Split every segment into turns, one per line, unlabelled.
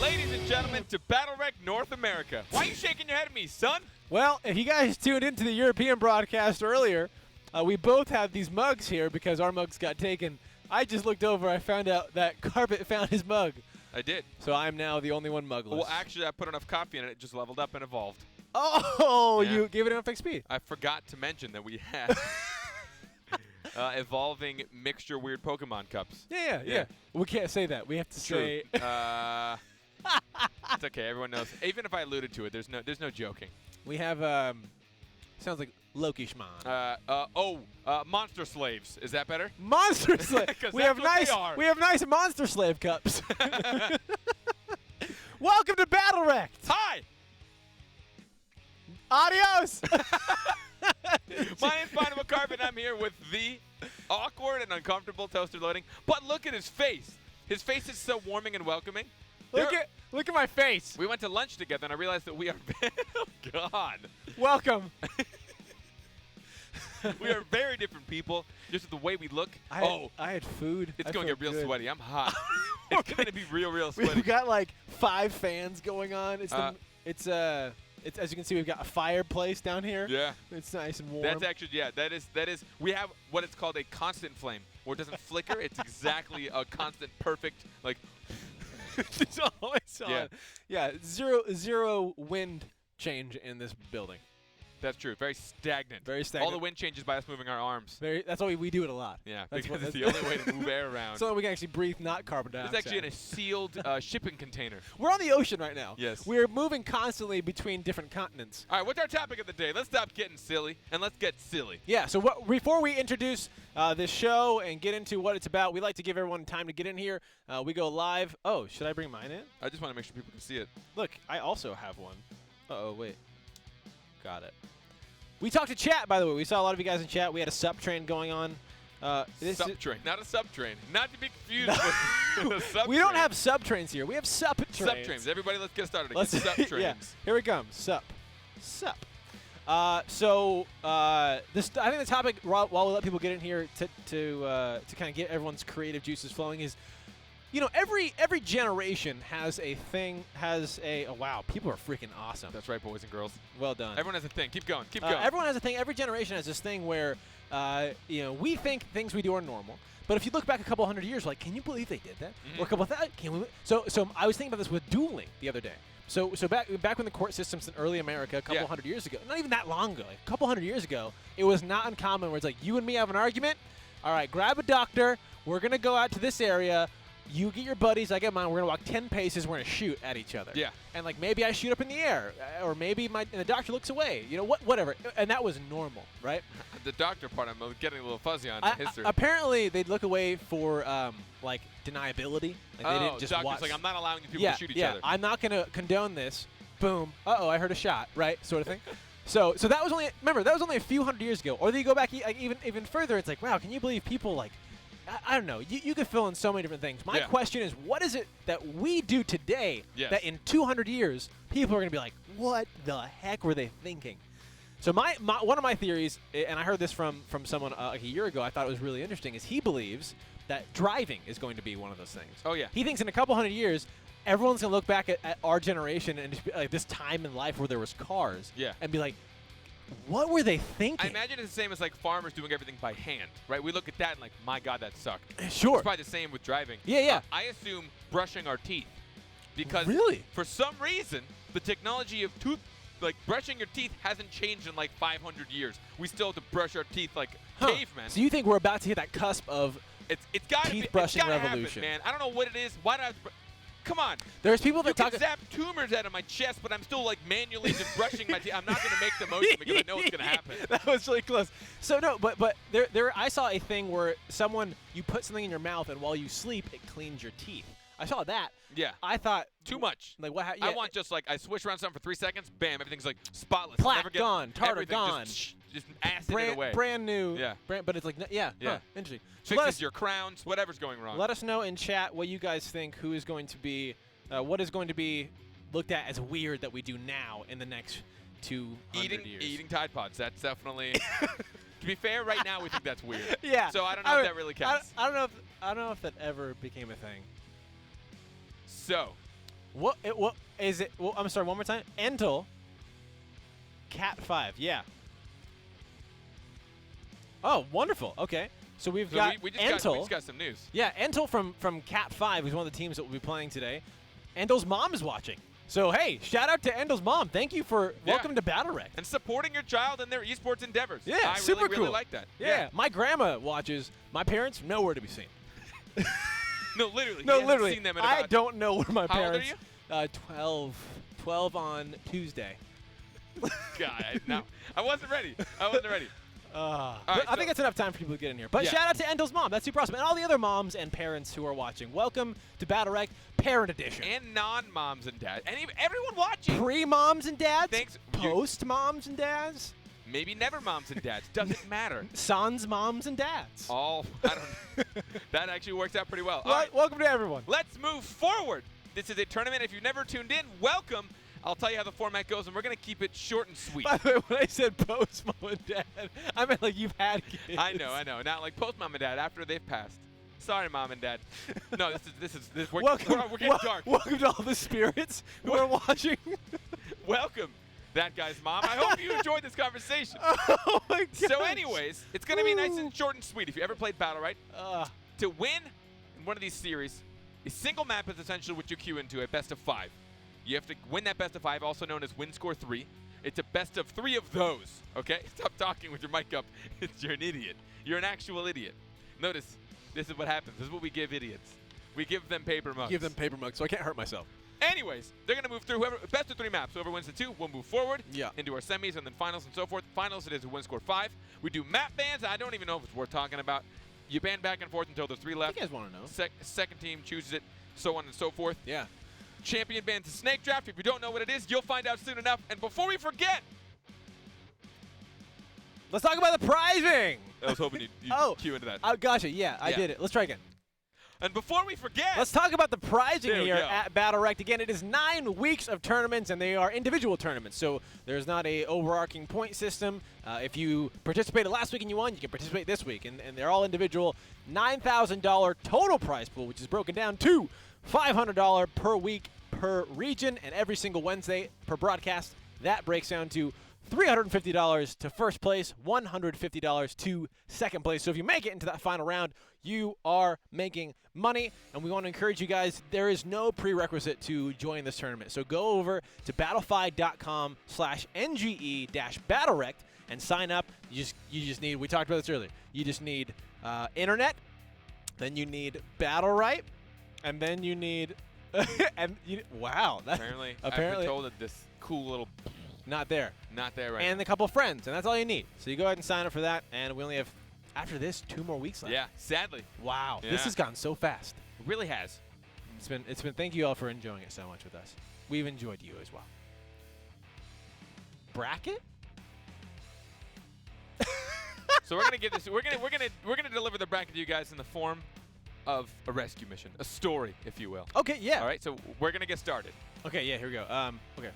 ladies and gentlemen, to BattleRekt North America. Why are you shaking your head at me, son?
Well, if you guys tuned into the European broadcast earlier, we both have these mugs here because our mugs got taken. I just looked over. I found out that Carpet found his mug.
I did.
So I'm now the only one mugless.
Well, actually, I put enough coffee in it. It just leveled up and evolved.
Oh,
Yeah.
you gave it enough XP.
I forgot to mention that we had evolving mixture weird Pokemon cups.
Yeah. We can't say that. We have to say.
It's okay. Everyone knows. Even if I alluded to it, there's no joking.
We have. Sounds like Loki Schmon.
Monster slaves. Is that better?
Monster Slave. We have nice.
they are.
We have nice Monster Slave cups. Welcome to BattleRekt.
Hi.
Adios.
My name's Vaughn Carpet. I'm here with the awkward and uncomfortable toaster loading. But look at his face. His face is so warming and welcoming.
Look at my face.
We went to lunch together, and I realized that we are. Oh God.
Welcome.
We are very different people, just with the way we look.
I had food.
It's
I
going to
felt
get real
good.
sweaty. I'm hot. It's going to be real sweaty.
We've got like 5 fans going on. It's as you can see, we've got a fireplace down here.
Yeah.
It's nice and warm.
That's actually, yeah, that is, we have what it's called a constant flame, where it doesn't flicker. It's exactly a constant, perfect, like,
It's always on.
Yeah.
Yeah, zero wind change in this building.
that's true. Very stagnant.
Very stagnant.
All the wind changes by us moving our arms.
That's why we do it a lot.
Yeah,
That's
because
what-
it's the only way to move air around.
So that we can actually breathe, not carbon
It's
dioxide.
actually in a sealed shipping container.
We're on the ocean right now.
Yes.
We're moving constantly between different continents.
All right, what's our topic of the day? Let's stop getting silly, and let's get silly.
Yeah, so before we introduce this show and get into what it's about, we like to give everyone time to get in here. We go live. Oh, should I bring mine in?
I just want to make sure people can see it.
Look, I also have one. Uh-oh, wait. Got it. We talked to chat, by the way. We saw a lot of you guys in chat. We had a sub train going on.
Subtrain, not a subtrain. Not to be confused with a subtrain.
We don't have sub trains here. We have sup trains.
Subtrains. Everybody, let's get started again.
Let's
Subtrains.
yeah. Here we come. Sup. I think the topic, while we let people get in here to kind of get everyone's creative juices flowing, is, you know, every generation has a thing, oh wow, people are freaking awesome.
That's right, boys and girls.
Well done.
Everyone has a thing. Keep going. Keep going.
Everyone has a thing. Every generation has this thing where, we think things we do are normal. But if you look back a couple hundred years, like, can you believe they did that?
Mm-hmm.
Or a couple can we? So I was thinking about this with dueling the other day. So back when the court systems in early America, a couple hundred years ago, not even that long ago, like a couple hundred years ago, it was not uncommon where it's like, you and me have an argument. All right, grab a doctor. We're gonna go out to this area. You get your buddies, I get mine. We're gonna walk 10 paces. We're gonna shoot at each other.
Yeah.
And like maybe I shoot up in the air, or maybe and the doctor looks away. You know whatever. And that was normal, right?
The doctor part, I'm getting a little fuzzy on history.
Apparently, they'd look away for like deniability. Like they didn't just
doctor's
watch.
like, I'm not allowing you people to shoot each other.
I'm not gonna condone this. Boom. Uh-oh, I heard a shot. Right, sort of thing. So that was only a few hundred years ago. Or then you go back even further. It's like, wow, can you believe people like? I don't know. You could fill in so many different things. My question is, what is it that we do today that in 200 years people are going to be like, what the heck were they thinking? So one of my theories, and I heard this from someone like a year ago, I thought it was really interesting, is he believes that driving is going to be one of those things.
Oh, yeah.
He thinks in a couple hundred years, everyone's going to look back at our generation and just be like this time in life where there was cars and be like, what were they thinking?
I imagine it's the same as like farmers doing everything by hand, right? We look at that and like, my God, that sucked.
Sure.
It's probably the same with driving.
Yeah.
I assume brushing our teeth, because
really,
for some reason, the technology of brushing your teeth hasn't changed in like 500 years. We still have to brush our teeth like cavemen.
So you think we're about to hit that cusp of
it's gotta
teeth
be,
brushing
it's gotta
revolution,
happen, man? I don't know what it is. Why do I have to Come on.
There's people that
you can zap tumors out of my chest, but I'm still like manually just brushing my teeth. I'm not going to make the motion because I know it's going to happen.
That was really close. So no, but there I saw a thing where you put something in your mouth and while you sleep it cleans your teeth. I saw that.
Yeah.
I thought
too much.
Like what?
I want just like I swish around something for 3 seconds, bam, everything's like spotless.
Plaque gone, tartar gone,
just acid it away.
Brand new.
Yeah.
But it's like
Yeah.
Interesting.
Fixes your crowns, whatever's going wrong.
Let us know in chat what you guys think. Who is going to be? What is going to be looked at as weird that we do now in the next 200 years?
Eating Tide Pods. That's definitely. To be fair, right now we think that's weird.
Yeah.
So I don't know if that really counts.
I don't know if that ever became a thing.
So,
What is it? Well, I'm sorry. One more time. Entel. Cat 5. Yeah. Oh, wonderful. Okay. So we've got
we
Entel.
just got some news.
Yeah, Entel from Cat 5 is one of the teams that will be playing today. Endel's mom is watching. So, hey, shout out to Endel's mom. Thank you for welcome to BattleRekt.
And supporting your child in their esports endeavors.
Yeah,
I
super
really,
cool.
really like that.
Yeah. My grandma watches. My parents, nowhere to be seen.
No, literally.
No,
he hasn't
literally.
Seen them in
I
about
don't know where my
How old are
parents. 12. 12 on Tuesday.
God, no. I wasn't ready. Right,
I think that's enough time for people to get in here. But shout out to Endel's mom. That's super awesome. And all the other moms and parents who are watching. Welcome to BattleRekt Parent Edition.
And non-moms and dads. And even everyone watching.
Pre-moms and dads?
Thanks.
Post-moms and dads?
Maybe never moms and dads. Doesn't matter.
Sans moms and dads.
I don't know. That actually works out pretty well. All right.
Welcome to everyone.
Let's move forward. This is a tournament. If you've never tuned in, welcome. I'll tell you how the format goes, and we're going to keep it short and sweet.
By the way, when I said post-mom and dad, I meant like you've had kids.
I know. Not like post-mom and dad after they've passed. Sorry, mom and dad. No, we're getting dark.
Welcome to all the spirits who are watching.
Welcome, that guy's mom. I hope you enjoyed this conversation.
Oh, my God.
So anyways, it's going to be nice and short and sweet. If you ever played BattleRekt, to win in one of these series, a single map is essentially what you queue into a best of 5. You have to win that best of 5, also known as win score 3. It's a best of 3 of those, okay? Stop talking with your mic up. You're an idiot. You're an actual idiot. Notice, this is what happens. This is what we give idiots. We give them paper mugs.
Give them paper mugs so I can't hurt myself.
Anyways, they're going to move through best of 3 maps. Whoever wins the 2 will move forward into our semis and then finals and so forth. Finals, it is a win score 5. We do map bans. I don't even know if it's worth talking about. You ban back and forth until there's 3 left.
You guys want to know.
Second team chooses it, so on and so forth.
Yeah.
Champion bans a snake draft. If you don't know what it is, you'll find out soon enough. And before we forget,
let's talk about the prizing.
I was hoping you'd cue into that.
Oh, gotcha. Yeah, I did it. Let's try again.
And before we forget,
let's talk about the prizing
here
at BattleRekt. Again, it is 9 weeks of tournaments, and they are individual tournaments. So there's not a overarching point system. If you participated last week and you won, you can participate this week. And they're all individual. $9,000 total prize pool, which is broken down to $500 per week per region, and every single Wednesday per broadcast. That breaks down to $350 to first place, $150 to second place. So if you make it into that final round, you are making money, and we want to encourage you guys, there is no prerequisite to join this tournament. So go over to battlefy.com/NGE-BattleRekt and sign up. You just need, we talked about this earlier, you just need internet, then you need BattleRekt, and then you need wow.
Apparently I've been told that this cool little
not there
right
and
now.
a couple friends, and that's all you need. So you go ahead and sign up for that, and we only have, after this, 2 more weeks left.
Yeah, sadly.
Wow.
Yeah.
This has gone so fast.
It really has.
It's been thank you all for enjoying it so much with us. We've enjoyed you as well. Bracket?
So we're gonna get this. We're gonna deliver the bracket to you guys in the form of a rescue mission, a story, if you will.
Okay, yeah.
All right, so we're gonna get started.
Okay, yeah, here we go. Okay.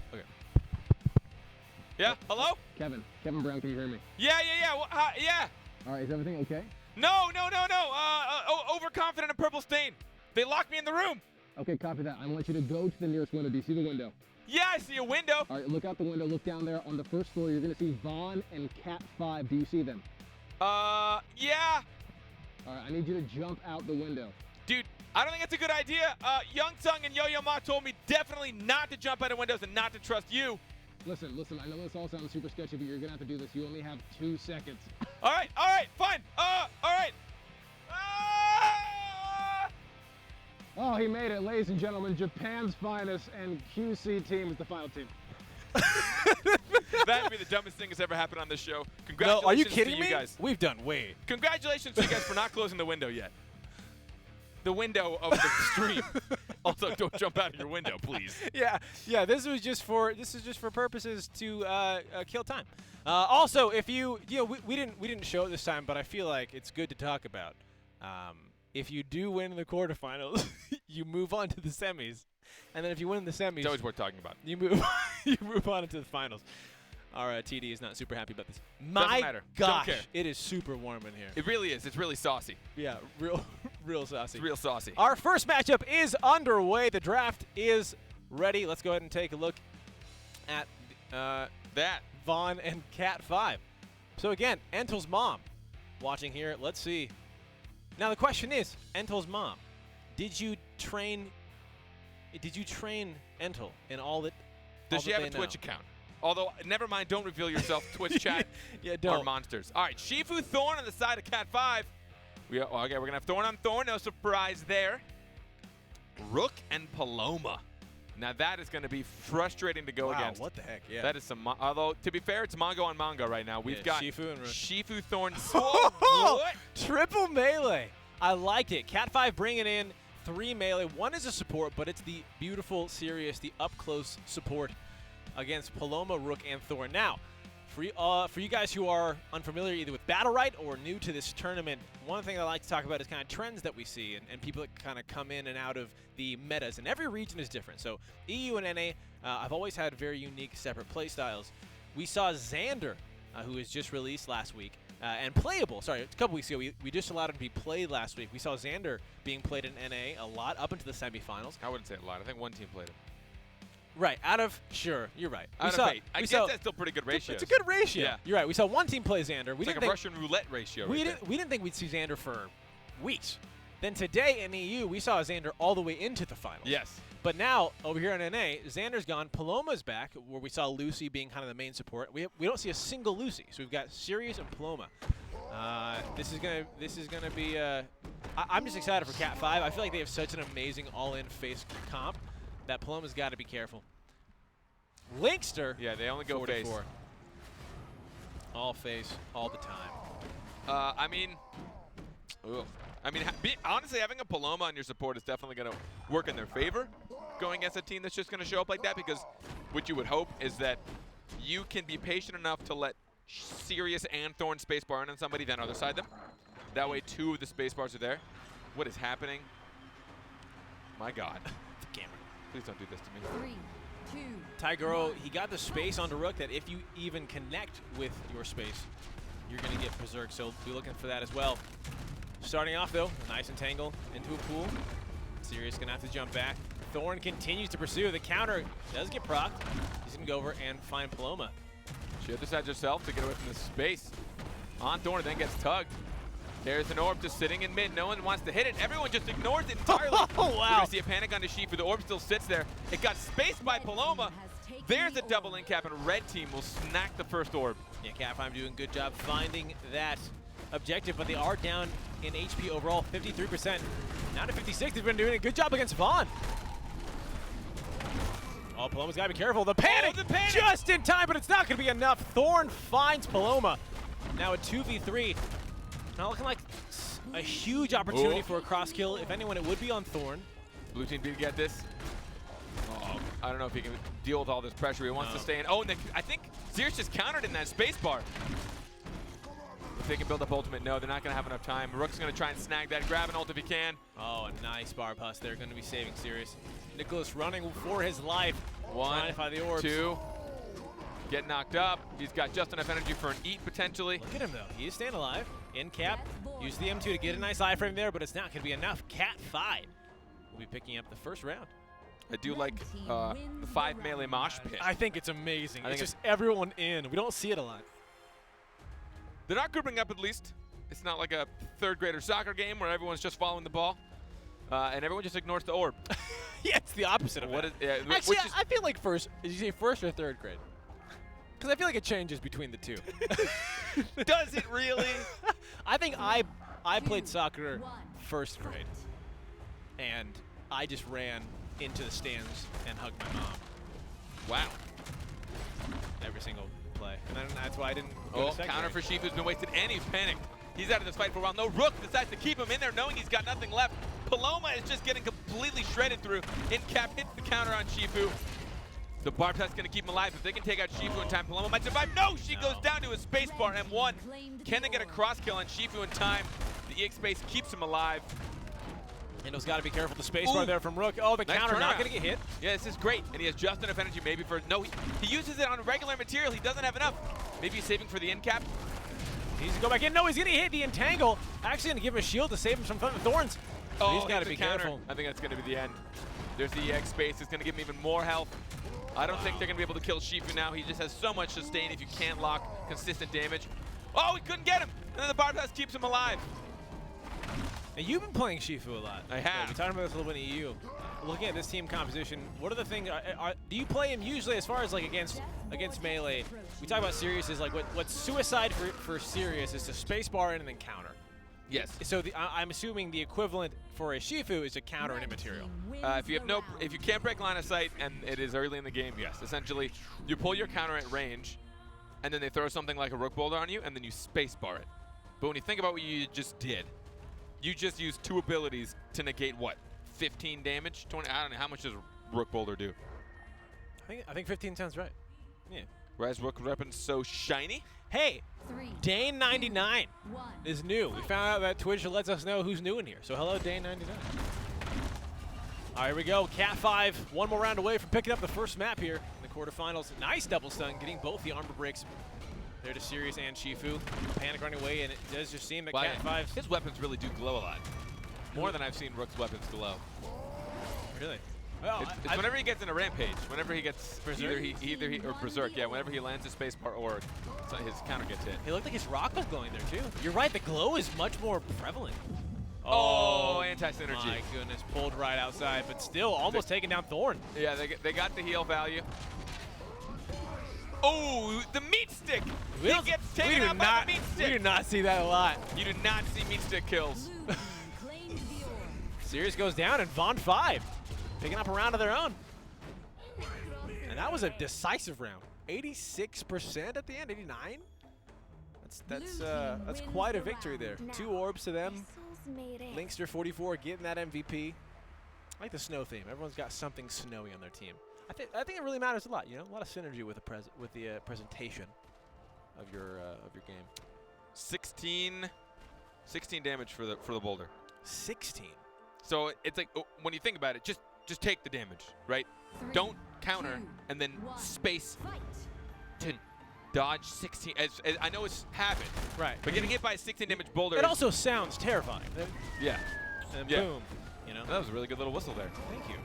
Yeah. Hello.
Kevin Brown, can you hear me?
Yeah. Well, yeah.
All right, is everything okay?
No. Overconfident and purple stain. They locked me in the room.
Okay, copy that. I want you to go to the nearest window. Do you see the window?
Yeah, I see a window.
All right, look out the window. Look down there on the first floor. You're gonna see Vaughn and Cat 5. Do you see them?
Yeah.
All right, I need you to jump out the window.
Dude, I don't think it's a good idea. Young Sung and Yo-Yo Ma told me definitely not to jump out of windows and not to trust you.
Listen, I know this all sounds super sketchy, but you're gonna have to do this. You only have 2 seconds.
All right, fine. All right.
Oh, he made it, ladies and gentlemen. Japan's finest and QC team is the final team.
That'd be the dumbest thing that's ever happened on this show.
No,
Congratulations
are you kidding
to
me?
you guys.
We've done way.
Congratulations to you guys for not closing the window yet. The window of the stream. Also, don't jump out of your window, please.
Yeah. This is just for purposes to kill time. Also, if we didn't show it this time, but I feel like it's good to talk about. If you do win the quarterfinals, you move on to the semis, and then if you win the semis,
It's always worth talking about.
you move on into the finals. Our TD is not super happy about this.
Doesn't matter. Don't
Gosh,
care.
it is super warm in here.
It really is. It's really saucy.
Yeah, real saucy.
It's real saucy.
Our first matchup is underway. The draft is ready. Let's go ahead and take a look at
that.
Vaughn and Cat 5. So again, Entel's mom watching here. Let's see. Now the question is, Entel's mom, did you train Entel in all that?
Does she have a Twitch account? Although, never mind, don't reveal yourself. Twitch chat
yeah, don't.
are monsters. All right, Shifu Thorn on the side of Cat 5. Okay, we're going to have Thorn on Thorn. No surprise there. Rook and Paloma. Now, that is going to be frustrating to go against.
What the heck, yeah.
That is some, although, to be fair, it's Mongo on Mongo right now. We've got
Shifu and Rook.
Shifu Thorn. What?
Triple melee. I like it. Cat 5 bringing in 3 melee. 1 is a support, but it's the beautiful, serious, the up-close support against Paloma, Rook, and Thorn. Now, for you guys who are unfamiliar either with BattleRekt or new to this tournament, one thing I like to talk about is kind of trends that we see and people that kind of come in and out of the metas. And every region is different. So EU and NA have always had very unique, separate play styles. We saw Xander, who was just released last week, and playable. Sorry, a couple weeks ago, we just allowed him to be played last week. We saw Xander being played in NA a lot up into the semifinals.
I wouldn't say a lot. I think one team played him.
Right, sure, you're right.
Out of 8. I guess that's still pretty good ratio.
It's a good ratio.
Yeah.
You're right. We saw one team play Xander.
It's like a Russian roulette ratio.
We didn't think we'd see Xander for weeks. Then today in EU, we saw Xander all the way into the finals.
Yes.
But now, over here in NA, Xander's gone. Paloma's back, where we saw Lucy being kind of the main support. We don't see a single Lucy, so we've got Sirius and Paloma. This is gonna be. I'm just excited for Cat 5. I feel like they have such an amazing all-in face comp that Paloma's got to be careful. Linkster.
Yeah, they only go
44.
face.
All face, all the time.
Honestly, having a Paloma on your support is definitely going to work in their favor going against a team that's just going to show up like that, because what you would hope is that you can be patient enough to let Sirius and Thorn spacebar in on somebody, then other side them. That way 2 of the spacebars are there. What is happening? My God.
The camera.
Please don't do this to me.
3, 2.
Tyguro, he got the space onto Rook that if you even connect with your space, you're going to get Berserk, so be looking for that as well. Starting off, though, a nice entangle into a pool. Sirius going to have to jump back. Thorn continues to pursue. The counter does get procced. He's going to go over and find Paloma.
She other side herself to get away from the space. On Thorn, then gets tugged. There's an orb just sitting in mid. No one wants to hit it. Everyone just ignores it entirely.
Oh, wow.
We're going to see a panic on the Shifu. The orb still sits there. It got spaced by Paloma. There's a double in cap, and red team will snack the first orb.
Yeah, Cat 5 doing a good job finding that objective, but they are down in HP overall, 53%. Now to 56, they've been doing a good job against Vaughn. Oh, Paloma's got to be careful. The panic!
The panic!
Just in time, but it's not going to be enough. Thorn finds Paloma. Now a 2v3. Not looking like a huge opportunity for a cross kill. If anyone, it would be on Thorn.
Blue team did get this. Oh, I don't know if he can deal with all this pressure. He wants to stay in. Oh, and I think Sirius just countered in that space bar. If they can build up ultimate, no, they're not going to have enough time. Rook's going to try and snag that, grab an ult if he can.
Oh, a nice bar bust. They're going to be saving Sirius. Nicholas running for his life.
1,
find the orbs.
2. Get knocked up. He's got just enough energy for an eat, potentially.
Look at him, though. He is staying alive. In cap. Use the M2 to get a nice iframe there, but it's not going to be enough. Cat 5 will be picking up the first round.
I do like the 5 melee mosh pit.
I think it's amazing. It's just everyone in. We don't see it a lot.
They're not grouping up, at least. It's not like a third grader soccer game where everyone's just following the ball. And everyone just ignores the orb.
Yeah, it's the opposite of that.
Actually,
I feel like first. Did you say first or third grade? Because I feel like it changes between the two.
Does it really?
I think I played soccer first grade, and I just ran into the stands and hugged my mom.
Wow.
Every single play. And that's why I didn't
Oh,
go to second
counter
grade.
for Shifu's been wasted, and he's panicked. He's out of this fight for a while. No, Rook decides to keep him in there knowing he's got nothing left. Paloma is just getting completely shredded through. In-cap hits the counter on Shifu. The bar test's going to keep him alive. If they can take out Shifu in time, Paloma might survive. No, she goes down to a spacebar, M1. Can they get a cross kill on Shifu in time? The EX space keeps him alive.
Endo's got to be careful. The spacebar there from Rook. Oh, the
Nice
counter not
turnaround.
going to get hit.
Yeah, this is great. And he has just enough energy maybe for... No, he uses it on regular material. He doesn't have enough. Maybe he's saving for the end cap.
He needs to go back in. No, he's going to hit the entangle. Actually going to give him a shield to save him from the thorns. So he's got to be careful.
I think that's going to be the end. There's the EX space. It's going to give him even more health. I don't think they're going to be able to kill Shifu now. He just has so much sustain if you can't lock consistent damage. Oh, we couldn't get him. And then the bar pass keeps him alive.
And you've been playing Shifu a lot.
I have.
We talked about this a little bit in EU. Looking at this team composition, what are the things? Do you play him usually as far as like against melee? We talk about Sirius is like what's suicide for Sirius is to spacebar in and then counter.
Yes.
So I'm assuming the equivalent for a Shifu is to counter an immaterial.
If you can't break line of sight and it is early in the game, yes. Essentially, you pull your counter at range, and then they throw something like a Rook Boulder on you, and then you spacebar it. But when you think about what you just did, you just used 2 abilities to negate what? 15 damage? 20? I don't know. How much does Rook Boulder do?
I think 15 sounds right. Yeah.
Why is Rook weapon so shiny?
Hey, Dane99 is new. We found out that Twitch lets us know who's new in here. So hello, Dane99. All right, here we go. Cat 5, one more round away from picking up the first map here in the quarterfinals. Nice double stun, getting both the armor breaks there to Sirius and Shifu. Panic running away, and it does just seem that Cat 5.
His weapons really do glow a lot. More than I've seen Rook's weapons glow.
Really? Well,
it's whenever he gets in a rampage, whenever he gets
Berserk?
either he or Berserk, yeah, whenever he lands a spacebar or his counter gets hit.
It looked like his rock was glowing there too. You're right, the glow is much more prevalent.
Oh, anti-synergy.
My goodness, pulled right outside, but still almost taking down Thorn.
Yeah, they got the heal value. Oh, the meat stick! He gets taken out by the meat stick!
We do not see that a lot.
You do not see meat stick kills.
Sirius goes down, and Vaughn 5 picking up a round of their own. And that was a decisive round. 86% at the end, 89? That's quite a victory there. 2 orbs to them. Linkster 44 getting that MVP. I like the snow theme. Everyone's got something snowy on their team. I think it really matters a lot. You know, a lot of synergy with the presentation of your game.
16 damage for the boulder.
16.
So it's like when you think about it, just take the damage, right? Don't counter and then space to dodge 16. As I know it's habit,
right?
But getting hit by a 16 damage boulder.
It also sounds terrifying.
Yeah.
And
yeah.
Boom. You know.
That was a really good little whistle there.
Thank you.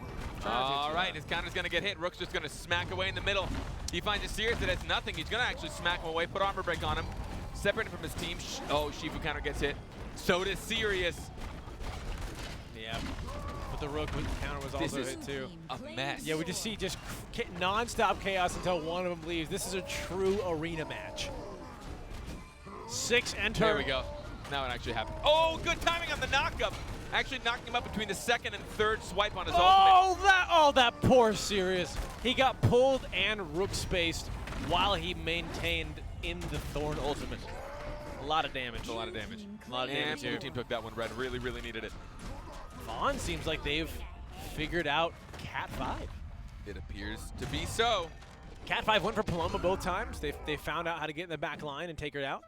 All right, his counter's gonna get hit. Rook's just gonna smack away in the middle. He finds a Sirius that has nothing. He's gonna actually smack him away, put armor break on him, separate him from his team. Oh, Shifu counter gets hit. So does Sirius.
Yeah. But the Rook with the counter was also hit too.
A mess.
Yeah, we just see non-stop chaos until one of them leaves. This is a true arena match. 6 enter.
There we go. Now it actually happened. Oh, good timing on the knockup. Actually knocking him up between the 2nd and 3rd swipe on his ultimate.
That poor Sirius. He got pulled and Rook spaced while he maintained in the Thorn ultimate. A lot of damage.
A lot of damage.
A lot of damage
And
here.
team took that one. Red really, really needed it.
Vaughn seems like they've figured out Cat 5.
It appears to be so.
Cat 5 went for Paloma both times. They found out how to get in the back line and take her out.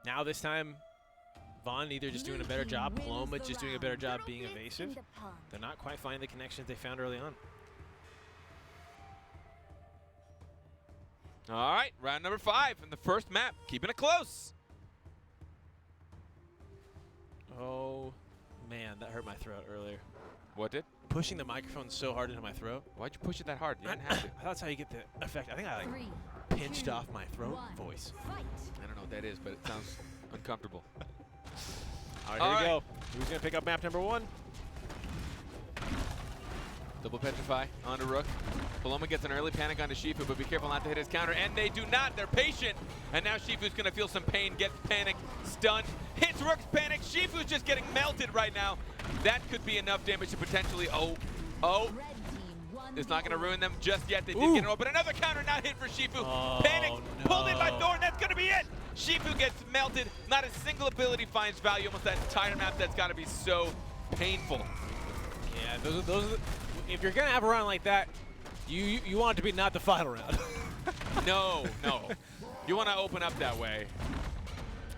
Now this time, Vaughn either just doing a better job, Paloma just doing a better job being evasive. They're not quite finding the connections they found early on.
All right, round number 5 in the first map, keeping it close.
Oh, man, that hurt my throat earlier.
What did?
Pushing the microphone so hard into my throat.
Why'd you push it that hard? You didn't have to.
That's how you get the effect. I think I pinched off my throat voice.
I don't know what that is, but it sounds uncomfortable.
All right, here we go. Who's going to pick up map number 1?
Double Petrify onto Rook. Paloma gets an early panic onto Shifu, but be careful not to hit his counter. And they do not. They're patient. And now Shifu's going to feel some pain, gets panicked, stunned, hits Rook's panic. Shifu's just getting melted right now. That could be enough damage to potentially, it's not going to ruin them just yet. They did get an open. Another counter not hit for Shifu. Panic, pulled in by Thorn. That's going to be it. Shifu gets melted. Not a single ability finds value. Almost that entire map. That's got to be so painful.
Yeah, those are if you're going to have a round like that, you want it to be not the final round.
No. You want to open up that way.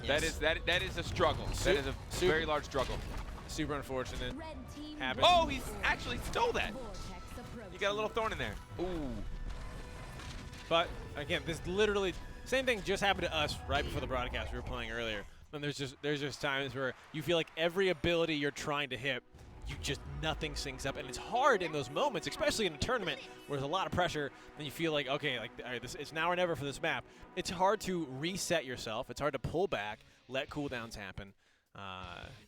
Yes. That is a struggle. That is a very large struggle.
Super unfortunate.
Oh, he's actually stole that. You got a little Thorn in there. Ooh.
But again, this literally same thing just happened to us right before the broadcast we were playing earlier. And there's just times where you feel like every ability you're trying to hit nothing syncs up, and it's hard in those moments, especially in a tournament where there's a lot of pressure, and you feel like, okay, like all right, it's now or never for this map. It's hard to reset yourself. It's hard to pull back, let cooldowns happen,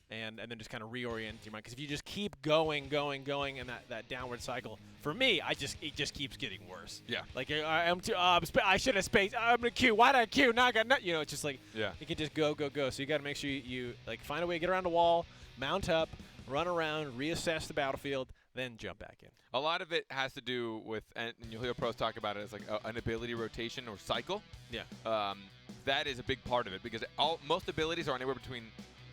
and then just kind of reorient your mind. Because if you just keep going in that downward cycle, for me, it just keeps getting worse.
Yeah.
Like I'm too, I should have spaced. I'm gonna queue. Why did I queue? Now I got nothing. You know, it's just like it can just go. So you got to make sure you like find a way to get around the wall, mount up, run around, reassess the battlefield, then jump back in.
A lot of it has to do with, and you'll hear pros talk about it as like an ability rotation or cycle.
Yeah.
That is a big part of it because most abilities are anywhere between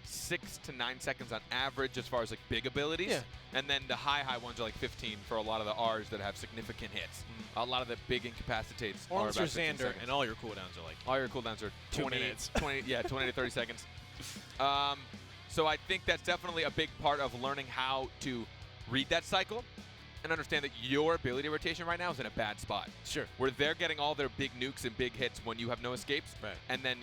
6 to 9 seconds on average as far as like big abilities.
Yeah.
And then the high ones are like 15 for a lot of the Rs that have significant hits. A lot of the big incapacitates are about 15
Xander,
seconds.
and all your cooldowns are like
all your cooldowns are
2 minutes.
20 to 30 seconds. So I think that's definitely a big part of learning how to read that cycle and understand that your ability rotation right now is in a bad spot.
Sure.
Where they're getting all their big nukes and big hits when you have no escapes.
Right.
And then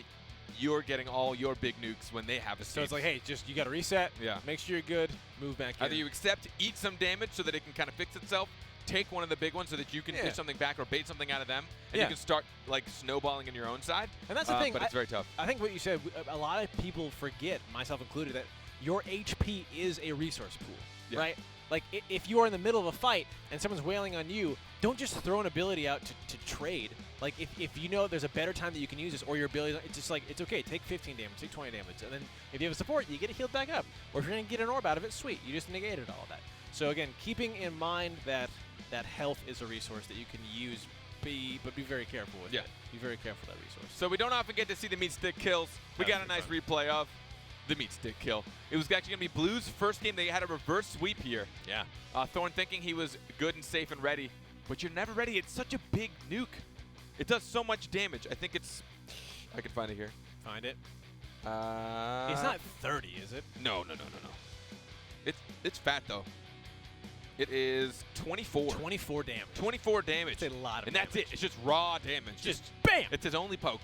you're getting all your big nukes when they have escapes.
So it's like, hey, just you got to reset.
Yeah.
Make sure you're good. Move back in.
Either you accept, eat some damage so that it can kind of fix itself, take one of the big ones so that you can fish something back or bait something out of them, and you can start like snowballing in your own side.
And that's the thing.
But it's very tough.
I think what you said, a lot of people forget, myself included, that your HP is a resource pool, right? Like if you are in the middle of a fight and someone's wailing on you, don't just throw an ability out to trade. Like if you know there's a better time that you can use this, or your ability, it's just like, it's okay, take 15 damage, take 20 damage, and then if you have a support, you get it healed back up. Or if you're going to get an orb out of it, sweet, you just negated all of that. So again, keeping in mind that health is a resource that you can use, but be very careful with it. Be very careful with that resource.
So we don't often get to see the meat stick kills. We got a nice replay of the meat stick kill. It was actually going to be Blue's first game. They had a reverse sweep here.
Yeah.
Thorn thinking he was good and safe and ready, but you're never ready. It's such a big nuke. It does so much damage. I think it's, I can find it here.
Find it.
It's
not 30, is it?
No. It's fat though. It is 24.
24 damage.
24 damage.
That's a lot of
and
damage.
that's it. It's just raw damage.
Just bam!
It's his only poke.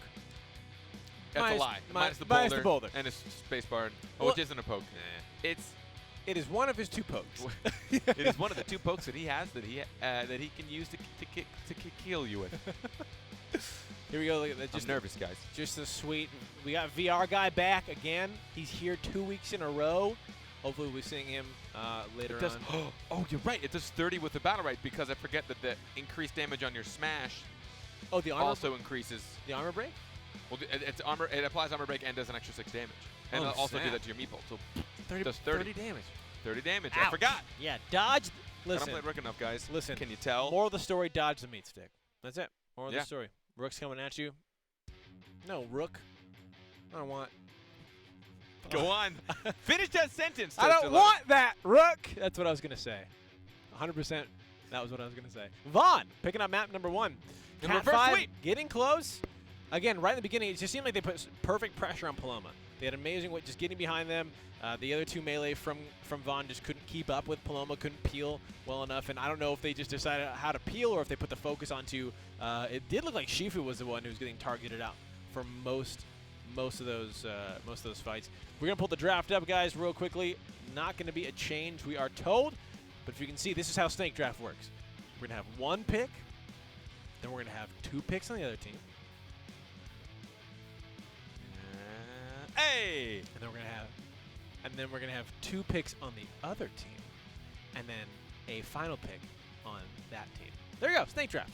That's
Minus-
a lie.
minus
Minus
the boulder.
And his spacebar.
Well,
which isn't a poke.
It is one of his 2 pokes.
It is one of the 2 pokes that he has that he can use to kill you with.
Here we go. Look at that.
Just nervous, guys.
Just a sweet. We got VR guy back again. He's here 2 weeks in a row. Hopefully we'll be seeing him later on.
Oh, you're right. It does 30 with the BattleRekt because I forget that the increased damage on your smash
the armor
also increases.
The armor break?
Well, it's armor. It applies armor break and does an extra 6 damage. And it'll also do that to your meatball. So
30,
does 30
damage.
30 damage.
Ouch.
I forgot.
Yeah, dodge.
I
Listen.
don't play Rook enough, guys.
Listen.
Can you tell?
Moral of the story, dodge the meat stick. That's it. Moral of
Yeah.
the story. Rook's coming at you. No, Rook. I don't want.
Go on. Finish that sentence.
I don't
Toast
want that, Rook. That's what I was going to say. 100%. That was what I was going to say. Vaughn picking up map number 1.
And
Cat
reverse
5
sweep.
getting close. Again, right in the beginning, it just seemed like they put perfect pressure on Paloma. They had amazing way just getting behind them. The other 2 melee from Vaughn just couldn't keep up with Paloma, couldn't peel well enough. And I don't know if they just decided how to peel or if they put the focus onto. It did look like Shifu was the one who was getting targeted out for most of those fights. We're gonna pull the draft up, guys, real quickly. Not gonna be a change, we are told. But if you can see, this is how snake draft works. We're gonna have 1 pick, then we're gonna have 2 picks on the other team.
Hey!
And then we're gonna have 2 picks on the other team, and then a final pick on that team. There you go, snake draft.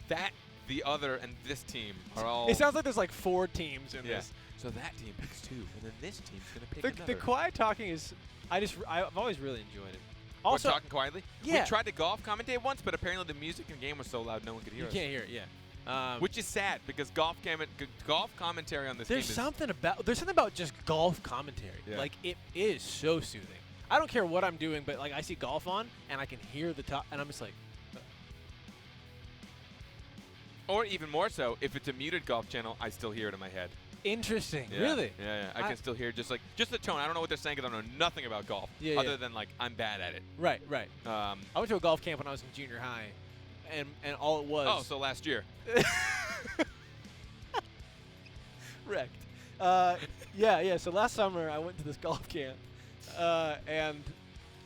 That, the other, and this team are all.
It sounds like there's like 4 teams in this.
So that team picks 2, and then this team's gonna pick another.
The quiet talking is, I've always really enjoyed it.
We're
Also,
talking quietly.
Yeah.
We tried to golf commentate once, but apparently the music in the game was so loud no one could hear
you
us.
can't hear it. Yeah.
Which is sad because golf commentary on this game
There's
is.
something about just golf commentary.
Yeah.
Like, it is so soothing. I don't care what I'm doing, but like I see golf on and I can hear the top, and I'm just like.
Or even more so, if it's a muted golf channel, I still hear it in my head.
Interesting.
Yeah.
Really?
Yeah. I can still hear just the tone. I don't know what they're saying because I know nothing about golf.
Yeah,
other
yeah.
than like I'm bad at it.
Right.
Um,
I went to a golf camp when I was in junior high, and all it was.
oh, so last year.
Wrecked. Yeah. So last summer I went to this golf camp, and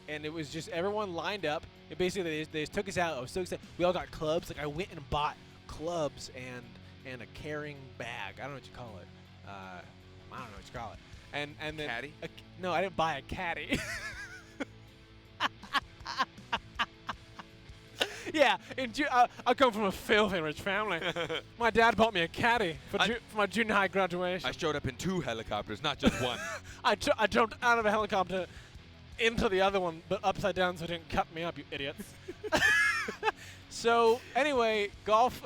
and it was just everyone lined up. And basically, they just took us out. I was so excited. We all got clubs. Like I went and bought clubs and a carrying bag. I don't know what you call it. I don't know what you call it. And then
Caddy?
No, I didn't buy a caddy. Yeah, I come from a filthy rich family. My dad bought me a caddy for my junior high graduation.
I showed up in 2 helicopters, not just one.
I jumped out of a helicopter into the other one, but upside down so it didn't cut me up, you idiots. So anyway, golf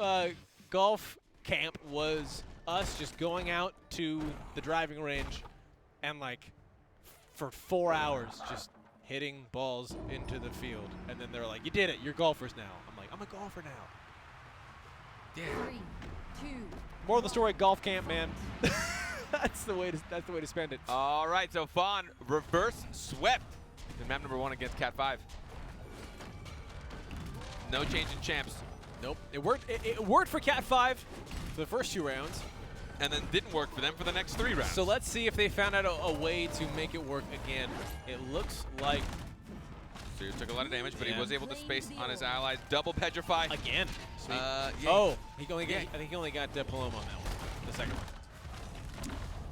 camp was us just going out to the driving range and like for 4 hours just hitting balls into the field. And then they're like, you did it, you're golfers now. I'm like, I'm a golfer now.
Yeah.
3, 2.
Moral of the story, golf camp, man. That's the way to spend it.
All right, so Vaughn reverse swept in map number 1 against Cat 5. No change in champs.
Nope. It worked. It worked for Cat 5 for the first 2 rounds.
And then didn't work for them for the next 3 rounds.
So let's see if they found out a way to make it work again. It looks like
Sirius took a lot of damage, but he was able to space on his allies. Double petrify.
again. Sweet.
Yeah.
Oh, I think he only got Paloma on that one. The second one.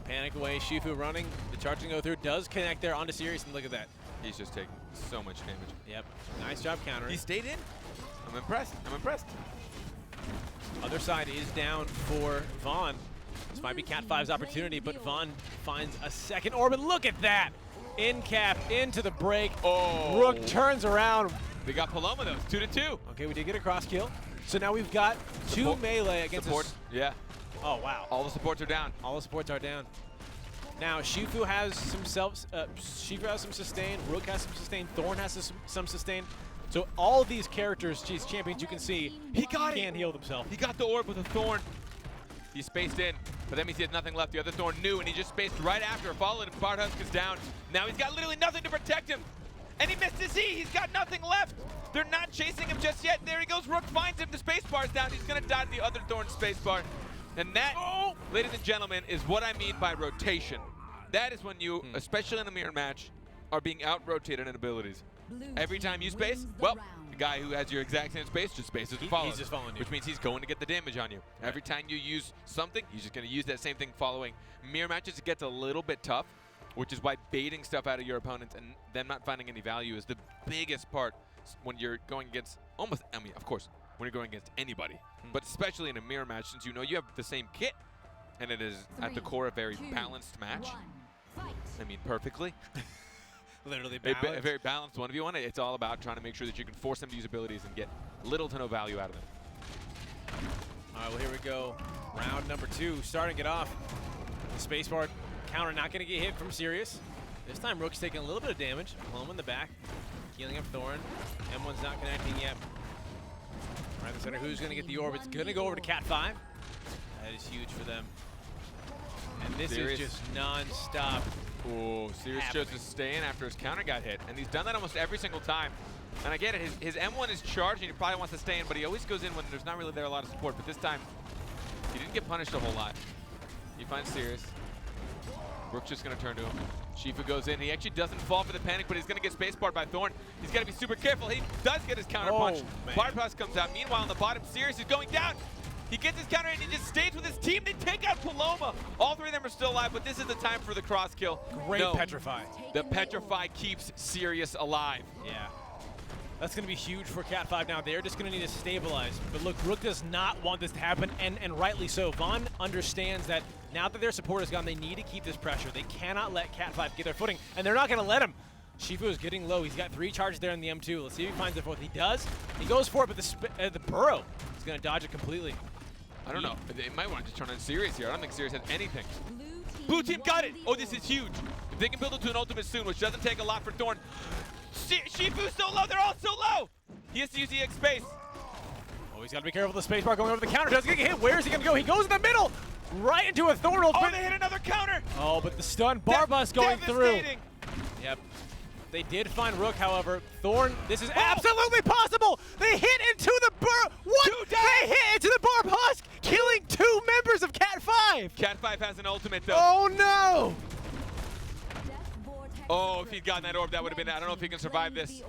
Panic away. Shifu running. The charging go through does connect there onto Sirius, and look at that.
He's just taking so much damage.
Yep. Nice job countering.
He stayed in. I'm impressed. I'm impressed.
Other side is down for Vaughn. This might be Cat 5's opportunity, but Vaughn finds a second orb, and look at that! In cap, into the break.
Oh.
Rook turns around.
They got Paloma though, 2-2.
Okay, we did get a cross kill. So now we've got 2 melee against
support. Yeah.
Oh, wow.
All the supports are down.
All the supports are down. Now, Shifu has some Shifu has some sustain, Rook has some sustain, Thorn has some sustain. So all of these characters, these champions, you can see,
He got it.
can't heal themselves.
He got the orb with a Thorn. He spaced in, but that means he has nothing left. The other Thorn knew, and he just spaced right after. Followed him. Barthusk is down. Now he's got literally nothing to protect him. And he missed his E. He's got nothing left. They're not chasing him just yet. There he goes. Rook finds him. The space bar's down. He's going to die to the other Thorn space bar. And that, ladies and gentlemen, is what I mean by rotation. That is when you, especially in a mirror match, are being out-rotated in abilities. Every time you space, well, the guy who has your exact same space just spaces and follows.
He's just following you.
Which means he's going to get the damage on you. Right. Every time you use something, he's just going to use that same thing following. Mirror matches, it gets a little bit tough, which is why baiting stuff out of your opponents and them not finding any value is the biggest part when you're going against almost, I mean, of course, when you're going against anybody. But especially in a mirror match, since you know you have the same kit, and it is at the core a very balanced match. I mean, perfectly.
Literally
a
balanced.
very balanced 1v1. It's all about trying to make sure that you can force them to use abilities and get little to no value out of them.
All right, well, here we go. Round number 2, starting it off. The spacebar counter not going to get hit from Sirius. This time, Rook's taking a little bit of damage. Paloma in the back, healing up Thorn. M1's not connecting yet. Right in the center, who's going to get the orb? It's going to go over to Cat 5. That is huge for them. And this
Sirius.
is just non-stop.
Oh, Sirius chose to stay in after his counter got hit, and he's done that almost every single time. And I get it, his M1 is charged, and he probably wants to stay in, but he always goes in when there's not really there a lot of support. But this time, he didn't get punished a whole lot. He finds Sirius. Rook's just going to turn to him. Shifu goes in. He actually doesn't fall for the panic, but he's going to get spacebarred by Thorn. He's got to be super careful. He does get his counter punch. Barthusk comes out. Meanwhile, on the bottom, Sirius is going down. He gets his counter and he just stays with his team. They take out Paloma. All 3 of them are still alive, but this is the time for the cross kill.
Great petrify.
The petrify keeps Sirius alive.
Yeah. That's going to be huge for Cat 5 now. They're just going to need to stabilize. But look, Rook does not want this to happen, and rightly so. Vaughn understands that now that their support is gone, they need to keep this pressure. They cannot let Cat 5 get their footing, and they're not going to let him. Shifu is getting low. He's got 3 charges there in the M2. Let's see if he finds the 4th. He does. He goes for it, but the burrow is going to dodge it completely.
I don't know. They might want to just turn on Sirius here. I don't think Sirius has anything. Blue team got it. Oh, this is huge. If they can build it to an ultimate soon, which doesn't take a lot for Thorn. Shifu's so low. They're all so low. He has to use EX space.
Oh, he's got to be careful with the spacebar going over the counter. Doesn't get hit. Where is he going to go? He goes in the middle. Right into a Thorn ult.
Oh, they hit another counter.
Oh, but the stun. Barbus going through. Yep. They did find Rook, however. Thorn, this is absolutely possible! They hit into the They hit into the Barb Husk, killing 2 members of Cat 5!
Cat 5 has an ultimate, though.
Oh, no!
Oh, if he'd gotten that orb, that would have been, I don't know if he can survive this.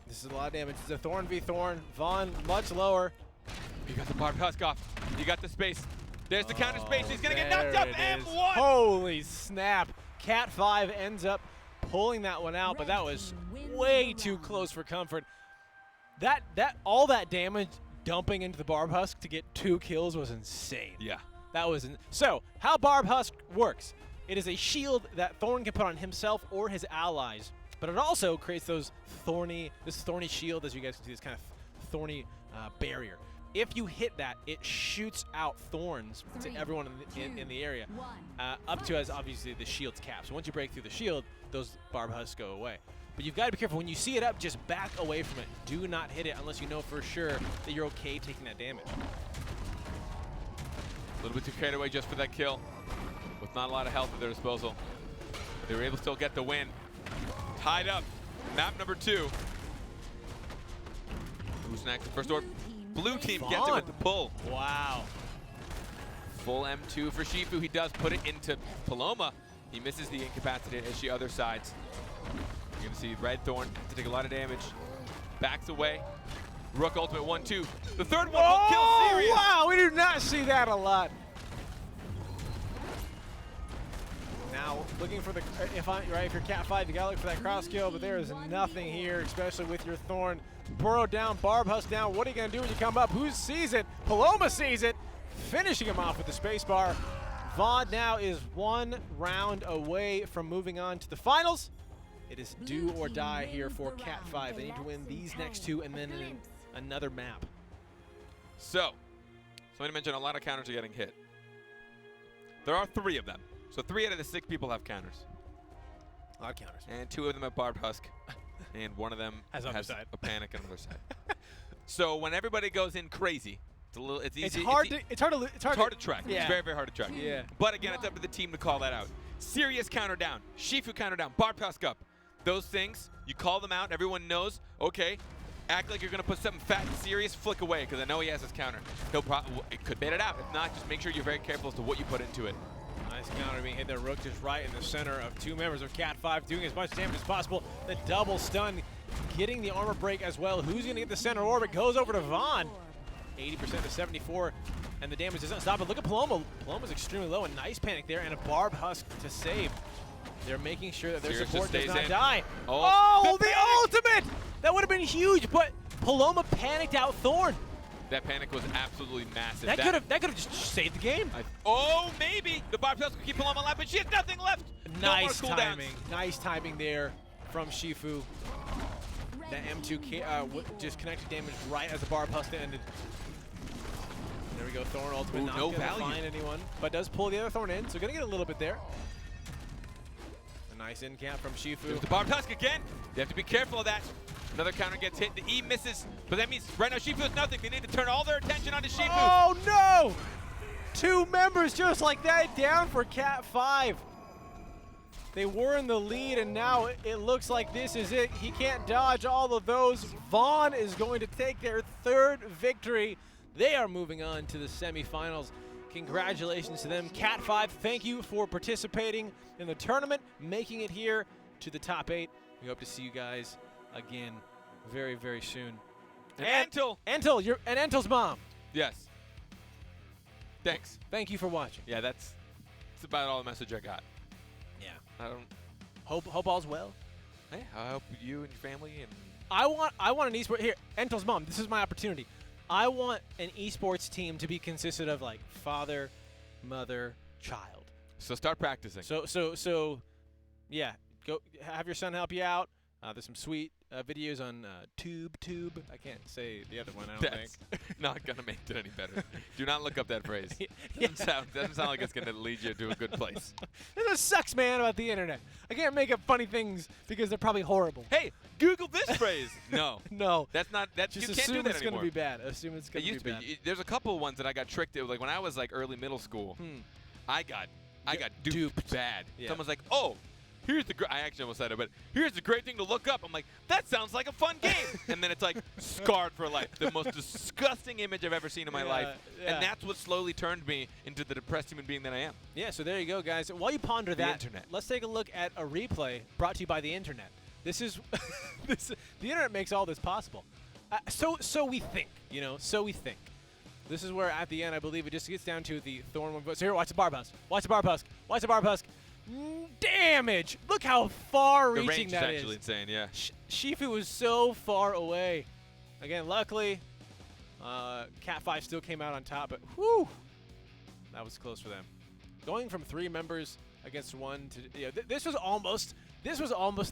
This is a lot of damage. It's a Thorn v Thorn. Vaughn much lower.
You got the barbed husk off. You got the space. There's the counter space. He's going to get knocked
There
up.
it
And
is.
one.
Holy snap. Cat 5 ends up pulling that one out, but that was way too close for comfort. All that damage dumping into the Barb Husk to get 2 kills was insane.
Yeah.
That was so. How Barb Husk works? It is a shield that Thorn can put on himself or his allies, but it also creates this thorny shield, as you guys can see, this kind of thorny barrier. If you hit that, it shoots out thorns to everyone in the area, up to as obviously the shield's cap. So once you break through the shield, those Barb Husks go away. But you've got to be careful. When you see it up, just back away from it. Do not hit it unless you know for sure that you're okay taking that damage.
A little bit too carried away just for that kill, with not a lot of health at their disposal. They were able to still get the win. Tied up. Map number 2. Who's next? First orb. Blue team gets it with the pull.
Wow.
Full M2 for Shifu. He does put it into Paloma. He misses the incapacitate as she other sides. You're going to see Red Thorn to take a lot of damage. Backs away. Rook ultimate 1-2. The third one will kill Sirius.
Wow, we do not see that a lot. Now, looking for the, if you're Cat 5, you gotta look for that cross kill, but there is nothing here, especially with your Thorn. Burrow down, Barb Husk down. What are you gonna do when you come up? Who sees it? Paloma sees it, finishing him off with the spacebar. Vaughn now is 1 round away from moving on to the finals. It is do or die here for Cat 5. They need to win these next 2 and then another map.
So, somebody mentioned a lot of counters are getting hit. There are 3 of them. So 3 out of the 6 people have counters.
A lot of counters.
And 2 of them have Barbed Husk. And 1 of them has
other
a
side.
panic on the other side. So when everybody goes in crazy, it's easy.
It's hard to
track.
Yeah.
It's very, very hard to track.
Yeah.
But again, it's up to the team to call that out. Sirius counter down. Shifu counter down. Barbed Husk up. Those things, you call them out. Everyone knows, okay, act like you're going to put something fat in Sirius, flick away, because I know he has his counter. It could bait it out. If not, just make sure you're very careful as to what you put into it.
Nice counter being hit there. Rook just right in the center of 2 members of Cat 5, doing as much damage as possible. The double stun, getting the armor break as well. Who's going to get the center orb? It goes over to Vaughn. 80% to 74, and the damage doesn't stop it. Look at Paloma. Paloma's extremely low. A nice panic there, and a Barb Husk to save. They're making sure that their
Sirius
support
just
does
stays
not die.
in.
Oh,
the
the ultimate! That would have been huge, but Paloma panicked out Thorn.
That panic was absolutely massive.
That could have just saved the game.
Oh, maybe. The Barbed Husk will keep Paloma alive, but she has nothing left.
Nice
no more cooldowns.
timing. Nice timing there from Shifu. That M2 just connected damage right as the Barb Husk ended. There we go, Thorn ultimate.
Ooh,
not
no
gonna
value.
find anyone, but does pull the other Thorn in, so gonna get a little bit there. A nice in camp from Shifu.
There's the Barbed Husk again. They have to be careful of that. Another counter gets hit. The E misses, but that means right now Shifu has nothing. They need to turn all their attention onto Shifu.
Oh no! 2 members just like that down for Cat 5. They were in the lead, and now it looks like this is it. He can't dodge all of those. Vaughn is going to take their 3rd victory. They are moving on to the semifinals. Congratulations to them. Cat 5, thank you for participating in the tournament, making it here to the top 8. We hope to see you guys again very, very soon.
And Entel.
Entel's mom.
Yes. Thanks.
Thank you for watching.
Yeah, that's about all the message I got.
Yeah.
I don't.
Hope all's well.
Hey, I hope you and your family and.
I want an esports here. Entel's mom. This is my opportunity. I want an esports team to be consisted of like father, mother, child.
So start practicing.
So, yeah. Go have your son help you out. There's some sweet videos on Tube. I can't say the other one, I don't think.
Not gonna make it any better. Do not look up that phrase. Doesn't sound like it's gonna lead you to a good place.
This is what sucks, man, about the internet. I can't make up funny things because they're probably horrible.
Hey, Google this phrase. No.
No.
That's not. That's
Just
you can't
assume
do that
it's
anymore.
gonna be bad. Assume it's gonna
It used
be
to
bad.
be. There's a couple of ones that I got tricked. It was like when I was like early middle school. I got duped bad.
Yeah.
Someone's like, oh, I actually almost said it, but here's the great thing to look up. I'm like, that sounds like a fun game. And then it's like scarred for life. The most disgusting image I've ever seen in my life.
Yeah.
And that's what slowly turned me into the depressed human being that I am.
Yeah, so there you go, guys. While you ponder
The
that,
internet.
let's take a look at a replay brought to you by the internet. This is the internet makes all this possible. So we think, so we think. This is where at the end I believe it just gets down to the Thorn one vote. So here, watch the barb husk. Watch the barb husk. Watch the barb husk. Damage! Look how far-reaching that is.
The range is actually insane, yeah.
Shifu was so far away. Again, luckily, Cat 5 still came out on top, but whew, that was close for them. Going from 3 members against 1 to this was almost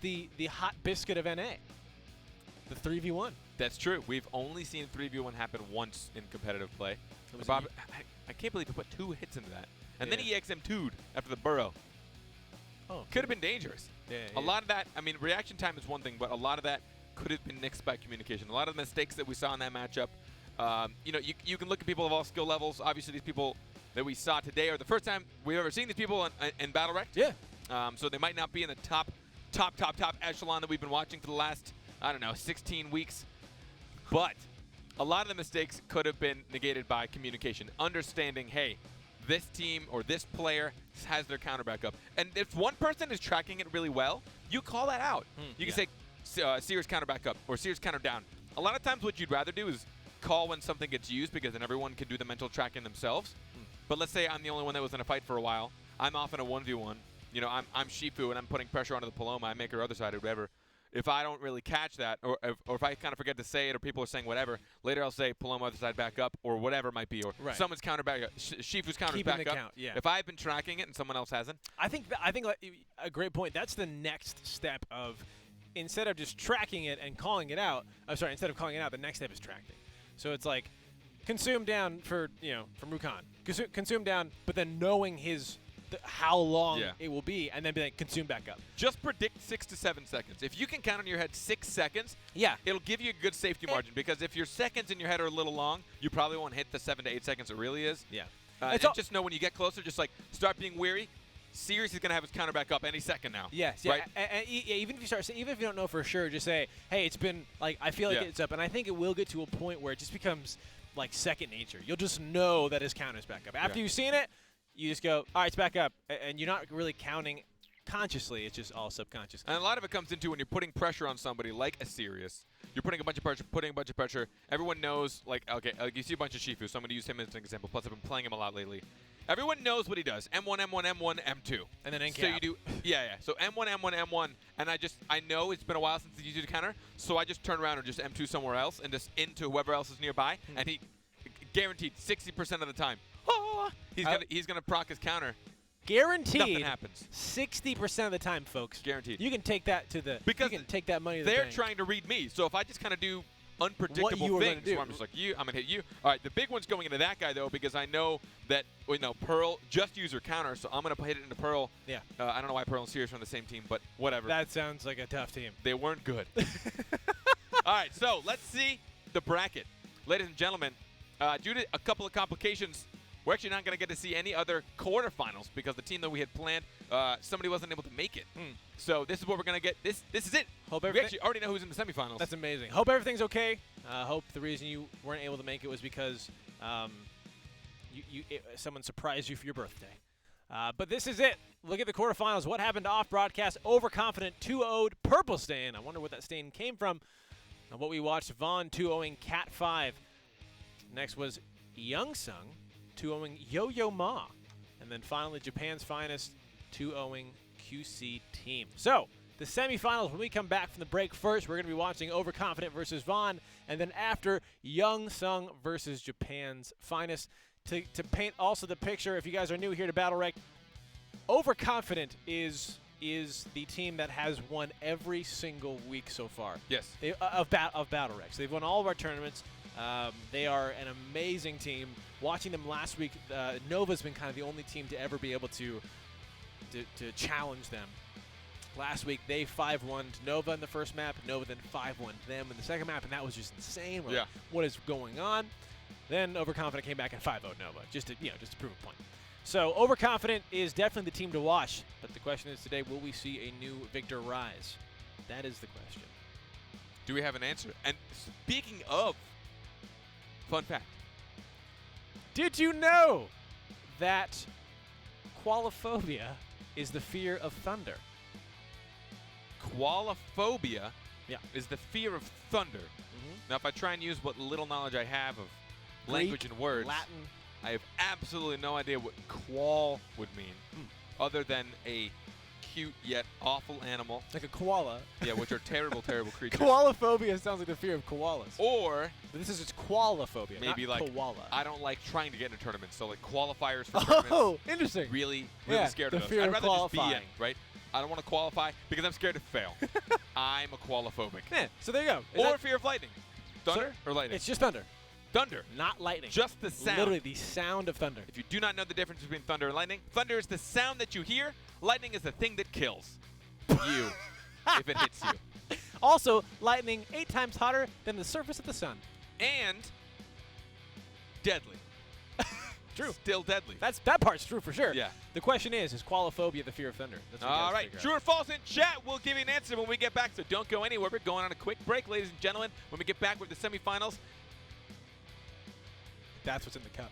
the hot biscuit of NA. The 3v1.
That's true. We've only seen 3v1 happen once in competitive play. I can't believe he put 2 hits into that. And then he EXM2'd after the burrow.
Oh,
could have been dangerous.
Yeah,
a lot of that, I mean, reaction time is one thing, but a lot of that could have been nixed by communication. A lot of the mistakes that we saw in that matchup, you can look at people of all skill levels. Obviously, these people that we saw today are the first time we've ever seen these people in BattleRekt.
Yeah.
So they might not be in the top echelon that we've been watching for the last, 16 weeks. But a lot of the mistakes could have been negated by communication. Understanding, hey, this team or this player has their counter back up. And if one person is tracking it really well, you call that out. You can say Sears counter back up or Sears counter down. A lot of times what you'd rather do is call when something gets used because then everyone can do the mental tracking themselves. But let's say I'm the only one that was in a fight for a while. I'm off in a 1v1. I'm Shifu and I'm putting pressure onto the Paloma. I make her other side or whatever. If I don't really catch that, or if I kind of forget to say it, or people are saying whatever, later I'll say Paloma other side back up, or whatever it might be, or someone's counter back up, Shifu's counter's back up.
Count, yeah.
If I've been tracking it and someone else hasn't,
I think a great point. That's the next step of instead of just tracking it and calling it out. I'm sorry, instead of calling it out, the next step is tracking. So it's like consume down for Rukan, consume down, but then knowing how long it will be, and then be like, consume back up.
Just predict 6 to 7 seconds. If you can count in your head 6 seconds, it'll give you a good safety margin, because if your seconds in your head are a little long, you probably won't hit the 7 to 8 seconds it really is.
Yeah.
And just know when you get closer, just like start being weary. Sirius is going to have his counter back up any second now.
Yes, yeah. Right? And even if you don't know for sure, just say, hey, it's been, like, I feel like it's up. And I think it will get to a point where it just becomes, like, second nature. You'll just know that his counter's back up. After you've seen it, you just go, all right, it's back up. And you're not really counting consciously. It's just all subconscious.
And a lot of it comes into when you're putting pressure on somebody like a Sirius. You're putting a bunch of pressure, Everyone knows, like, okay, you see a bunch of Shifu, so I'm going to use him as an example. Plus, I've been playing him a lot lately. Everyone knows what he does. M1, M1, M1, M2.
And then
So you do, So M1, M1, M1. And I know it's been a while since he used a counter, so I just turn around and just M2 somewhere else and just into whoever else is nearby. And he guaranteed 60% of the time, he's gonna proc his counter.
Guaranteed.
Nothing happens.
60% of the time, folks.
Guaranteed.
You can take that to the.
Because
you can take that money to the
they're
bank.
trying to read me. So if I just kind of do unpredictable things, where I'm just like, I'm gonna hit you. All right, the big one's going into that guy though, because I know that Pearl just used her counter, so I'm gonna hit it into Pearl.
Yeah.
I don't know why Pearl and Sirius are on the same team, but whatever.
That sounds like a tough team.
They weren't good. All right, so let's see the bracket, ladies and gentlemen. Due to a couple of complications, we're actually not going to get to see any other quarterfinals because the team that we had planned, somebody wasn't able to make it. So this is what we're going to get. This is it. We actually already know who's in the semifinals.
That's amazing. Hope everything's okay. Hope the reason you weren't able to make it was because someone surprised you for your birthday. But this is it. Look at the quarterfinals. What happened off broadcast? Overconfident 2-0'd Purple Stain. I wonder where that stain came from. And what we watched, Vaughn 2-0'ing Cat 5. Next was Youngsung 2-0'ing Yo-Yo Ma. And then finally, Japan's Finest 2-0'ing QC Team. So, the semifinals, when we come back from the break first, we're going to be watching Overconfident versus Vaughn. And then after, Youngsung versus Japan's Finest. To paint also the picture, if you guys are new here to BattleRekt, Overconfident is the team that has won every single week so far.
Yes.
Of BattleRekt. So they've won all of our tournaments. They are an amazing team. Watching them last week, Nova's been kind of the only team to ever be able to challenge them. Last week, they 5-1 to Nova in the first map. Nova then 5-1 to them in the second map, and that was just insane. We're like, what is going on? Then Overconfident came back and 5-0 Nova, just to prove a point. So Overconfident is definitely the team to watch. But the question is today, will we see a new Victor rise? That is the question.
Do we have an answer? And speaking of, fun fact.
Did you know that qualiphobia is the fear of thunder?
Qualiphobia
Yeah.
is the fear of thunder. Now, if I try and use what little knowledge I have of language
Greek,
and words,
Latin.
I have absolutely no idea what qual would mean, other than a cute yet awful animal.
Like a koala.
Yeah, which are terrible, terrible creatures.
Koalaphobia sounds like the fear of koalas.
Or
But this is just koalaphobia,
maybe
not
like
koala.
I don't like trying to get into tournaments, so like qualifiers for tournaments.
Oh, interesting.
Really
Yeah,
scared
the
of those.
fear
I'd
of
rather just be in,
qualifying.
right? I don't want to qualify because I'm scared to fail. I'm a qualiphobic.
Yeah, so there you go. Is
Or
that-
fear of lightning. Thunder or lightning?
It's just thunder,
thunder.
not lightning.
Just the sound.
Literally the sound of thunder.
If you do not know the difference between thunder and lightning, thunder is the sound that you hear. Lightning is the thing that kills you if it hits you.
Also, lightning 8 times hotter than the surface of the sun.
And deadly.
True.
Still deadly.
That part's true for sure.
Yeah.
The question is qualiphobia the fear of thunder? That's what we
All
gotta
right.
figure
True
out.
or false in chat. We'll give you an answer when we get back, so don't go anywhere. We're going on a quick break, ladies and gentlemen. When we get back with the semifinals,
That's what's in the cup.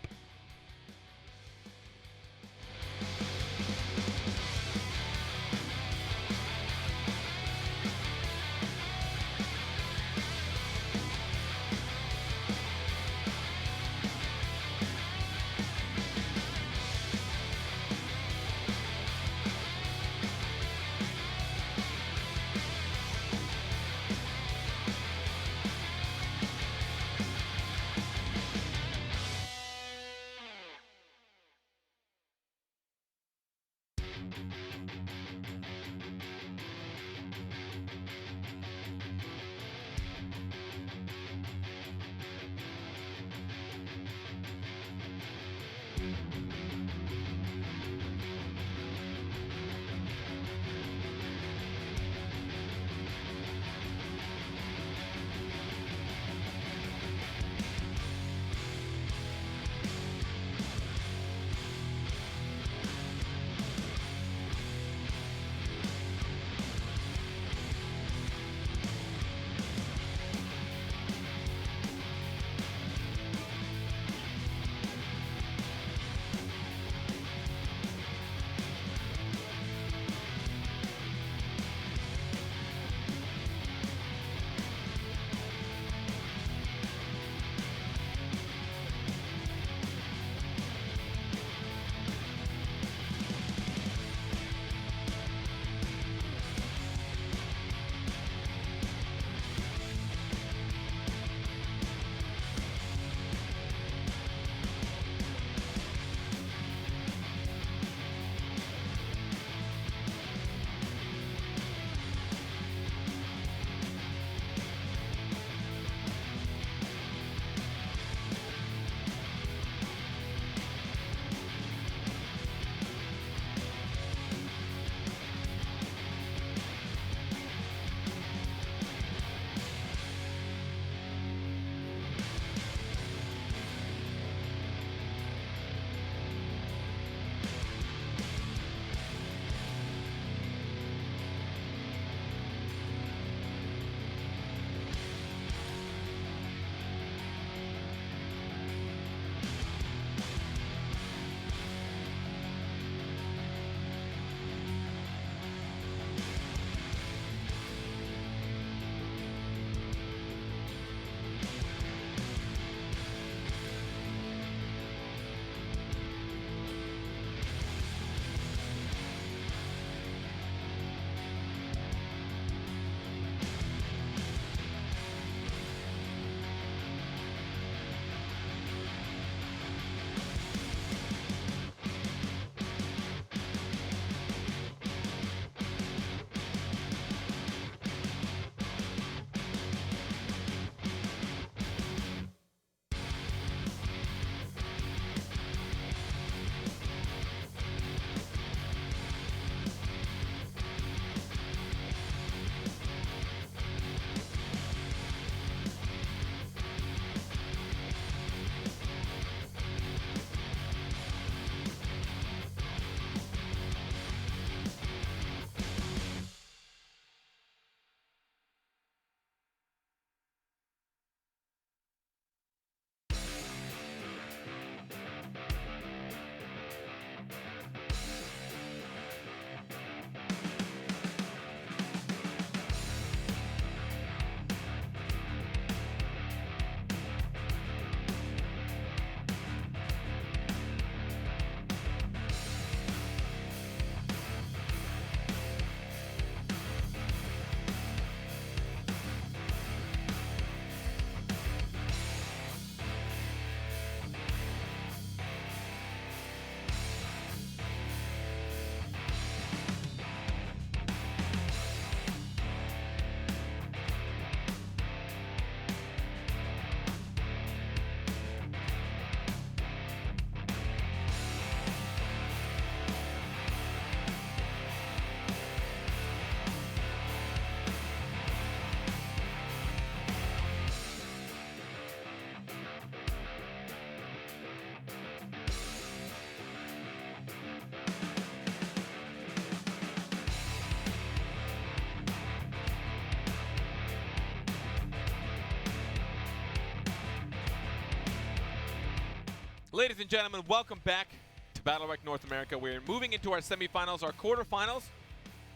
Ladies and gentlemen, welcome back to BattleRekt North America. We're moving into our semifinals, our quarterfinals.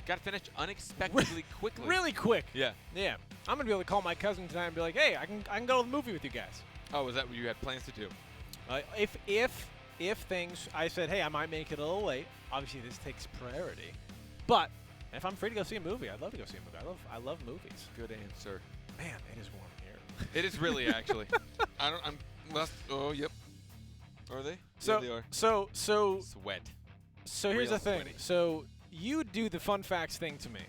Got to finish unexpectedly quickly.
Really quick.
Yeah.
Yeah. I'm going to be able to call my cousin tonight and be like, hey, I can go to the movie with you guys.
Oh, was that what you had plans to do?
If things, I said, hey, I might make it a little late. Obviously, this takes priority. But if I'm free to go see a movie, I'd love to go see a movie. I love movies.
Good answer.
Man, it is warm here.
It is really, actually. Oh, yep. Are they?
So,
yeah, they are.
so
Sweat.
So here's
Real
the thing.
sweaty.
So you do the fun facts thing to me,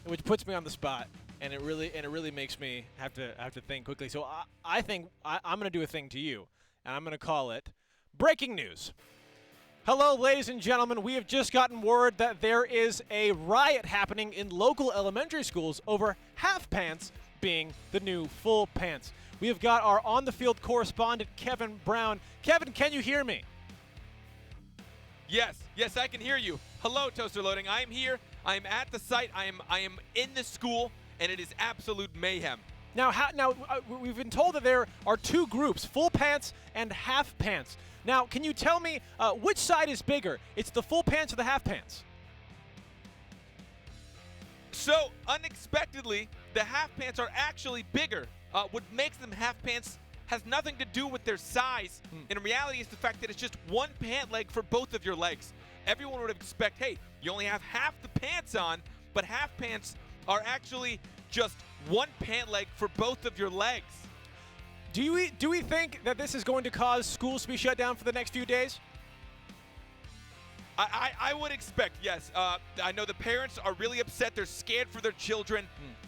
which puts me on the spot, and it really makes me have to think quickly. So I think I'm gonna do a thing to you, and I'm gonna call it breaking news. Hello, ladies and gentlemen. We have just gotten word that there is a riot happening in local elementary schools over half pants being the new full pants. We have got our on-the-field correspondent, Kevin Brown. Kevin, can you hear me?
Yes, I can hear you. Hello, Toaster Loading. I am here. I am at the site. I am in the school, and it is absolute mayhem.
Now, we've been told that there are two groups, full pants and half pants. Now, can you tell me which side is bigger? It's the full pants or the half pants?
So, unexpectedly, the half pants are actually bigger. What makes them half pants has nothing to do with their size. In reality, it's the fact that it's just one pant leg for both of your legs. Everyone would expect, hey, you only have half the pants on, but half pants are actually just one pant leg for both of your legs.
Do we think that this is going to cause schools to be shut down for the next few days?
I would expect, yes. I know the parents are really upset. They're scared for their children.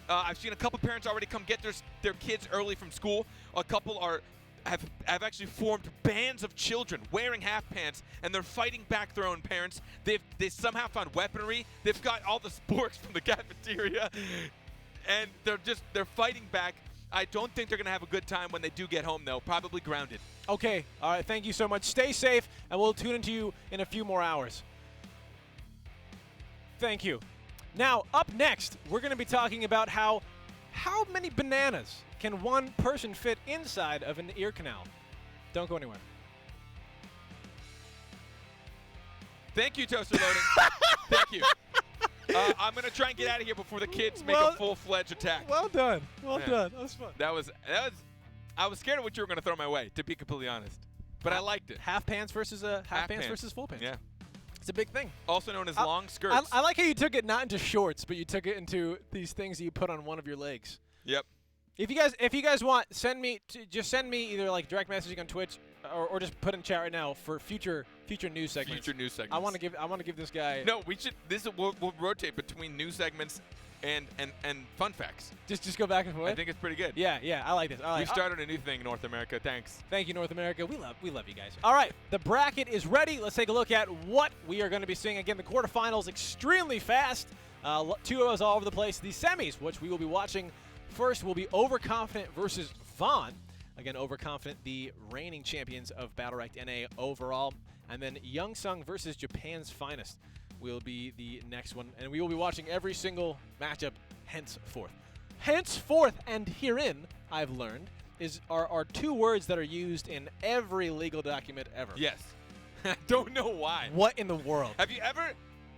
I've seen a couple parents already come get their kids early from school. A couple have actually formed bands of children wearing half pants, and they're fighting back their own parents. They somehow found weaponry. They've got all the sporks from the cafeteria, and they're fighting back. I don't think they're going to have a good time when they do get home, though. Probably grounded.
Okay. All right. Thank you so much. Stay safe, and we'll tune into you in a few more hours. Thank you. Now, up next, we're going to be talking about how many bananas can one person fit inside of an ear canal. Don't go anywhere.
Thank you, Toaster Loading. Thank you. I'm going to try and get out of here before the kids make a full-fledged attack.
Well done. Well done. That was fun.
I was scared of what you were going to throw my way, to be completely honest. But I liked it.
Half pants versus half pants versus full pants.
Yeah.
It's a big thing.
Also known as long skirts.
I like how you took it not into shorts, but you took it into these things that you put on one of your legs.
Yep.
If you guys want, just send me either like direct messaging on Twitch or just put in chat right now for future news segments.
Future news segments.
I want to give this guy.
No, we should. We'll rotate between news segments and fun facts.
Just go back and forth.
I think it's pretty good.
Yeah, I like this.
We've started a new thing, North America. Thanks.
Thank you, North America. We love you guys. All right, the bracket is ready. Let's take a look at what we are going to be seeing. Again, the quarterfinals extremely fast. Two of us all over the place. The semis, which we will be watching first, will be Overconfident versus Vaughn. Again, Overconfident, the reigning champions of BattleRekt NA overall. And then Youngsung versus Japan's finest will be the next one. And we will be watching every single matchup henceforth. Henceforth and herein, I've learned, are two words that are used in every legal document ever.
Yes. I don't know why.
What in the world?
Have you ever,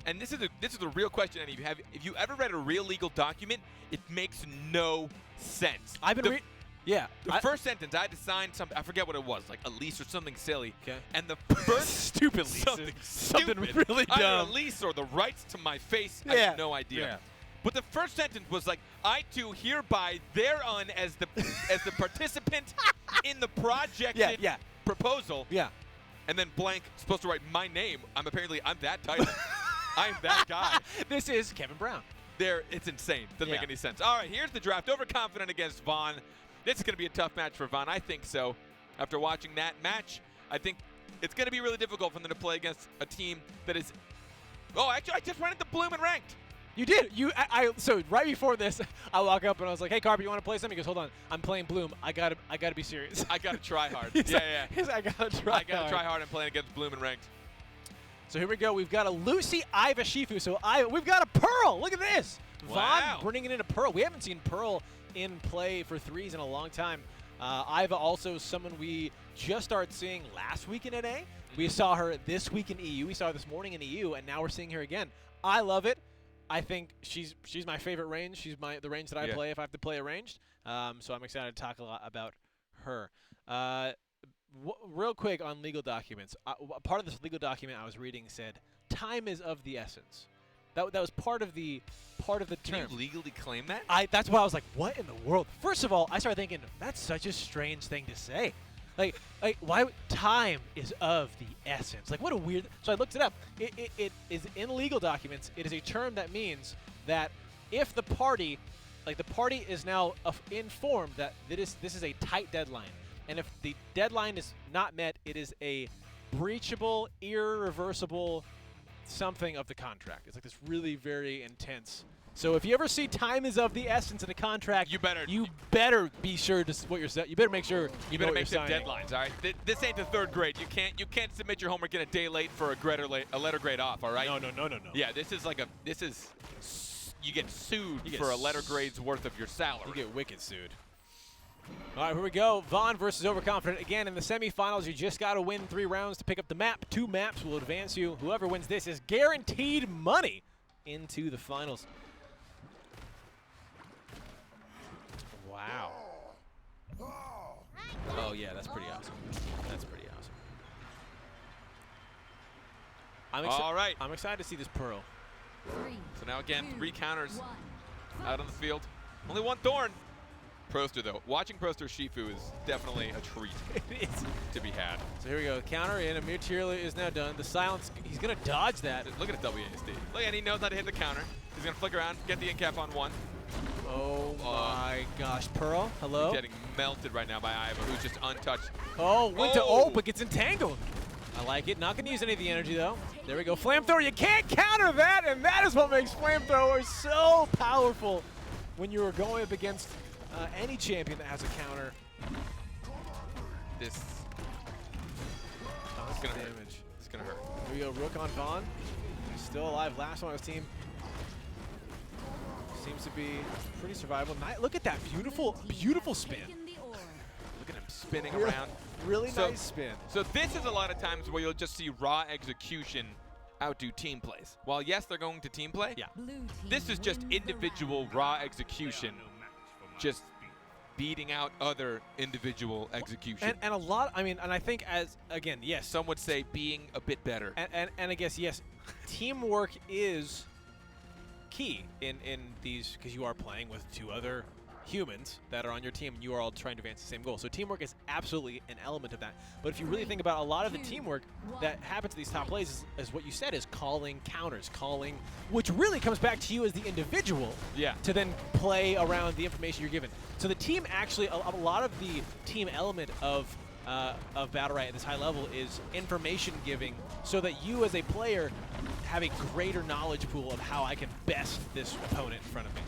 and this is the real question, and if you ever read a real legal document, it makes no sense.
I've been Yeah.
The first sentence, I had to sign something. I forget what it was, like a lease or something silly.
Okay.
And the first
stupid lease. Something really dumb.
Either a lease or the rights to my face. I have no idea.
Yeah.
But the first sentence was like, I too hereby thereon as the participant in the projected proposal.
Yeah.
And then blank, supposed to write my name. I'm that title. I'm that guy.
This is Kevin Brown.
It's insane. Doesn't make any sense. All right, here's the draft. Overconfident against Vaughn. This is going to be a tough match for Vaughn. I think so. After watching that match, I think it's going to be really difficult for them to play against a team that is... Oh, actually, I just ran into Bloom and ranked.
You did. So right before this, I walk up and I was like, "Hey, Carp, you want to play something?" He goes, "Hold on, I'm playing Bloom. I gotta be serious.
I gotta try hard."
He's like, I gotta try
hard. I'm playing against Bloom and ranked.
So here we go. We've got a Lucy Iva Shifu. So we've got a Pearl. Look at this.
Wow.
Vaughn bringing in a Pearl. We haven't seen Pearl in play for threes in a long time. Iva also someone we just started seeing last week in NA. We saw her this week in EU. We saw her this morning in EU, and now we're seeing her again. I love it. I think she's my favorite range. She's the range that I play if I have to play a ranged. So I'm excited to talk a lot about her. Real quick on legal documents. Part of this legal document I was reading said time is of the essence. That was part of the term.
Can you legally claim that?
That's why I was like, what in the world? First of all, I started thinking that's such a strange thing to say. Like why time is of the essence? Like, what a weird. So I looked it up. It is in legal documents. It is a term that means that if the party is now informed that this is a tight deadline, and if the deadline is not met, it is a breachable, irreversible something of the contract. It's like this really very intense. So if you ever see time is of the essence in a contract, you better be sure to what you're saying. You better make sure you better make some
deadlines. All right, this ain't the 3rd grade. You can't submit your homework in a day late for a letter grade off. All right.
No.
Yeah, you get sued for a letter grade's worth of your salary.
You get wicked sued. All right, here we go. Vaughn versus Overconfident. Again, in the semifinals, you just got to win 3 rounds to pick up the map. 2 maps will advance you. Whoever wins this is guaranteed money into the finals. Wow. Oh, yeah, that's pretty awesome. That's pretty awesome.
All right.
I'm excited to see this Pearl.
So now, again, 3 counters out on the field. Only 1 Thorn. Proster, though. Watching Proster Shifu is definitely a treat to be had.
So here we go. Counter in. Amir Tierla is now done. The silence, he's going to dodge that.
Look at his WASD. Look, and he knows how to hit the counter. He's going to flick around, get the in-cap on 1.
Oh, my gosh. Pearl, hello?
He's getting melted right now by Iva, who's just untouched.
Oh, went to ult, but gets entangled. I like it. Not going to use any of the energy, though. There we go. Flamethrower. You can't counter that, and that is what makes Flamethrower so powerful when you are going up against any champion that has a counter.
This is going to hurt. It's going to hurt.
Here we go. Rook on Vaughn. He's still alive. Last one on his team. Seems to be pretty survivable. Look at that beautiful, beautiful spin.
Look at him spinning around.
Really nice spin.
So this is a lot of times where you'll just see raw execution outdo team plays. While yes, they're going to team play, this is just individual raw execution, just beating out other individual execution.
And a lot, I mean, and I think again, yes.
Some would say being a bit better.
And I guess, yes, teamwork is key in these, because you are playing with 2 other humans that are on your team, and you are all trying to advance the same goal. So teamwork is absolutely an element of that. But if you really think about a lot of the teamwork that happens to these top plays is what you said, is calling counters, which really comes back to you as the individual to then play around the information you're given. So the team actually, a lot of the team element of BattleRekt at this high level is information giving, so that you as a player have a greater knowledge pool of how I can best this opponent in front of me.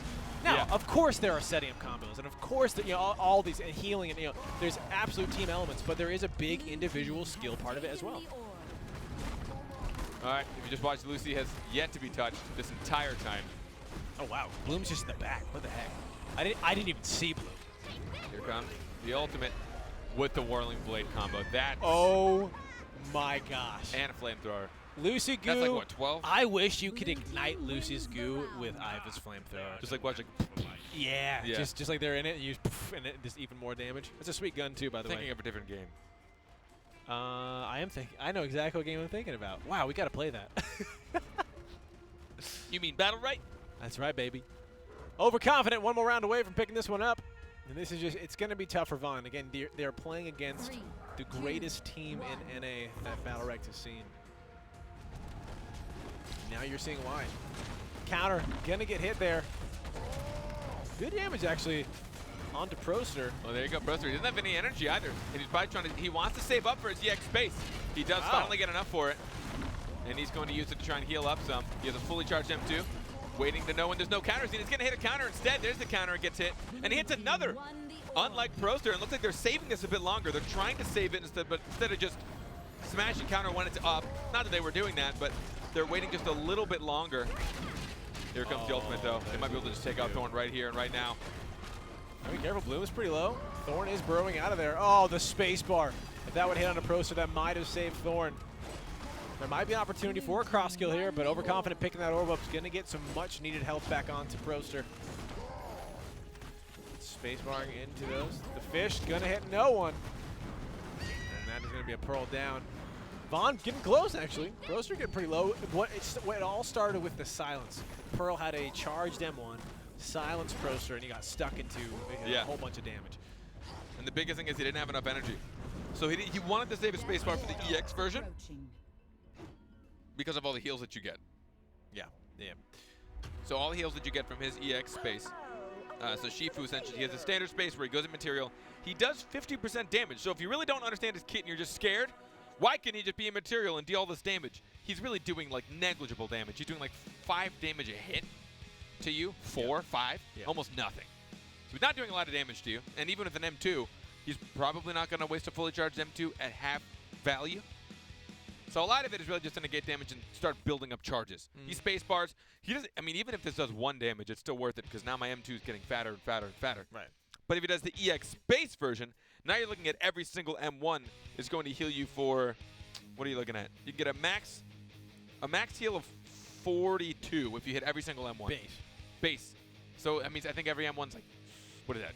Now, of course, there are setting up combos, and of course, all these healing, and there's absolute team elements, but there is a big individual skill part of it as well.
All right, if you just watched, Lucy has yet to be touched this entire time.
Oh wow, Bloom's just in the back. What the heck? I didn't even see Bloom.
Here comes the ultimate with the Whirling Blade combo.
Oh my gosh.
And a flamethrower.
Lucy Goo.
That's like, what, 12?
I wish you could ignite Lucy's Goo with Iva's flamethrower.
Just like watching.
Yeah. Just like they're in it, and you and it does even more damage. It's a sweet gun too, by the way.
Thinking of a different game.
I know exactly what game I'm thinking about. Wow, we gotta play that.
You mean BattleRekt?
That's right, baby. Overconfident, 1 more round away from picking this one up. And this is it's gonna be tough for Vaughn. Again, they're playing against the greatest team in NA that BattleRekt has seen. Now you're seeing why. Counter, gonna get hit there. Good damage, actually, onto Proster.
Well, there you go, Proster. He doesn't have any energy either. And he's probably trying to, he wants to save up for his EX space. He does finally get enough for it. And he's going to use it to try and heal up some. He has a fully charged M2, waiting to know when there's no counters. And he's gonna hit a counter instead. There's the counter, and gets hit. And he hits another. Unlike Proster, it looks like they're saving this a bit longer. They're trying to save it instead of just smashing counter when it's up. Not that they were doing that, but they're waiting just a little bit longer. Here comes the ultimate, though. They might be able to just take out Thorn right here and right now.
Be careful, Bloom is pretty low. Thorn is burrowing out of there. Oh, the space bar. If that would hit on a Proster, that might have saved Thorn. There might be an opportunity for a cross kill here, but Overconfident picking that orb up is going to get some much needed health back onto Proster. Space barring into those. The fish going to hit no one. And that is going to be a pearl down. Vaughn getting close, actually. Proster getting pretty low. It all started with the silence. Pearl had a charged M1, silenced Proster, and he got stuck into a whole bunch of damage.
And the biggest thing is he didn't have enough energy. So he wanted to save a spacebar for the EX version because of all the heals that you get.
Yeah.
So all the heals that you get from his EX space. So Shifu essentially, he has a standard space where he goes in material. He does 50% damage. So if you really don't understand his kit and you're just scared, why can't he just be in material and deal all this damage? He's really doing like negligible damage. He's doing like 5 damage a hit to you, 4, 5, almost nothing. So he's not doing a lot of damage to you. And even with an M2, he's probably not going to waste a fully charged M2 at half value. So a lot of it is really just going to get damage and start building up charges. He space bars. He doesn't. I mean, even if this does 1 damage, it's still worth it because now my M2 is getting fatter and fatter and fatter.
Right.
But if he does the EX space version, now you're looking at every single M1 is going to heal you for, what are you looking at? You can get a max heal of 42 if you hit every single M1. Base. So that means I think every M1's like, what is that?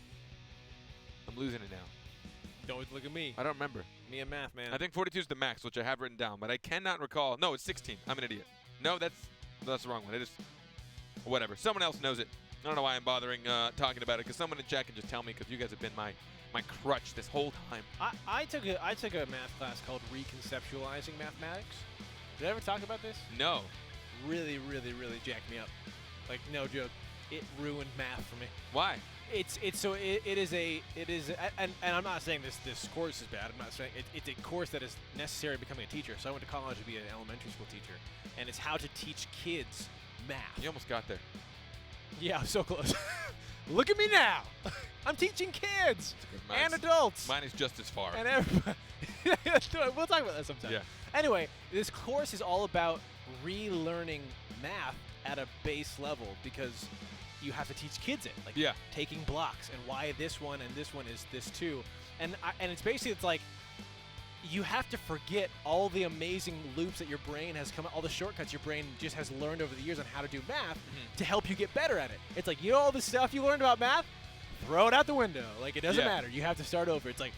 I'm losing it now.
Don't look at me.
I don't remember.
Me and math, man.
I think 42 is the max, which I have written down, but I cannot recall. No, it's 16. I'm an idiot. No, that's the wrong one. It is whatever. Someone else knows it. I don't know why I'm bothering talking about it, because someone in chat can just tell me, because you guys have been my crutch this whole time.
I took a math class called Reconceptualizing Mathematics. Did I ever talk about this?
No.
Really, really, really jacked me up. Like, no joke. It ruined math for me.
Why?
It is, and I'm not saying this course is bad. I'm not saying it's a course that is necessary becoming a teacher. So I went to college to be an elementary school teacher, and it's how to teach kids math.
You almost got there.
Yeah, I'm so close. Look at me now. I'm teaching kids and adults.
Mine is just as far.
And everybody. We'll talk about that sometime.
Yeah.
Anyway, this course is all about relearning math at a base level because you have to teach kids it, like taking blocks and why this one and this one is this too, and it's basically like you have to forget all the amazing loops that your brain has come, all the shortcuts your brain just has learned over the years on how to do math to help you get better at it. It's like, you know, all the stuff you learned about math, throw it out the window. Like, it doesn't matter. You have to start over. It's like,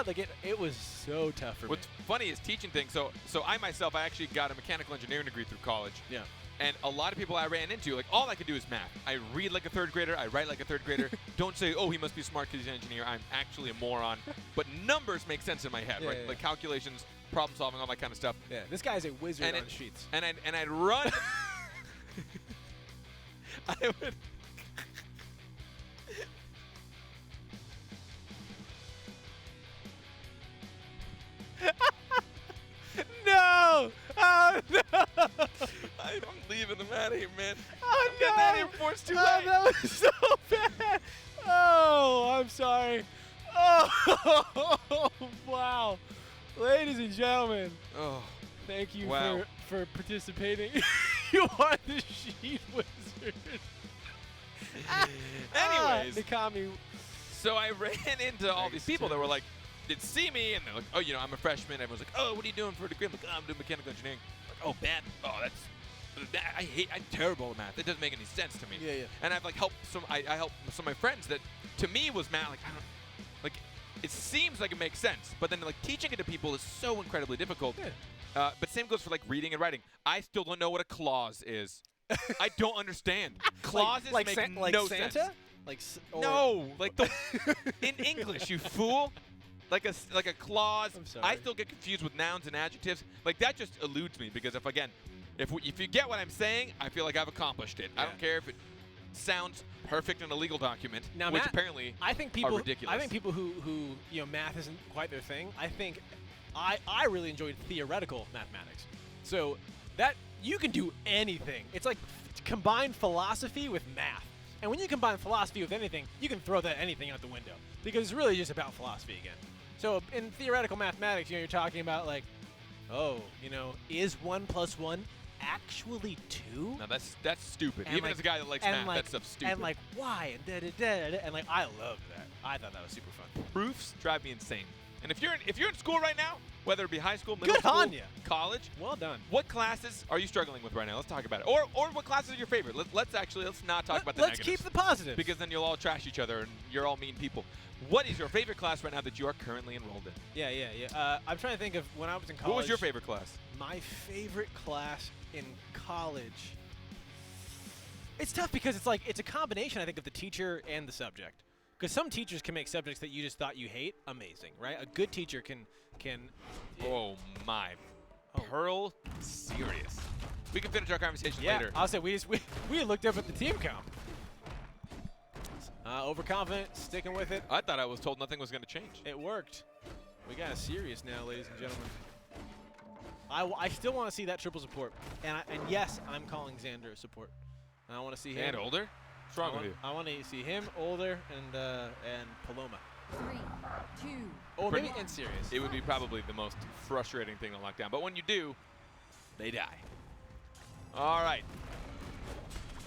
like it was so tough for me.
What's funny is teaching things. So I myself, I actually got a mechanical engineering degree through college.
Yeah.
And a lot of people I ran into, like, all I could do is math. I read like a 3rd grader. I write like a 3rd grader. Don't say, oh, he must be smart because he's an engineer. I'm actually a moron. But numbers make sense in my head, right? Like calculations, problem solving, all that kind of stuff.
Yeah, this guy's a wizard on sheets.
And I'd run. I would.
No! Oh, no!
I'm leaving them out of here, man.
Oh,
I'm getting out of here before it's too late.
That was so bad. Oh, I'm sorry. Oh, wow. Ladies and gentlemen, thank you for participating. You are the sheet wizard.
Anyways.
Nikami.
So I ran into all these people that were like, they'd see me, and they're like, oh, you know, I'm a freshman. Everyone's like, oh, what are you doing for a degree? I'm like, oh, I'm doing mechanical engineering. Like, oh, math. Oh, I'm terrible at math. It doesn't make any sense to me.
Yeah.
And I've like helped I helped some of my friends that to me was math. Like, it seems like it makes sense, but then like teaching it to people is so incredibly difficult.
Yeah.
But same goes for like reading and writing. I still don't know what a clause is. I don't understand. Clauses make no
Santa?
sense. No, like the in English, you fool. Like a clause.
I'm sorry.
I still get confused with nouns and adjectives. Like that just eludes me because if you get what I'm saying, I feel like I've accomplished it. I don't care if it sounds perfect in a legal document,
now,
which
Matt,
apparently
I think people,
are ridiculous.
I think people who you know, math isn't quite their thing. I think I really enjoyed theoretical mathematics. So that you can do anything. It's like combine philosophy with math. And when you combine philosophy with anything, you can throw that anything out the window because it's really just about philosophy again. So in theoretical mathematics, you know, you're talking about like, oh, you know, is 1 + 1 actually 2?
No, that's stupid.
And
Even
like,
as a guy that likes math, that stuff's stupid.
And like why and and like I love that. I thought that was super fun.
Proofs drive me insane. And if you're in school right now, whether it be high school, middle
Good
school,
on ya.
college,
Well done.
what classes are you struggling with right now? Let's talk about it. Or what classes are your favorite? Let's not talk about the
Let's
negatives.
keep the positives.
Because then you'll all trash each other and you're all mean people. What is your favorite class right now that you are currently enrolled in?
Yeah. I'm trying to think of when I was in college.
What was your favorite class?
My favorite class in college. It's tough because it's a combination, I think, of the teacher and the subject. Because some teachers can make subjects that you just thought you hate amazing, right? A good teacher can.
Oh my, Pearl, serious. We can finish our conversation
Yeah,
later.
I'll say we looked up at the team count. Overconfident, sticking with it.
I thought I was told nothing was going to change.
It worked. We got a serious now, ladies and gentlemen. I still want to see that triple support, and yes, I'm calling Xander a support. I want to see him.
And older? What's wrong with you?
I want to see him, older, and Paloma.
3, 2.
Oh, maybe in serious.
It would be probably the most frustrating thing to lock down. But when you do, they die. All right.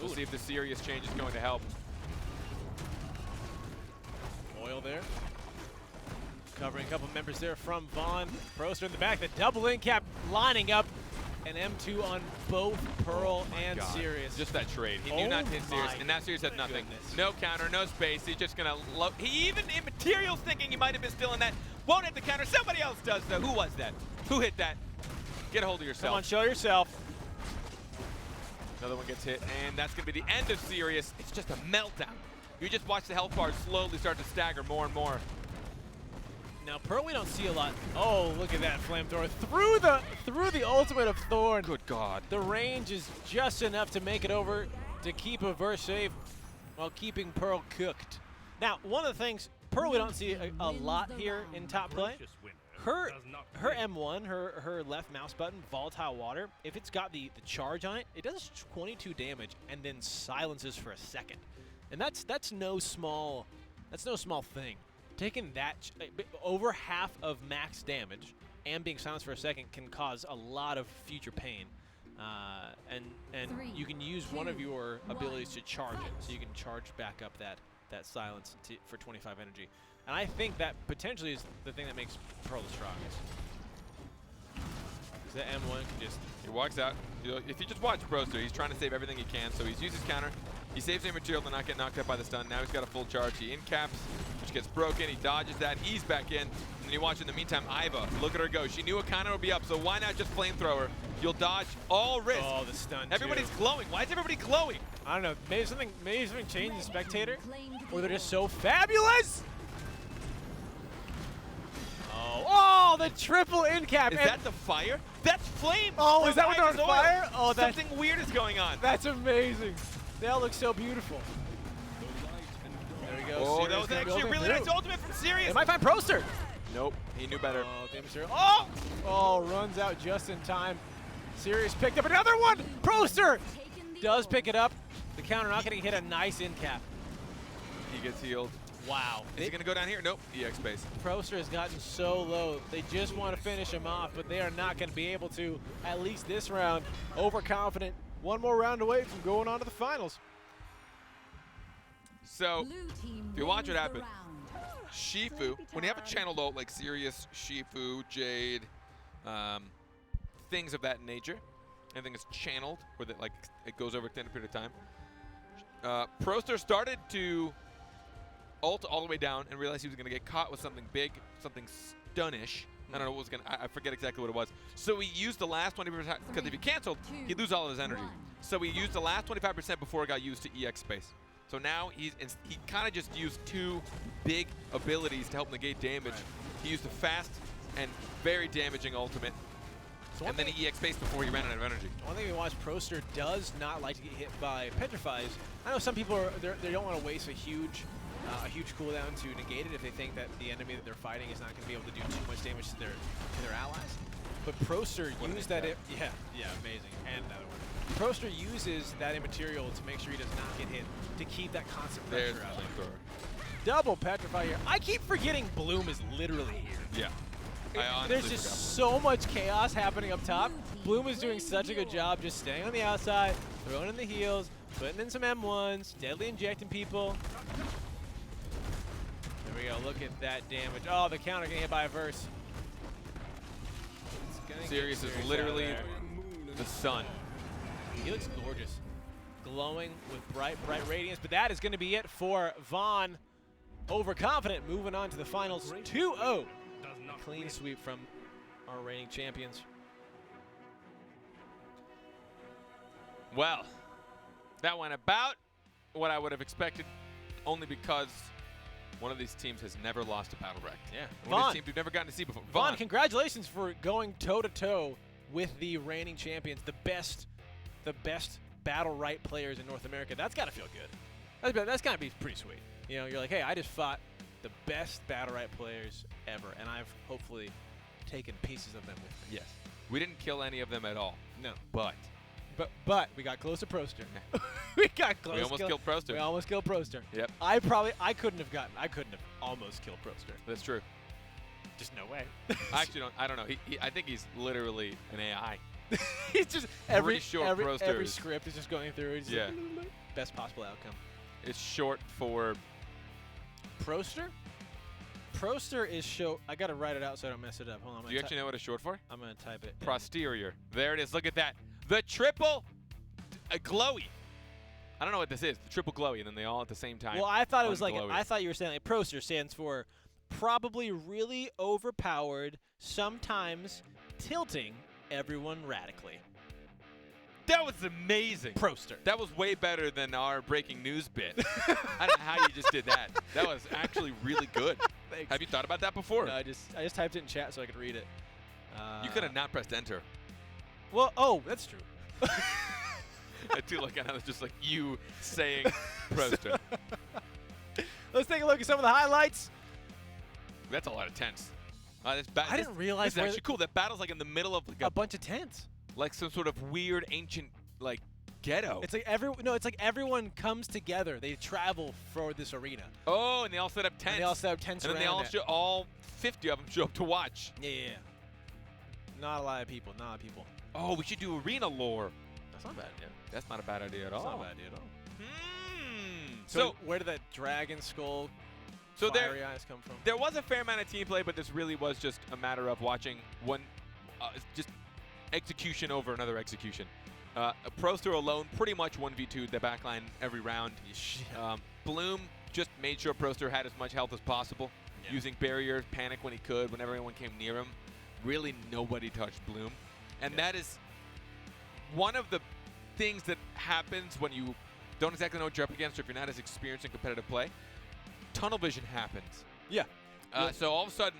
We'll see if the serious change is going to help.
Oil there. Covering a couple members there from Vaughn. Proster in the back. The double in cap lining up. An M2 on both Pearl and
God.
Sirius.
Just that trade. He knew not to hit Sirius, and that Sirius had nothing.
Goodness.
No counter, no space. He's just going to he even in materials thinking he might have been still in that. Won't hit the counter. Somebody else does, though. Who was that? Who hit that? Get a hold of yourself.
Come on, show yourself.
Another one gets hit, and that's going to be the end of Sirius. It's just a meltdown. You just watch the health bars slowly start to stagger more and more.
Now Pearl, we don't see a lot. Oh, look at that flamethrower through the ultimate of Thorn.
Good God.
The range is just enough to make it over to keep a verse safe while keeping Pearl cooked. Now, one of the things, Pearl we don't see a lot here in top play. Her M1, her left mouse button, Volatile Water, if it's got the charge on it, it does 22 damage and then silences for a second. And that's no small thing. Taking that over half of max damage and being silenced for a second can cause a lot of future pain. And
3,
you can use
2,
one of your
1.
abilities to charge it, so you can charge back up that silence for 25 energy. And I think that potentially is the thing that makes Pearl the strongest. Because that M1 can just...
He walks out. If you just watch Proster, he's trying to save everything he can, so he's used his counter. He saves the material to not get knocked out by the stun. Now he's got a full charge. He incaps, which gets broken. He dodges that. He's back in. And then you watch in the meantime, Iva. Look at her go. She knew a counter would be up, so why not just flamethrower? You'll dodge all risk.
Oh, the stun
Everybody's
too.
glowing. Why is everybody glowing?
I don't know. Maybe something changed the spectator, or they're just so fabulous. Oh, the triple incap.
Is that the fire? That's flame.
Oh,
from
is that what they're on
behind his oil.
fire? Oh, that's
something weird is going on.
That's amazing. That looks so beautiful. There we go.
Oh,
Sirius
that was
gonna
actually a
build
really
it
nice
through.
ultimate from Sirius.
They might find Proster.
Nope, he knew better.
Oh, damn Sirius. Oh, runs out just in time. Sirius picked up another one. Proster does pick it up. The counter not getting hit. A nice in cap.
He gets healed.
Wow.
Is he going to go down here? Nope, EX base.
Proster has gotten so low. They just want to finish him off, but they are not going to be able to, at least this round. Overconfident. One more round away from going on to the finals.
So, if you watch what happened, Shifu, when you have a channeled ult like Sirius, Shifu, Jade, things of that nature, anything is channeled, where it goes over an extended period of time, Proster started to ult all the way down and realized he was going to get caught with something big, something stunish. I don't know what was going to, I forget exactly what it was. So he used the last 20%, because if he canceled, he'd lose all of his energy. So he used the last 25% before it got used to EX space. So now he kind of just used two big abilities to help negate damage. He used a fast and very damaging ultimate, and then he EX spaced before he ran out of energy.
One thing we watched, Proster does not like to get hit by Petrifies. I know some people they don't want to waste a huge cooldown to negate it if they think that the enemy that they're fighting is not going to be able to do too much damage to their allies. But Proster used that. Yeah, amazing. And another one. Proster uses that immaterial to make sure he does not get hit, to keep that constant pressure
There's
out.
the flamethrower.
Double Petrify here. I keep forgetting Bloom is literally here.
Yeah. I honestly
There's just so much chaos happening up top. Bloom is doing such a good job just staying on the outside, throwing in the heals, putting in some M1s, deadly injecting people. There There we go. Look at that damage. Oh, the counter getting hit by a verse.
Sirius is literally the sun.
He looks gorgeous. Glowing with bright radiance. But that is going to be it for Vaughn. Overconfident moving on to the finals 2-0. Clean sweep from our reigning champions.
Well, that went about what I would have expected, only because one of these teams has never lost a BattleRekt.
Yeah.
One of
Vaughn.
these teams we've never gotten to see before.
Vaughn, congratulations for going toe-to-toe with the reigning champions, the best BattleRekt players in North America. That's got to feel good. That's got to be pretty sweet. You know, you're like, hey, I just fought the best BattleRekt players ever, and I've hopefully taken pieces of them with me.
Yes. We didn't kill any of them at all.
No.
But
But we got close to Proster. We got close.
we almost killed Proster.
We almost killed Proster.
Yep.
I couldn't have almost killed Proster.
That's true.
Just no way.
I don't know. I think he's literally an AI.
He's just
Pretty sure
every
Proster
script is just going through. It's
Yeah.
like, best possible outcome.
It's short for
Proster? Proster is I gotta write it out so I don't mess it up. Hold on.
Do you actually know what it's short for?
I'm gonna type it.
Posterior. There it is. Look at that. The triple glowy. I don't know what this is. The triple glowy, and then they all at the same time.
Well, I thought it was like
unglowy.
I thought you were saying like Proster stands for probably really overpowered, sometimes tilting everyone radically.
That was amazing.
Proster.
That was way better than our breaking news bit. I don't know how you just did that. That was actually really good.
Thanks.
Have you thought about that before?
No, I just typed it in chat so I could read it.
You could have not pressed enter.
Well, oh, that's true.
I do like how it's just like you saying Proster.
Let's take a look at some of the highlights.
That's a lot of tents.
I didn't realize
this is actually cool. That battle's like in the middle of like
a bunch of tents.
Like some sort of weird ancient like ghetto.
It's like everyone comes together. They travel for this arena.
Oh, and they all set up tents.
And they all set up tents
and
around
then they
it.
all 50 of them show up to watch.
Yeah. Not a lot of people. Not a lot of people.
Oh, we should do arena lore.
That's not bad. Yeah.
That's not a bad idea at all.
That's not a bad idea at all.
So
where did that dragon skull fiery eyes come from?
There was a fair amount of team play, but this really was just a matter of watching one just execution over another execution. Proster alone pretty much 1v2'd the backline every round. Bloom just made sure Proster had as much health as possible, using barriers, panic when he could, whenever anyone came near him. Really nobody touched Bloom. And that is one of the things that happens when you don't exactly know what you're up against, or if you're not as experienced in competitive play. Tunnel vision happens.
Yeah.
So all of a sudden,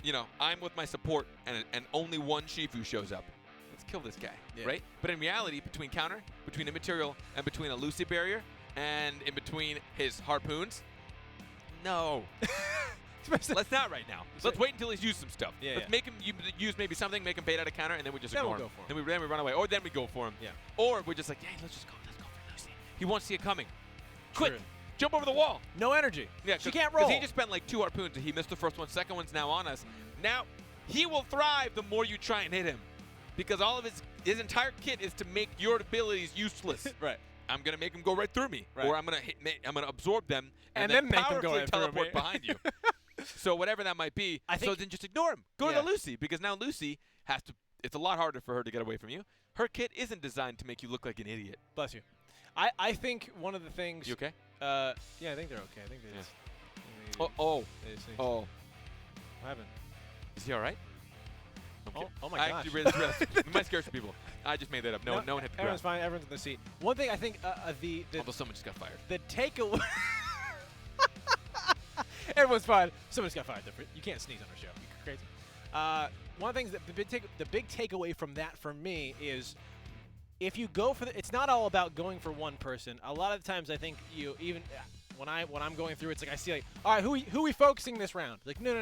you know, I'm with my support, and only one Shifu shows up. Let's kill this guy, right? But in reality, between counter, between immaterial, and between a Lucy barrier, and in between his harpoons, no. Let's not right now. Let's wait until he's used some stuff. Let's make him use maybe something, make him bait out a counter, and then we just ignore him. Then we run away, or then we go for him.
Yeah.
Or we're just like, hey, let's go for Lucy. He won't see it coming. Quick,
True.
jump over the wall.
No energy.
Yeah,
she can't roll.
Because he just spent like 2 harpoons. He missed the first one. Second one's now on us. Now, he will thrive the more you try and hit him. Because all of his entire kit is to make your abilities useless.
Right.
I'm going to make him go right through me.
Right.
Or I'm going to absorb them
and
then
make them go
powerfully
right through
teleport
me.
behind you. So whatever that might be, so then just ignore him. Go to the Lucy, because now Lucy has to, it's a lot harder for her to get away from you. Her kit isn't designed to make you look like an idiot.
Bless you. I think one of the things.
You okay?
Yeah, I think they're okay. I think they just.
Oh.
What happened?
Is he all right?
Oh my gosh.
We might scare some people. I just made that up. No one hit the ground.
Everyone's fine. Everyone's in the seat. One thing I think
although someone just got fired.
The takeaway. Everyone's fine. Someone just got fired. You can't sneeze on our show. You're crazy. One of the things that the big takeaway from that for me is, if you go for it's not all about going for one person. A lot of the times I think you even when I'm going through, it's like I see like, all right, who we focusing this round? Like no.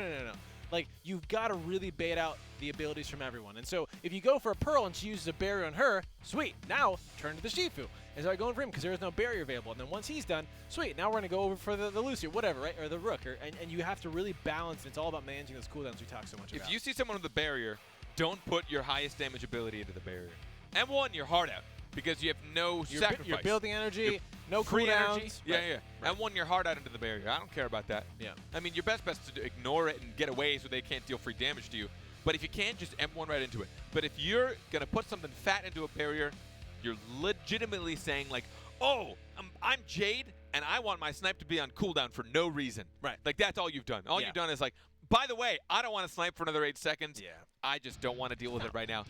Like, you've got to really bait out the abilities from everyone. And so if you go for a Pearl and she uses a barrier on her, sweet. Now turn to the Shifu and start going for him because there is no barrier available. And then once he's done, sweet. Now we're going to go over for the Lucy or whatever, right? Or the Rook. And you have to really balance. And it's all about managing those cooldowns we talk so much about.
If you see someone with a barrier, don't put your highest damage ability into the barrier. And one, your heart out. because you have no sacrifice.
You're building energy,
You're
no
free
cooldowns.
energy. Yeah,
Right.
yeah.
Right.
And one your heart out into the barrier. I don't care about that.
Yeah.
I mean, your best is to ignore it and get away so they can't deal free damage to you. But if you can't, just M1 right into it. But if you're going to put something fat into a barrier, you're legitimately saying, like, oh, I'm Jade, and I want my snipe to be on cooldown for no reason.
Right.
Like, that's all you've done. All you've done is, like, by the way, I don't want to snipe for another 8 seconds.
Yeah.
I just don't want to deal with it right now.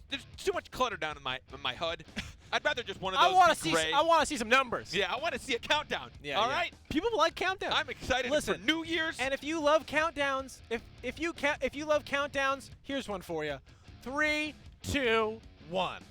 There's too much clutter down in my HUD. I'd rather just one of those be gray.
I want to see some numbers.
Yeah, I want to see a countdown.
Yeah.
All right.
People like countdowns.
I'm excited
Listen,
for New Year's.
And if you love countdowns, if you love countdowns, here's one for you. 3, 2, 1.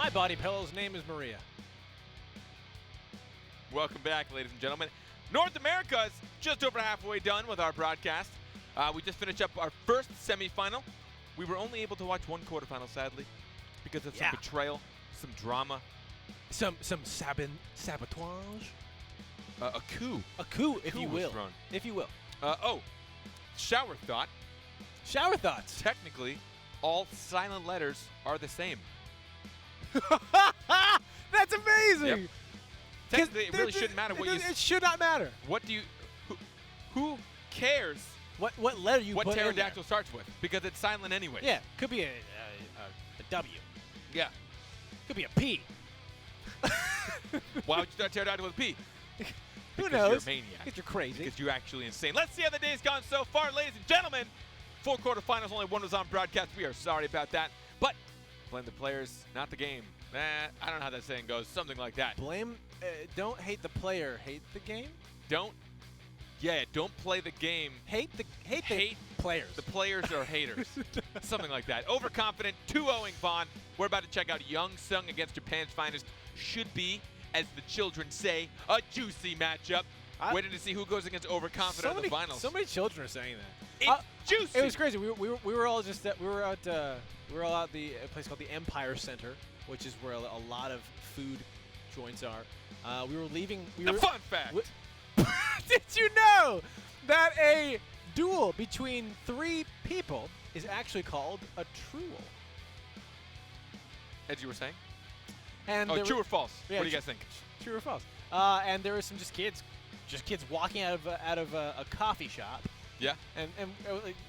My body pillow's name is Maria.
Welcome back, ladies and gentlemen. North America is just over halfway done with our broadcast. We just finished up our first semifinal. We were only able to watch one quarterfinal, sadly, because of some betrayal, some drama.
Some sabotage.
A coup.
A coup, if you
was
will.
thrown.
If you will.
Shower thought.
Shower thoughts.
Technically, all silent letters are the same.
That's amazing.
Yep. Technically, it really shouldn't matter what you.
It should not matter.
What do you? Who cares?
What letter you
what
put in there?
pterodactyl starts with? Because it's silent anyway.
Yeah, could be a W.
Yeah.
Could be a P.
Why would you start pterodactyl with a P?
Who
Because
knows?
you're a maniac.
Because you're crazy.
Because you're actually insane. Let's see how the day's gone so far, ladies and gentlemen. 4 quarterfinals, only one was on broadcast. We are sorry about that. But blame the players, not the game. I don't know how that saying goes. Something like that.
Blame. Don't hate the player. Hate the game.
Don't play the game.
Hate the players.
The players are haters. Something like that. Overconfident, 2-0ing Vaughn. We're about to check out Young Sung against Japan's finest. Should be, as the children say, a juicy matchup. Waiting to see who goes against Overconfident in the finals.
So many children are saying that.
It's juicy.
It was crazy. We were all just we were out at the a place called the Empire Center, which is where a lot of food joints are. We were leaving.
Fun fact.
Did you know that a duel between 3 people is actually called a truel?
As you were saying?
And
true or false?
Yeah,
what do you guys think?
True or false? And there were some kids walking out of a coffee shop.
Yeah.
And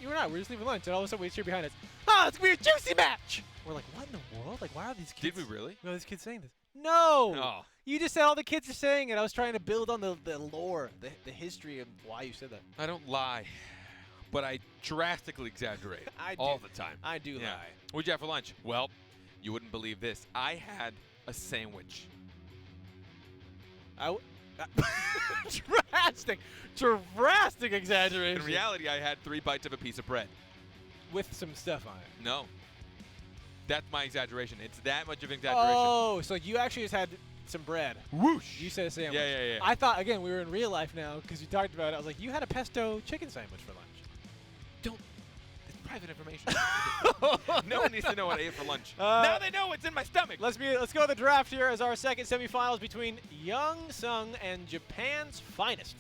you and I were just leaving lunch, and all of a sudden we hear behind us, "Oh, it's gonna be a juicy match!" We're like, "What in the world? Like, why are these kids?"
Did we really?
No, these kids saying this. No.
Oh.
You just said all the kids are saying it. I was trying to build on the lore, the history of why you said that.
I don't lie, but I drastically exaggerate all the time.
I do lie.
What'd you have for lunch? Well, you wouldn't believe this. I had a sandwich.
Drastic exaggeration.
In reality, I had 3 bites of a piece of bread.
With some stuff on it.
No. That's my exaggeration. It's that much of an exaggeration.
Oh, so you actually just had some bread.
Whoosh.
You said a sandwich.
Yeah.
I thought, again, we were in real life now because you talked about it. I was like, you had a pesto chicken sandwich for lunch.
It's private information. No one needs to know what I ate for lunch. Now they know what's in my stomach.
Let's go to the draft here as our second semifinals between Young Sung and Japan's finest.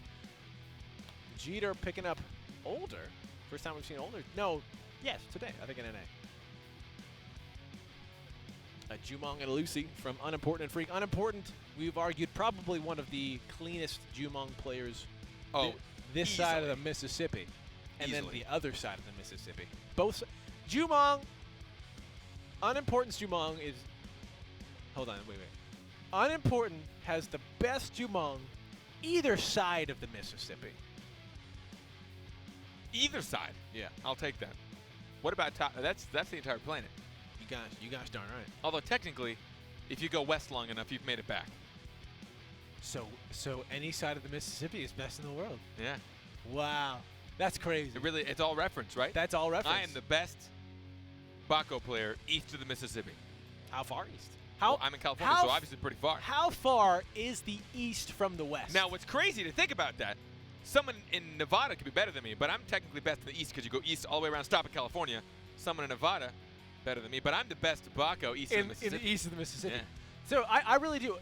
Jeter picking up older. First time we've seen older. No, yes, today, I think in NA. A Jumong and a Lucy from Unimportant and Freak. Unimportant, we've argued, probably one of the cleanest Jumong players this side of the Mississippi. And then the other side of the Mississippi. Both Jumong, Unimportant's Jumong is... Hold on, wait. Unimportant has the best Jumong either side of the Mississippi.
Either side?
Yeah.
I'll take that. What about top? That's the entire planet.
You guys darn right.
Although technically, if you go west long enough, you've made it back.
So any side of the Mississippi is best in the world.
Yeah.
Wow. That's crazy.
It's all reference, right?
That's all reference.
I am the best Baco player east of the Mississippi.
How far east?
Well, I'm in California, so obviously pretty far.
How far is the east from the west?
Now, what's crazy to think about that, someone in Nevada could be better than me, but I'm technically best in the east because you go east all the way around, stop in California. Someone in Nevada better than me, but I'm the best Baco east of the Mississippi.
In the east of the Mississippi.
Yeah.
So I really do.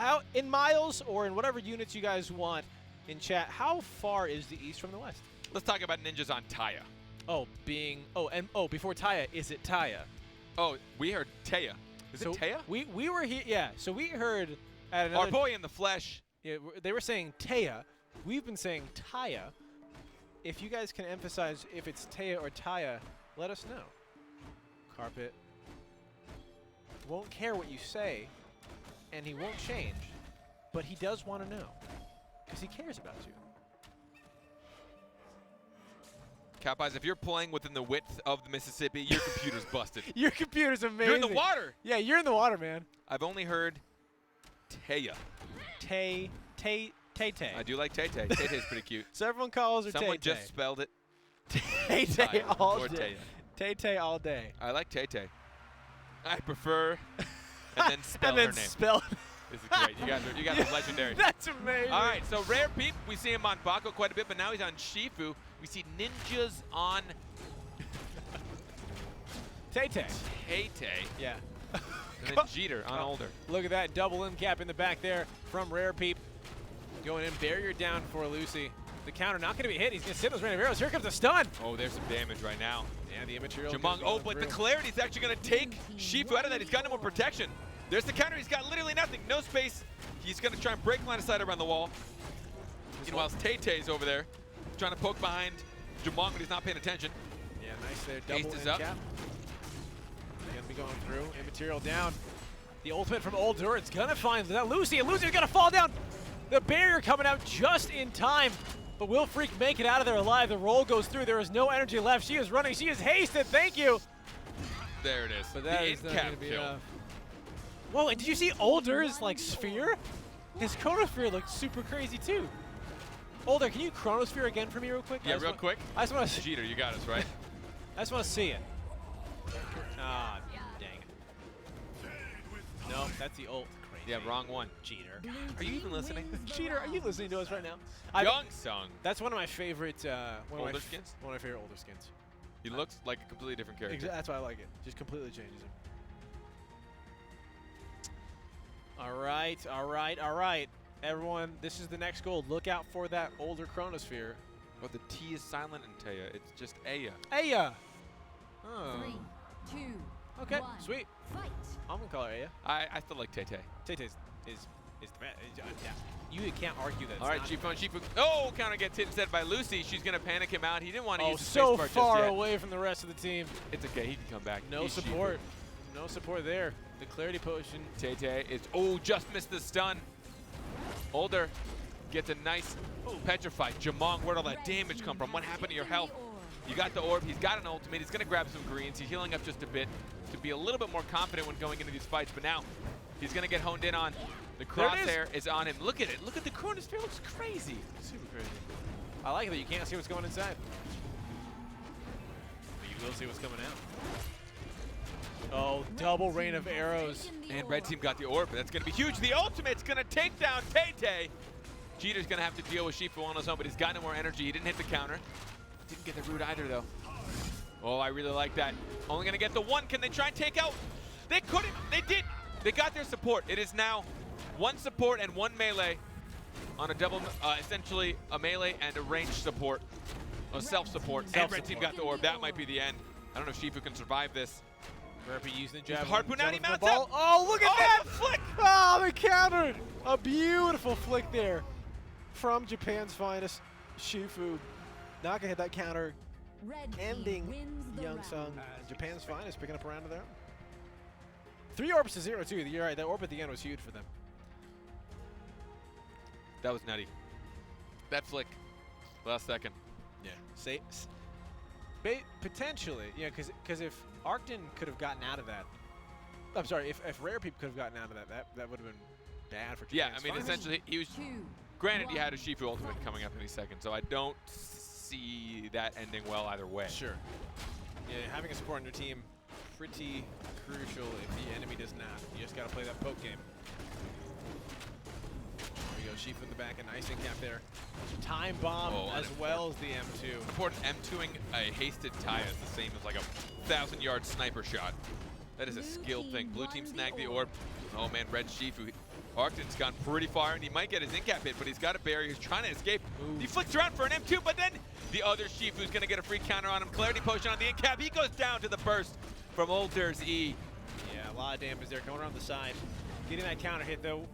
Out in miles or in whatever units you guys want in chat, how far is the east from the west?
Let's talk about ninjas on Taya.
Before Taya, is it Taya?
Oh, we heard Taya. Is it Taya?
We were here, yeah. So we heard at another...
Our boy in the flesh.
Yeah, they were saying Taya. We've been saying Taya. If you guys can emphasize if it's Taya or Taya, let us know. Carpet won't care what you say, and he won't change, but he does want to know because he cares about you.
Cowboys, if you're playing within the width of the Mississippi, your computer's busted.
Your computer's amazing.
You're in the water.
Yeah, you're in the water, man.
I've only heard Taya.
Tay.
I do like Tay Tay. Tay Tay's pretty cute.
So everyone calls her Tay Tay.
Someone just spelled it.
Tay Tay all
or
day.
Taya.
Tay Tay all day.
I like Tay Tay. I prefer and then spell
and then
her name.
spell.
This is great. You guys are legendary.
That's amazing.
All right, so Rare Peep, we see him on Bako quite a bit, but now he's on Shifu. We see ninjas on
Tay-Tay.
Tay-Tay,
Yeah.
and then Jeter on Older.
Look at that double end cap in the back there from Rare Peep. Going in, barrier down for Lucy. The counter not going to be hit. He's going to sit those random arrows. Here comes the stun.
Oh, there's some damage right now.
Yeah, the immaterial.
Jamong, oh, but the Clarity's actually going to take Shifu out of that. He's got no more protection. There's the counter. He's got literally nothing. No space. He's going to try and break line of sight around the wall. Meanwhile, Tay-Tay's over there trying to poke behind Jamong, but he's not paying attention.
Yeah, nice there.
Haste
Double
is
end
up.
cap. They're going to be going through. Immaterial down. The ultimate from Older. It's going to find that Lucy, and Lucy's going to fall down. The barrier coming out just in time. But will Freak make it out of there alive? The roll goes through. There is no energy left. She is running. She is hasted. Thank you.
There it is.
But that
the
is not
in-cap
going to be
kill.
enough. Whoa, and did you see Older's like sphere? His chronosphere looked super crazy too. Older, can you chronosphere again for me real quick?
Yeah, real quick.
I just want to
Jeter, you got us, right?
I just want to see it. Ah, dang it. No, that's the ult. Crazy.
Yeah, wrong one.
Cheater.
Are you even listening?
Cheater, are you listening to us right now?
Young Sung.
That's one of my favorite
Older skins?
One of my favorite Older skins.
He looks like a completely different character.
That's why I like it. Just completely changes him. All right, all right, all right. Everyone, this is the next goal. Look out for that Older chronosphere.
Oh, the T is silent in Taya. It's just Aya.
Aya. Oh.
3, 2,
Okay,
1.
sweet.
Fight.
I'm gonna call her Aya.
I still like Tay-Tay.
Tay-Tay is the best. Yeah. You can't argue that.
All right, Shifu on Shifu. Oh, counter gets hit instead by Lucy. She's going to panic him out. He didn't want to use the
so
spacebar just
far
yet.
away from the rest of the team.
It's okay. He can come back.
No
He's
support. No support there. The clarity potion.
Shifu. Tay-Tay is, oh, just missed the stun. Older gets a nice petrify. Jamong, where'd all that damage come from? What happened to your health? You got the orb. He's got an ultimate. He's going to grab some greens. He's healing up just a bit to be a little bit more confident when going into these fights. But now he's going to get honed in on. The crosshair is on him. Look at it. Look at the chronosphere. It looks crazy.
Super crazy. I like it that you can't see what's going inside. But you will see what's coming out. Oh, double rain of arrows.
And red team got the orb. That's going to be huge. The ultimate's going to take down Tay-Tay. Jeter's going to have to deal with Shifu on his own, but he's got no more energy. He didn't hit the counter. Didn't get the root either, though. Oh, I really like that. Only going to get the one. Can they try and take out? They couldn't. They did. They got their support. It is now one support and one melee on a double, essentially a melee and a ranged support, a self-support. And red team got the orb. That might be the end. I don't know if Shifu can survive this.
Murphy using the javelin.
Harpoon out, he mounts
ball.
up.
Oh, look at that!
The flick!
Oh, they countered! A beautiful flick there from Japan's finest, Shifu. Not gonna hit that counter,
Red team
ending
wins the
Young
round.
Sung. Japan's finest picking up a round of their own. 3 orbs to 0, too. You're right, that orb at the end was huge for them.
That was nutty. That flick, last second.
Yeah. Potentially, yeah, because if Arcton could have gotten out of that, I'm sorry, if Rare Peep could have gotten out of that, that would have been bad for Japan's
Yeah, I mean,
finest.
essentially, he was.
2,
Granted, he
1.
had a Shifu ultimate coming up any second, so I don't see that ending well either way.
Sure. Yeah, having a support on your team, pretty crucial if the enemy does not. You just got to play that poke game. There we go, Shifu in the back, a nice in-cap there. Time bomb as well as the M2.
Important M2ing a hasted Taya is the same as like a 1,000-yard sniper shot. That is a skilled thing. Blue team snagged the orb. Oh man, red Shifu. Arcton's gone pretty far, and he might get his in-cap hit, but he's got a barrier. He's trying to escape.
Ooh.
He flicks around for an M2, but then the other Shifu's going to get a free counter on him. Clarity potion on the in-cap. He goes down to the burst from Older's E.
Yeah, a lot of damage there going around the side. Getting that counter hit, though,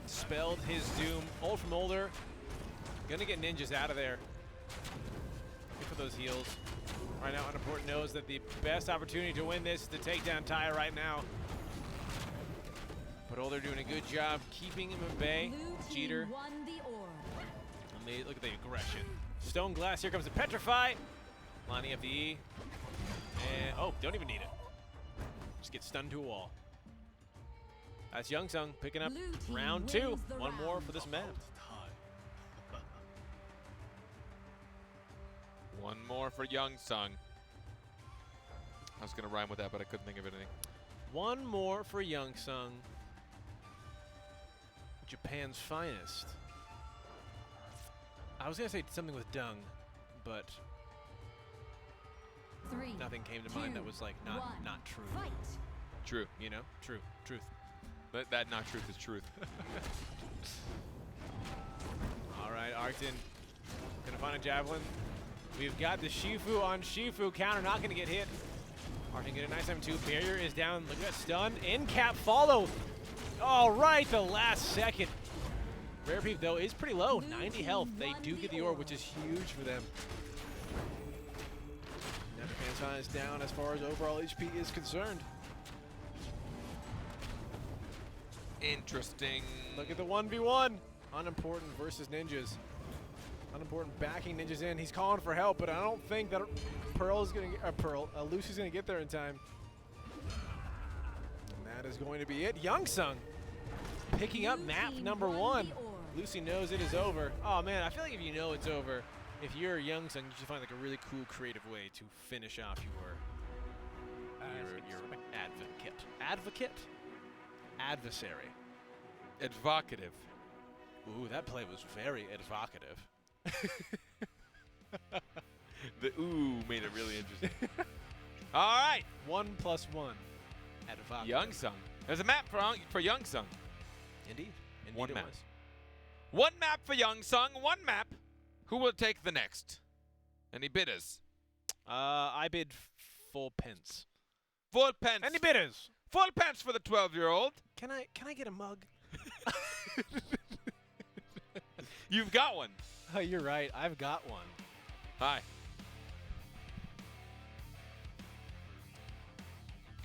spelled his doom. Old from Older. Gonna get ninjas out of there. Look for those heals. Right now, Unimportant knows that the best opportunity to win this is to take down Taya right now. But Older doing a good job keeping him at bay.
Blue
Jeter.
team won the orb.
Look at the aggression. Stone Glass, here comes the Petrify. Lining up the E. And, oh, don't even need it. Just get stunned to a wall. That's Young Sung picking up
Blue team
round 2.
wins the
One more
round.
for this map.
One more for Young Sung. I was going to rhyme with that, but I couldn't think of anything.
One more for Youngsung. Japan's finest. I was going to say something with dung, but
3,
nothing came to
2,
mind that was like
1.
not true.
Fight.
True.
You know? Truth.
That not truth is truth.
All right, Arcton gonna find a javelin. We've got the Shifu on Shifu. Counter not gonna get hit. Arcton get a nice M2. Barrier is down. Look at that stun. In cap follow. All right, the last second. Rare Peep though is pretty low. 90 health. They do get the orb, which is huge for them. Now Japan's High is down as far as overall HP is concerned.
Interesting.
Look at the 1v1. Unimportant versus ninjas. Unimportant backing ninjas in. He's calling for help, but I don't think that Lucy's gonna get there in time. And that is going to be it. Youngsung picking up map number 1. Lucy knows it is over. Oh man, I feel like if you know it's over, if you're Youngsung, you should find like a really cool, creative way to finish off your adversary.
Advocative.
Ooh, that play was very evocative.
The ooh made it really interesting. All right.
1+1 evocative.
Youngsung. There's a map for Youngsung.
Indeed.
One
it
map.
was.
One map for Youngsung. One map. Who will take the next? Any bidders?
I bid full pence.
Full pence.
Any bidders?
Full pence for the 12-year-old.
Can I get a mug?
You've got one.
Oh, you're right. I've got one.
Hi.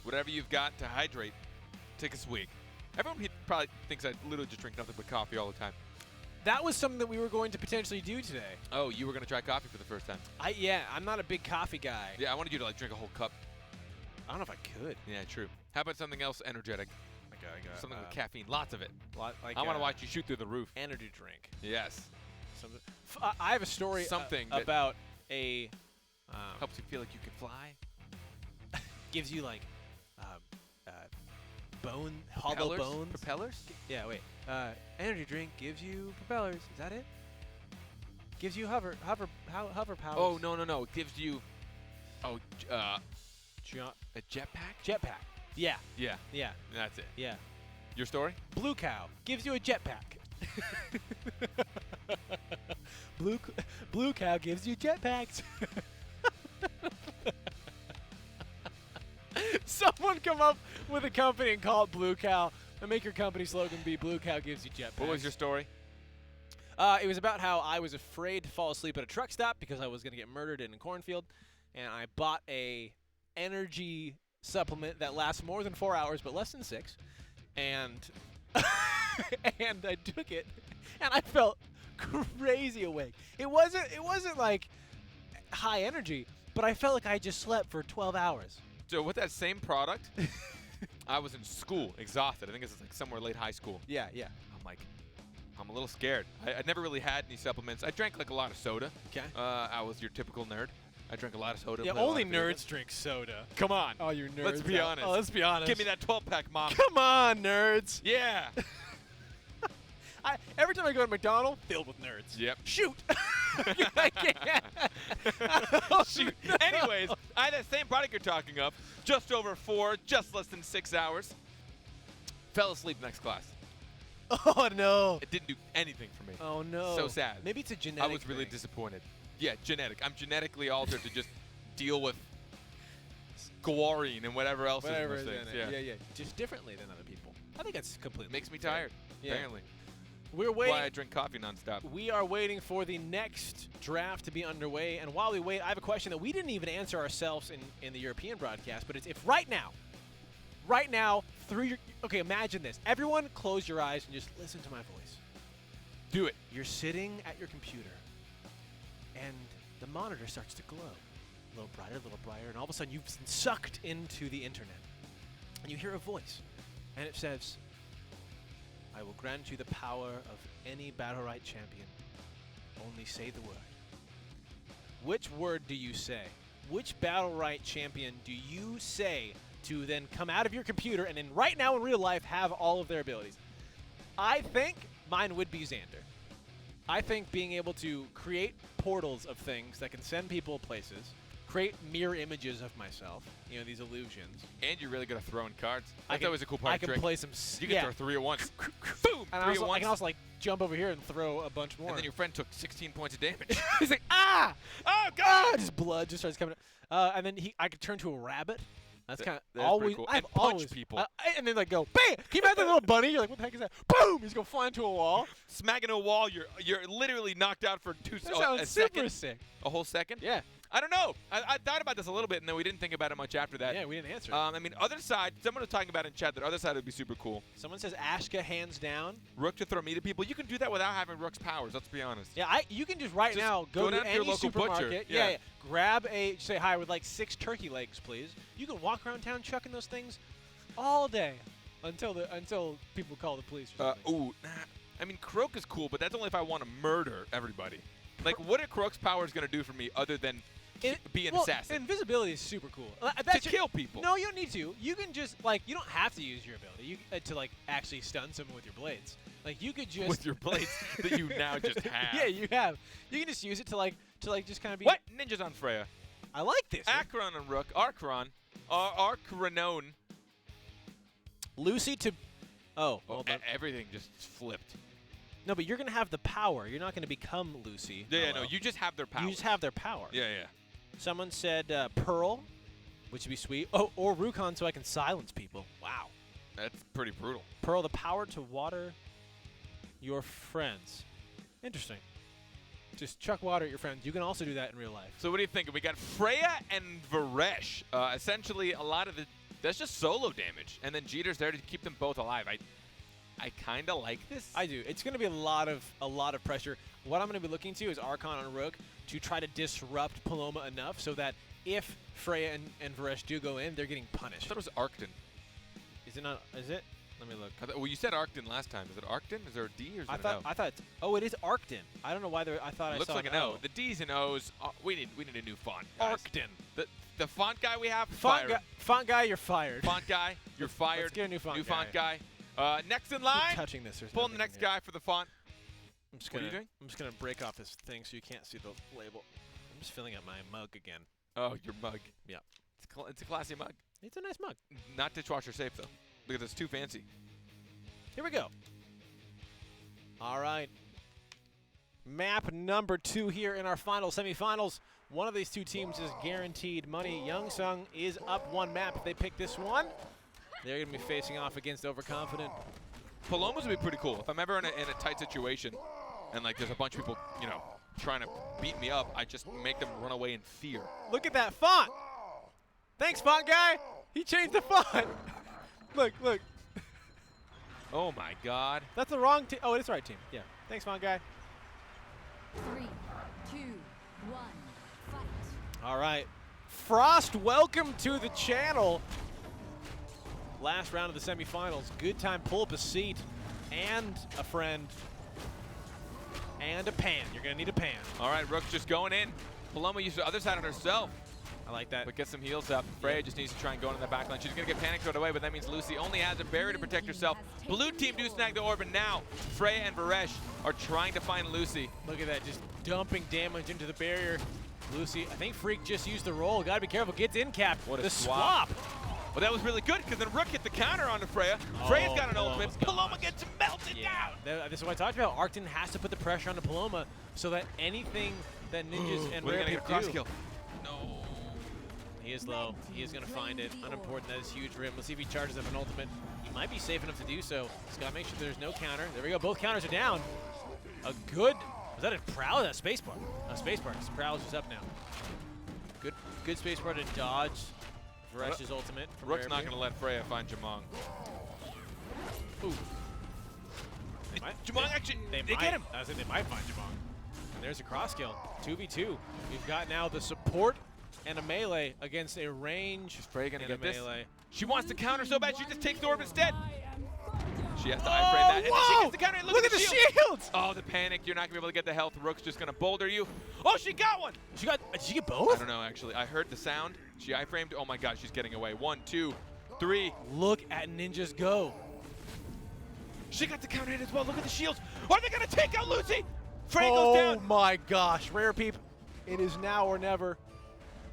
Whatever you've got to hydrate, take a swig. Everyone here probably thinks I literally just drink nothing but coffee all the time.
That was something that we were going to potentially do today.
Oh, you were going to try coffee for the first time.
Yeah, I'm not a big coffee guy.
Yeah, I wanted you to like drink a whole cup.
I don't know if I could.
Yeah, true. How about something else energetic? Something with caffeine, lots of it.
Like
I want to watch you shoot through the roof.
energy drink.
Yes.
Something. I have a story
Something that
about a
helps you feel like you can fly.
gives you like hollow bones.
Propellers?
Yeah, wait. Energy drink gives you propellers. Is that it? Gives you hover powers.
Oh, no. It gives you a jetpack?
Jetpack. Yeah.
Yeah.
Yeah.
That's it.
Yeah.
Your story?
Blue Cow gives you a jetpack. Blue Cow gives you jetpacks. Someone come up with a company and call it Blue Cow and make your company slogan be Blue Cow gives you jetpacks.
What was your story?
It was about how I was afraid to fall asleep at a truck stop because I was going to get murdered in a cornfield, and I bought a energy supplement that lasts more than 4 hours but less than 6, and and I took it, and I felt crazy awake. It wasn't like high energy, but I felt like I just slept for 12 hours.
So with that same product, I was in school, exhausted. I think this is like somewhere late high school.
Yeah.
I'm a little scared. I never really had any supplements. I drank like a lot of soda.
Okay.
I was your typical nerd. I drank a lot of soda.
Yeah,
played a lot
only
of video
nerds
games.
drink soda.
Come on.
Oh, you nerds.
Let's be honest.
Oh, let's be honest.
Give me that 12-pack, Mom.
Come on, nerds.
Yeah.
Every time I go to McDonald's, filled with nerds.
Yep.
Shoot. I can't.
Shoot. Anyways, I had that same product you're talking of, just over 4, just less than 6 hours. Fell asleep next class.
Oh, no.
It didn't do anything for me.
Oh, no.
So sad.
Maybe it's a genetic
I was really
thing.
disappointed. Yeah, genetic. I'm genetically altered to just deal with guarine and whatever else
Whatever
is
is
in
in
those
it.
things.
Yeah. Just differently than other people. I think that's completely
Makes me
fair.
tired,
Yeah.
apparently.
We're
Why I
waiting.
drink coffee nonstop.
We are waiting for the next draft to be underway. And while we wait, I have a question that we didn't even answer ourselves in the European broadcast. But it's if right now, through your... Okay, imagine this. Everyone close your eyes and just listen to my voice.
Do it.
You're sitting at your computer, and the monitor starts to glow. A little brighter, and all of a sudden you've been sucked into the internet. And you hear a voice, and it says, I will grant you the power of any BattleRekt champion. Only say the word. Which word do you say? Which BattleRekt champion do you say to then come out of your computer and then right now in real life have all of their abilities. I think mine would be Xander. I think being able to create portals of things that can send people places, create mirror images of myself, you know, these illusions.
And you're really good at throwing cards. That's always a cool part
I
of
can
trick.
play some.
You can throw 3 at once. Boom!
And
3 at
I
once.
can also like jump over here and throw a bunch more.
And then your friend took 16 points of damage.
He's like, ah!
Oh, God!
Ah! Just blood just starts coming out. And then I could turn to a rabbit. That's kind of
That's
always
pretty cool.
I've
And punch
always
people.
and then like go bam. Can you imagine that little bunny? You're like, what the heck is that? Boom! He's gonna fly into a wall.
Smack into a wall, you're literally knocked out for
That
a
sounds super
second.
sick.
A whole second?
Yeah.
I don't know. I thought about this a little bit, and then we didn't think about it much after that.
Yeah, we didn't answer.
I mean, other side, someone was talking about in chat that other side would be super cool.
Someone says Ashka hands down.
Rook to throw meat at people. You can do that without having Rook's powers, let's be honest.
Yeah, you can just right
Just
now
go
go
down
to
to your
any
local butcher.
supermarket.
Yeah.
Grab say hi with like 6 turkey legs, please. You can walk around town chucking those things all day until people call the police or something.
I mean, Croak is cool, but that's only if I want to murder everybody. Like, what are Croak's powers going to do for me other than be an assassin?
Invisibility is super cool.
To kill people.
No, you don't need to. You can just like you don't have to use your ability to like actually stun someone with your blades. Like you could just
With your blades that you now just have.
Yeah, you have. You can just use it to like just kind of be.
What? Ninjas on Freya.
I like this.
Akron on Rook. Archron. Archronon.
Lucy to. Oh, hold on.
Everything just flipped.
No, but you're gonna have the power. You're not gonna become Lucy.
Yeah, no, you just have their power.
You just have their power.
Yeah, yeah.
Someone said Pearl, which would be sweet. Oh, or Rukon, so I can silence people. Wow.
That's pretty brutal.
Pearl, the power to water your friends. Interesting. Just chuck water at your friends. You can also do that in real life.
So what do you think? We got Freya and Varesh. Essentially, a lot of that's just solo damage, and then Jeter's there to keep them both alive. I kind of like this.
I do. It's going to be a lot of pressure. What I'm going to be looking to is Archon on Rook to try to disrupt Paloma enough so that if Freya and Varesh do go in, they're getting
I
punished.
thought it was Arcton.
Is it not? Is it? Let me look.
Well, you said Arcton last time. Is it Arcton? Is there a D or is it an O?
I thought. Oh, it is Arcton. I don't know why I thought I
Looks
saw
like an O. The D's and O's. We need a new font. Guys.
Arcton.
The font guy we have.
Font guy, you're fired.
Font guy, you're fired.
Let's get a new font
guy. Next in line.
Keep touching this. There's
Pulling the
nothing
next
in here.
guy for the font.
What
are you doing?
I'm just gonna break off this thing so you can't see the label. I'm just filling up my mug again.
Oh, your mug.
Yeah.
It's a classy mug.
It's a nice mug.
Not dishwasher safe though, because it's too fancy.
Here we go. All right. Map number 2 here in our final semifinals. One of these two teams is guaranteed money. Youngsung is up 1 map. If they pick this one, they're going to be facing off against Overconfident.
Palomas would be pretty cool. If I'm ever in a tight situation and like there's a bunch of people, you know, trying to beat me up, I just make them run away in fear.
Look at that font. Thanks, font guy. He changed the font. Look.
Oh my God.
That's the wrong team. Oh, it is the right team. Yeah. Thanks, font guy.
3, 2, 1, fight.
All right. Frost, welcome to the channel. Last round of the semifinals. Good time. Pull up a seat and a friend and a pan. You're going to need a pan.
All right, Rook's just going in. Paloma used the other side on herself,
I like that.
but get some heals up. Freya just needs to try and go into the back line. She's going to get panic thrown away, but that means Lucy only has a barrier to protect herself. Blue team do snag the orb, and now Freya and Varesh are trying to find Lucy.
Look at that. Just dumping damage into the barrier. Lucy, I think Freak just used the roll. Got to be careful. Gets in cap.
What a
the
swap. Well, that was really good because then Rook hit the counter onto Freya. Freya's got an ultimate. Paloma gets melted down.
This is what I talked about. Arcton has to put the pressure on the Paloma so that anything that ninjas and
We're
rare
going to get a
people
cross
do.
kill. No.
He is low. He is going to find it. Unimportant. That is huge rim. Let's see if he charges up an ultimate. He might be safe enough to do so. He's got to make sure there's no counter. There we go. Both counters are down. A good. Was that a prowl? That spacebar. No, spacebar. Prowl is just up now. Good spacebar to dodge Varesh's ultimate. From
Rook's
rare
not
view.
going to let Freya find Jamong.
Ooh. They might.
Jamong actually, they
might.
get him.
I was saying they might find Jamong. And there's a cross kill. 2v2. We've got now the support and a melee against a range.
Is Freya going to
and
get
a
this?
melee.
She wants to counter so bad, she just takes the orb instead. She has to iframe that. And then she gets the counter. And look at the
shields!
Oh, the panic. You're not going to be able to get the health. Rook's just going to boulder you. Oh, she got one.
Did she get
I
both?
don't know, actually. I heard the sound. She iframed. Oh, my God, she's getting away. 1, 2. 3.
Look at Ninjas go.
She got the counter hit as well. Look at the shields. Are they going to take out Lucy? Frey
Oh
goes down.
my gosh, Rare Peep. It is now or never.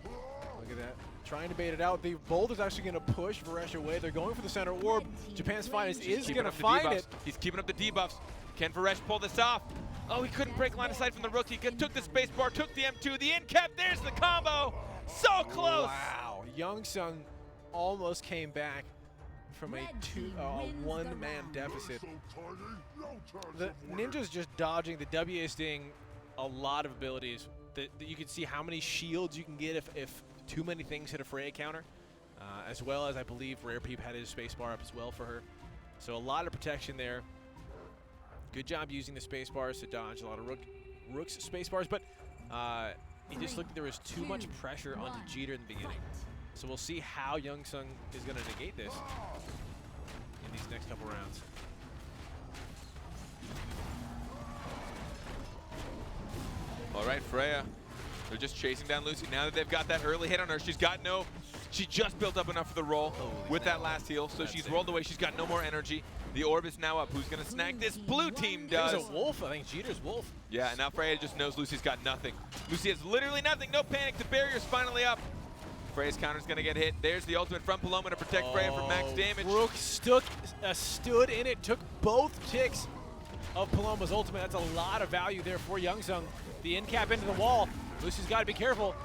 Look at that. Trying to bait it out. The Bolt is actually going to push Varesh away. They're going for the center orb. Japan's Finest is going to find it.
He's keeping up the debuffs. Can Varesh pull this off? Oh, he couldn't break line of sight from the rookie. Took the space bar, took the M2, the in cap. There's the combo. So close.
Wow. Youngsung almost came back from a one-man deficit. The Ninja's just dodging. The W is doing a lot of abilities. That you can see how many shields you can get if too many things hit a Freya counter, as well as I believe Rare Peep had his spacebar up as well for her. So a lot of protection there. Good job using the space-bars to dodge a lot of Rook's space-bars, but it just looked like there was too much pressure onto Jeter in the beginning. So we'll see how Youngsung is going to negate this in these next couple rounds.
All right, Freya. They're just chasing down Lucy. Now that they've got that early hit on her, she just built up enough for the roll with that last heal. So she's rolled away. She's got no more energy. The orb is now up. Who's going to snag this? Blue team does.
There's a wolf. I think Jeter's wolf.
Yeah, and now Freya just knows Lucy's got nothing. Lucy has literally nothing. No panic. The barrier's finally up. Freya's counter's going to get hit. There's the ultimate from Paloma to protect Freya from max damage.
Rook stood in it, took both ticks of Paloma's ultimate. That's a lot of value there for Youngsung. The in cap into the wall. Lucy's got to be careful.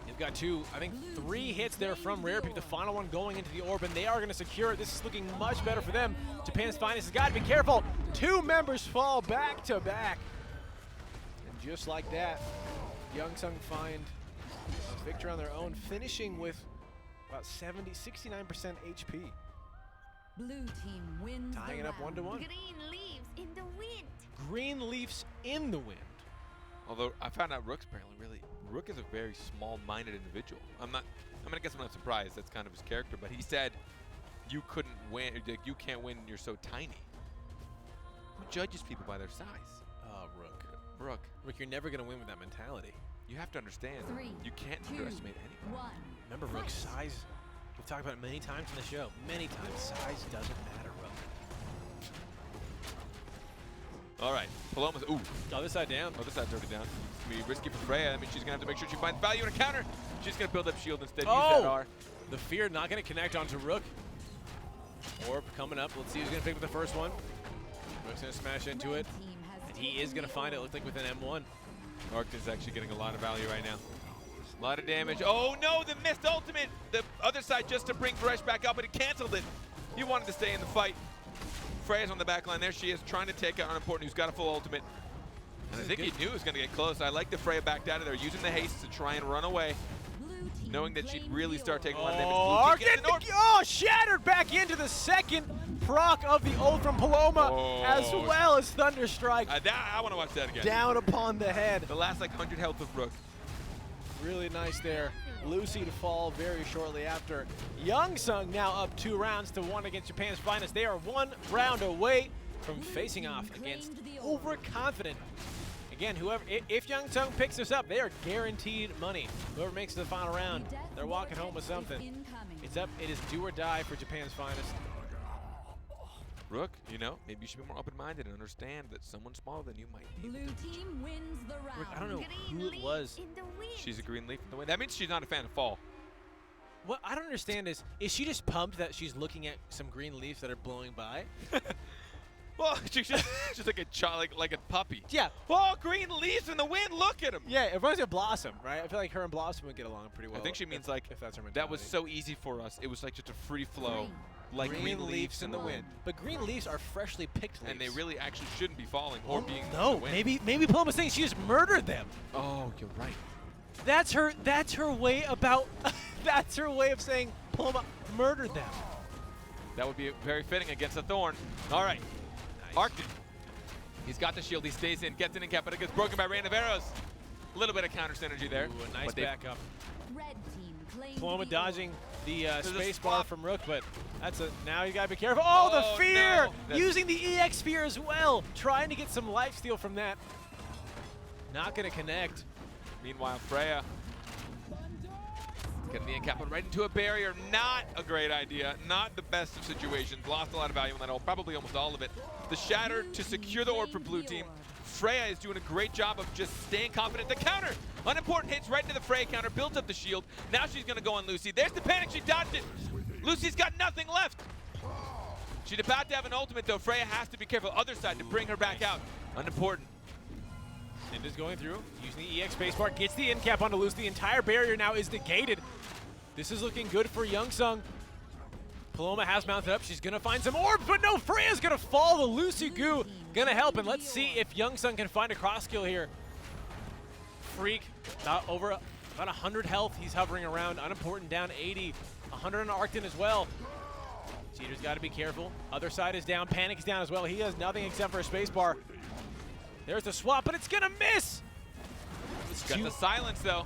They've got I think 3 hits there from Rare Peep. The final one going into the orb, and they are going to secure it. This is looking much better for them. Japan's Finest has got to be careful. 2 members fall back to back. And just like that, Youngsung find a victory on their own, finishing with about 69% HP.
Blue team wins.
Tying it up 1-1.
Green leaves in the wind.
Green Leafs in the wind.
Although I found out Rook is a very small-minded individual. I guess I'm not surprised. That's kind of his character. But he said, you couldn't win. You can't win. You're so tiny. Who judges people by their size? Rook.
Rook, you're never going to win with that mentality.
You have to understand.
3,
You can't
2,
underestimate anybody.
1.
Remember, Rook's size. We've talked about it many times in the show. Many times, size doesn't matter, Rook.
All right, Paloma's, ooh.
Other side down.
Other side's already down. It's going to be risky for Freya. I mean, she's going to have to make sure she finds value in a counter. She's going to build up shield instead. Use that R.
The fear not going to connect onto Rook. Orb coming up. Let's see who's going to pick up the first one. Rook's going to smash into it. And he is going to find it, looks like, with an M1.
Arctis actually getting a lot of value right now. A lot of damage. Oh no, the missed ultimate. The other side just to bring Varesh back up, but he canceled it. He wanted to stay in the fight. Freya's on the back line. There she is, trying to take out Unimportant, who's got a full ultimate. And I think he knew it was going to get close. I like the Freya backed out of there, using the haste to try and run away, knowing that she'd really start taking a lot of damage.
Shattered back into the second proc of the ult from Paloma, as well as Thunderstrike.
I want to watch that again.
Down upon the head.
The last 100 health of Rook.
Really nice there. Lucy to fall very shortly after. Youngsung now up 2 rounds to 1 against Japan's Finest. They are 1 round away from facing off against Overconfident. Again, if Youngsung picks this up, they are guaranteed money. Whoever makes it to the final round, they're walking home with something. It is do or die for Japan's Finest.
Rook, maybe you should be more open-minded and understand that someone smaller than you might be.
Blue team wins the round.
Rook, I don't know who it was.
She's a green leaf in the wind. That means she's not a fan of fall.
What I don't understand is she just pumped that she's looking at some green leaves that are blowing by?
Well, she's like a child, like a puppy.
Yeah.
Oh, green leaves in the wind. Look at him.
Yeah, it reminds me of Blossom, right? I feel like her and Blossom would get along pretty well.
I think she means
if that's her mentality.
that was so easy for us. It was like just a free flow. Like
green leaves in the wind. But green leaves are freshly picked leaves.
And they really actually shouldn't be falling or being in the wind.
maybe Paloma's saying she just murdered them.
Oh, you're right.
That's her way about that's her way of saying Paloma murdered them.
That would be very fitting against a Thorn. All right. Nice. Arctic. He's got the shield. He stays in, gets an in cap, but it gets broken by Rain of Arrows. A little bit of counter synergy there.
Ooh, a nice backup.
Red team claims
Paloma
the
dodging the space bar
swap
from Rook, but now you gotta be careful. Oh, the fear!
No.
Using the EX fear as well. Trying to get some lifesteal from that. Not gonna connect.
Meanwhile, Freya Getting the end cap right into a barrier, not a great idea. Not the best of situations. Lost a lot of value on that ult, probably almost all of it. The shatter to secure the orb for blue team. Freya is doing a great job of just staying confident. The counter, unimportant hits right into the Freya counter, builds up the shield. Now she's gonna go on Lucy. There's the panic, she dodged it. Lucy's got nothing left. She's about to have an ultimate though. Freya has to be careful. Other side to bring her back out. Unimportant.
Ninja's going through, using the EX spacebar, gets the end cap onto Lucy. The entire barrier now is negated. This is looking good for Youngsung. Paloma has mounted up. She's gonna find some orbs, but no, Freya's gonna fall. The Lucy Goo gonna help, and let's see if Youngsung can find a cross kill here. Freak, over about 100 health. He's hovering around. Unimportant down 80. 100 on Arcton as well. Cheater's got to be careful. Other side is down. Panic's down as well. He has nothing except for a spacebar. There's the swap, but it's gonna miss.
Got the silence though.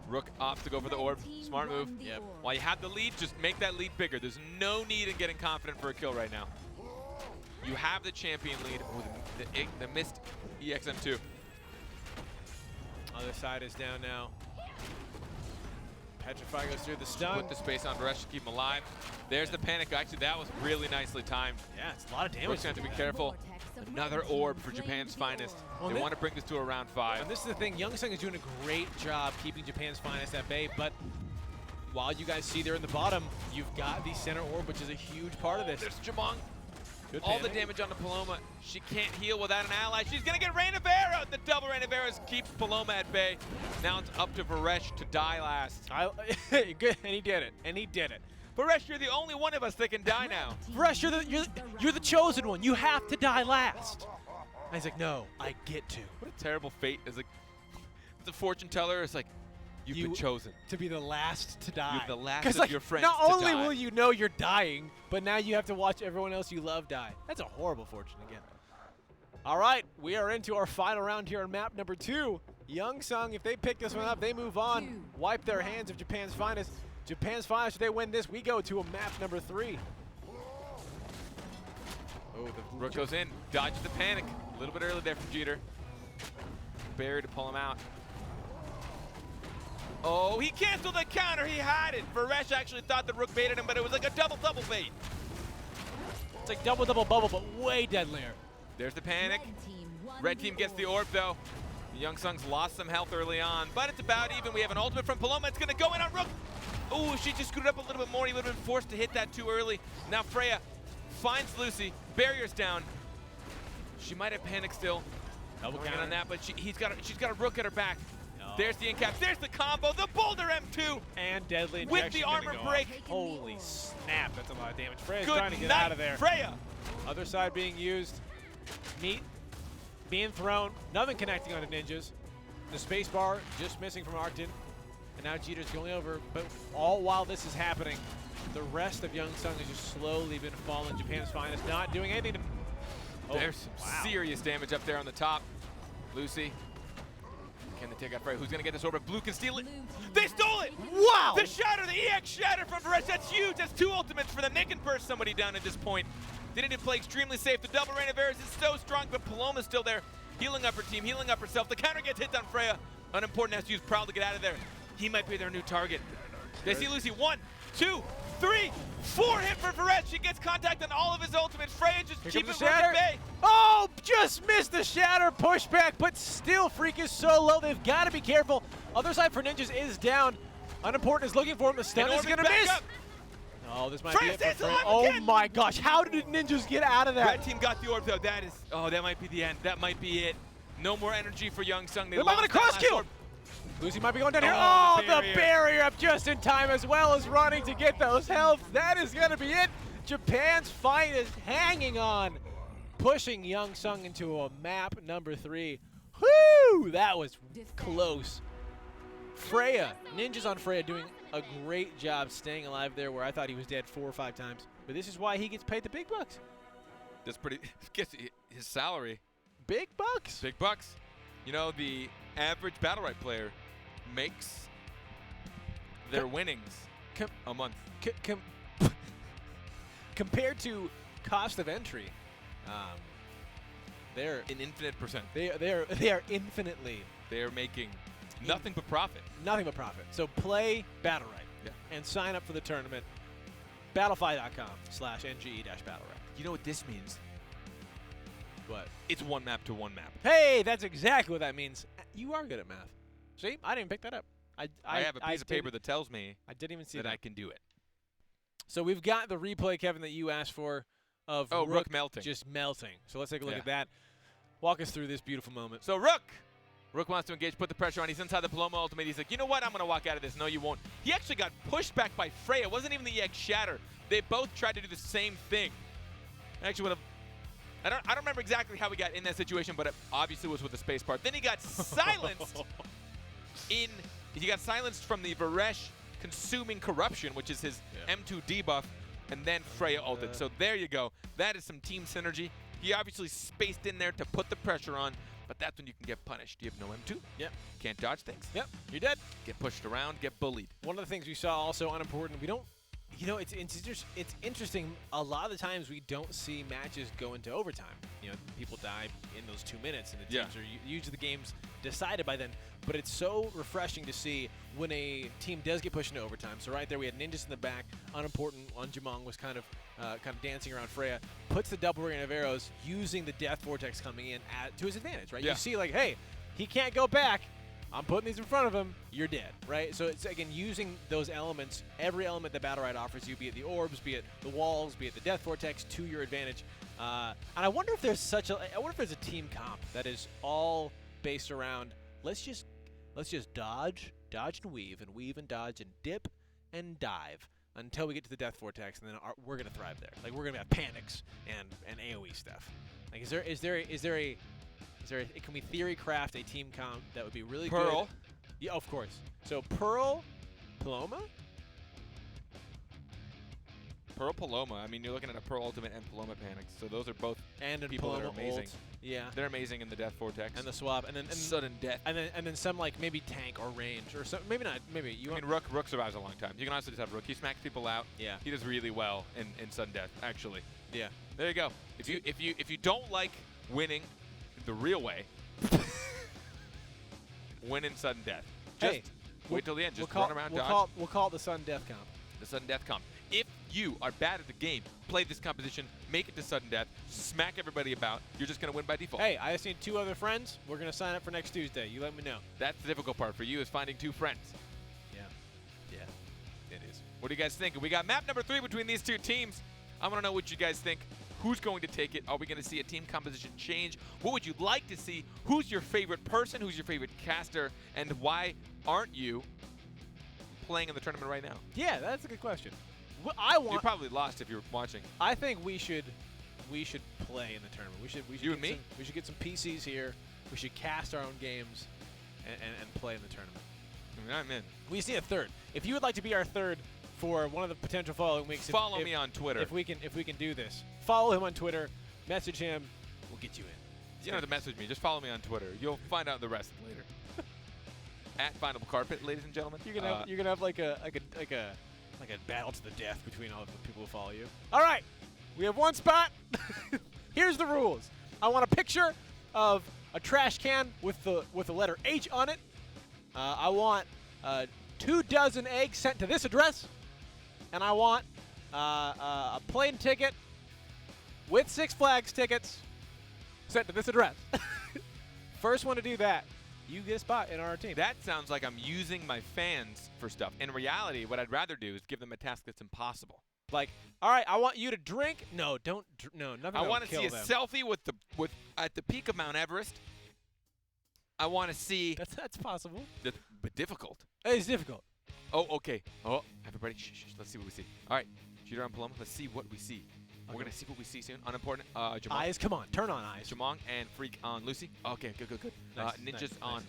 Rook opts to go for the orb. Smart move.
Yep.
While you have the lead, just make that lead bigger. There's no need in getting confident for a kill right now. You have the champion lead. Oh, the missed EXM2.
Other side is down now. Petrify goes through the stun.
Put the space on Varesh to keep him alive. There's the panic. Actually, that was really nicely timed.
Yeah, it's a lot of damage.
Rook's going to have to be careful. Another orb for Japan's finest.
Well,
they want to bring this to a round 5.
And this is the thing, Youngsung is doing a great job keeping Japan's finest at bay, but while you guys see there in the bottom, you've got the center orb, which is a huge part of this.
There's Jamong.
Good
All the
panic.
damage on the Paloma. She can't heal without an ally. She's going to get Rain of Arrow. The double Rain of Arrows keeps Paloma at bay. Now it's up to Varesh to die last.
Good, and he did it, and he did it.
Varesh, you're the only one of us that can die now.
Varesh, you're the chosen one. You have to die last. And he's like, no, I get to.
What a terrible fate. It's like, the fortune teller is like, you've been chosen.
To be the last to die.
You're the last
'Cause,
of
like,
your friends
not
to
only
die.
will you know you're dying, but now you have to watch everyone else you love die. That's a horrible fortune again. All right, we are into our final round here on map number 2. Youngsung, if they pick this one up, they move on, wipe their hands of Japan's finest. Japan's finest, if they win this, we go to a map number 3.
Oh, the Rook goes in, dodges the panic. A little bit early there from Jeter. Barrier to pull him out. Oh, he canceled the counter. He had it. Varesh actually thought the Rook baited him, but it was like a double bait.
It's like double bubble, but way deadlier.
There's the panic. Red team gets the orb, though. The Youngsung's lost some health early on, but it's about even. We have an ultimate from Paloma. It's going to go in on Rook. Oh, she just screwed up a little bit more. He would have been forced to hit that too early. Now Freya finds Lucy. Barrier's down. She might have panicked still.
Double
Going
counter
on that, but she's got a Rook at her back.
No.
There's the end cap. There's the combo. The Boulder M2.
And deadly
With
injection
the
gonna
armor
go
break.
off. Holy snap, that's a lot of damage. Freya's
Good
trying to get
night,
out of there.
Freya.
Other side being used. Meat being thrown. Nothing connecting onto ninjas. The space bar just missing from Arcton. And now Jeter's going over. But all while this is happening, the rest of Youngsung has just slowly been falling. Japan's finest not doing anything to... Oh,
There's some serious damage up there on the top. Lucy. Can they take out Freya? Who's going to get this orb? Blue can steal it. They stole it!
Wow!
The shatter, the EX shatter from Varesh. That's huge. That's 2 ultimates for them. They can burst somebody down at this point. They need to play extremely safe. The double Rain of Arrows is so strong, but Paloma's still there. Healing up her team, healing up herself. The counter gets hit on Freya. Unimportant has to use Prowl to get out of there. He might be their new target. They see Lucy. 1, 2, 3, 4 hit for Varesh. She gets contact on all of his ultimates. Freya just keep it at bay.
Oh, just missed the shatter pushback, but still Freak is so low. They've got to be careful. Other side for Ninjas is down. Unimportant is looking for him. The stun is going to miss.
Up.
Oh, this might
Freya
be it
stays
for Freya.
alive
Oh
again.
my gosh, how did Ninjas get out of that?
Red team got the orb though. That is, oh, that might be the end. That might be it. No more energy for Youngsung.
They're not going to cross kill. Lucy might be going down here.
Oh,
Oh,
the
the barrier up just in time, as well as running to get those health. That is going to be it. Japan's finest hanging on, pushing Youngsung into a map number 3. Whoo! That was close. Freya, Ninjas on Freya doing a great job staying alive there where I thought he was dead 4 or 5 times. But this is why he gets paid the big bucks.
That's pretty, gets his salary.
Big bucks.
Big bucks. You know, the average BattleRekt player makes their winnings a month.
Compared to cost of entry, they're
An infinite percent.
they are infinitely
They are making nothing but profit.
nothing but profit. So play BattleRekt. and sign up for the tournament. Battlefy.com/NGE-BattleRekt.
You know what this means?
What?
It's one map to one map.
Hey, that's exactly what that means. You are good at math. See, I didn't pick that up.
I have a piece of paper that tells me
I didn't even see
that
that.
I can do it.
So we've got the replay, Kevin, that you asked for of
Rook melting.
just melting. So let's take a look at that. Walk us through this beautiful moment.
So Rook wants to engage, put the pressure on. He's inside the Paloma ultimate. He's like, you know what? I'm going to walk out of this. No, you won't. He actually got pushed back by Freya. It wasn't even the EX shatter. They both tried to do the same thing. Actually, would have. I don't remember exactly how he got in that situation, but it obviously was with the space part. Then he got silenced He got silenced from the Varesh consuming corruption, which is his M2 debuff, and then Freya ulted. So there you go. That is some team synergy. He obviously spaced in there to put the pressure on, but that's when you can get punished. You have no M2.
Yep.
Can't dodge things.
Yep. You're dead.
Get pushed around, get bullied.
One of the things we saw also unimportant, we don't, it's interesting. A lot of the times we don't see matches go into overtime. People die in those 2 minutes, and the teams are usually the game's decided by then. But it's so refreshing to see when a team does get pushed into overtime. So right there, we had Ninjas in the back, unimportant. Jumong was kind of dancing around Freya, puts the double ring of arrows, using the Death Vortex coming in to his advantage. Right?
Yeah.
You see, like, hey, he can't go back. I'm putting these in front of him. You're dead, right? So it's, again, using those elements, every element that BattleRekt offers you, be it the orbs, be it the walls, be it the Death Vortex, to your advantage. And I wonder if there's I wonder if there's a team comp that is all based around let's just dodge and weave and dodge and dip and dive until we get to the Death Vortex, and then we're gonna thrive there. Like, we're gonna have panics and AOE stuff. Like, is there a can we theory craft a team comp that would be really good?
Pearl.
Yeah, of course. So Pearl, Paloma.
Pearl Paloma. I mean, you're looking at a Pearl Ultimate and Paloma Panics. So those are both people
Paloma
that are amazing.
ult. Yeah.
They're amazing in the Death Vortex.
And the swap, and then
sudden death.
and then some, like, maybe tank or range or some, maybe not. Maybe you.
I mean, Rook survives a long time. You can honestly just have Rook. He smacks people out.
Yeah.
He does really well in sudden death. Actually.
Yeah.
There you go. If you don't like winning the real way, win in sudden death. Just wait till the end. Just run around, dodge.
We'll call it the sudden death comp.
The sudden death comp. If you are bad at the game, play this composition, make it to sudden death, smack everybody about, you're just going to win by default.
Hey, I just need 2 other friends. We're going to sign up for next Tuesday. You let me know.
That's the difficult part for you, is finding 2 friends.
Yeah.
It is. What do you guys think? We got map number 3 between these 2 teams. I want to know what you guys think. Who's going to take it? Are we going to see a team composition change? What would you like to see? Who's your favorite person? Who's your favorite caster? And why aren't you playing in the tournament right now?
Yeah, that's a good question.
You're probably lost if you're watching.
I think we should play in the tournament. We should
You and me?
We should get some PCs here. We should cast our own games and play in the tournament.
I mean, I'm in.
We just need a third. If you would like to be our third for one of the potential following weeks,
Follow me on Twitter.
If we can do this, follow him on Twitter, message him, we'll get you in.
You don't have to message me. Just follow me on Twitter. You'll find out the rest later. At Final Carpet, ladies and gentlemen.
You're gonna have like a battle to the death between all of the people who follow you. All right, we have one spot. Here's the rules. I want a picture of a trash can with the letter H on it. I want 2 dozen eggs sent to this address, and I want a plane ticket with Six Flags tickets sent to this address. First one to do that, you get a spot in our team.
That sounds like I'm using my fans for stuff. In reality, what I'd rather do is give them a task that's impossible.
Like, all right, I want you to drink. No, don't. No, nothing.
I want to see a
them.
selfie with at the peak of Mount Everest. I want to see.
That's possible.
But difficult.
It's difficult.
Oh, okay. Oh, everybody, shh. Let's see what we see. All right, Cheater on Paloma. Let's see what we see. We're going to see what we see soon. Unimportant. Jamong.
Eyes, come on. Turn on eyes.
Jamong and Freak on Lucy. Okay, good.
Nice,
Ninjas
nice,
on.
nice.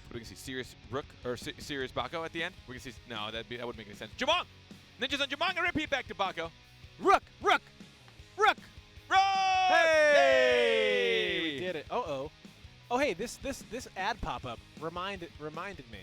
What do we see? Serious Rook or Serious Bako at the end? We can see. No, that wouldn't make any sense. Jamong! Ninjas on Jamong and repeat back to Bako.
Rook!
Hey!
We did it. Oh, hey, this ad pop-up reminded me.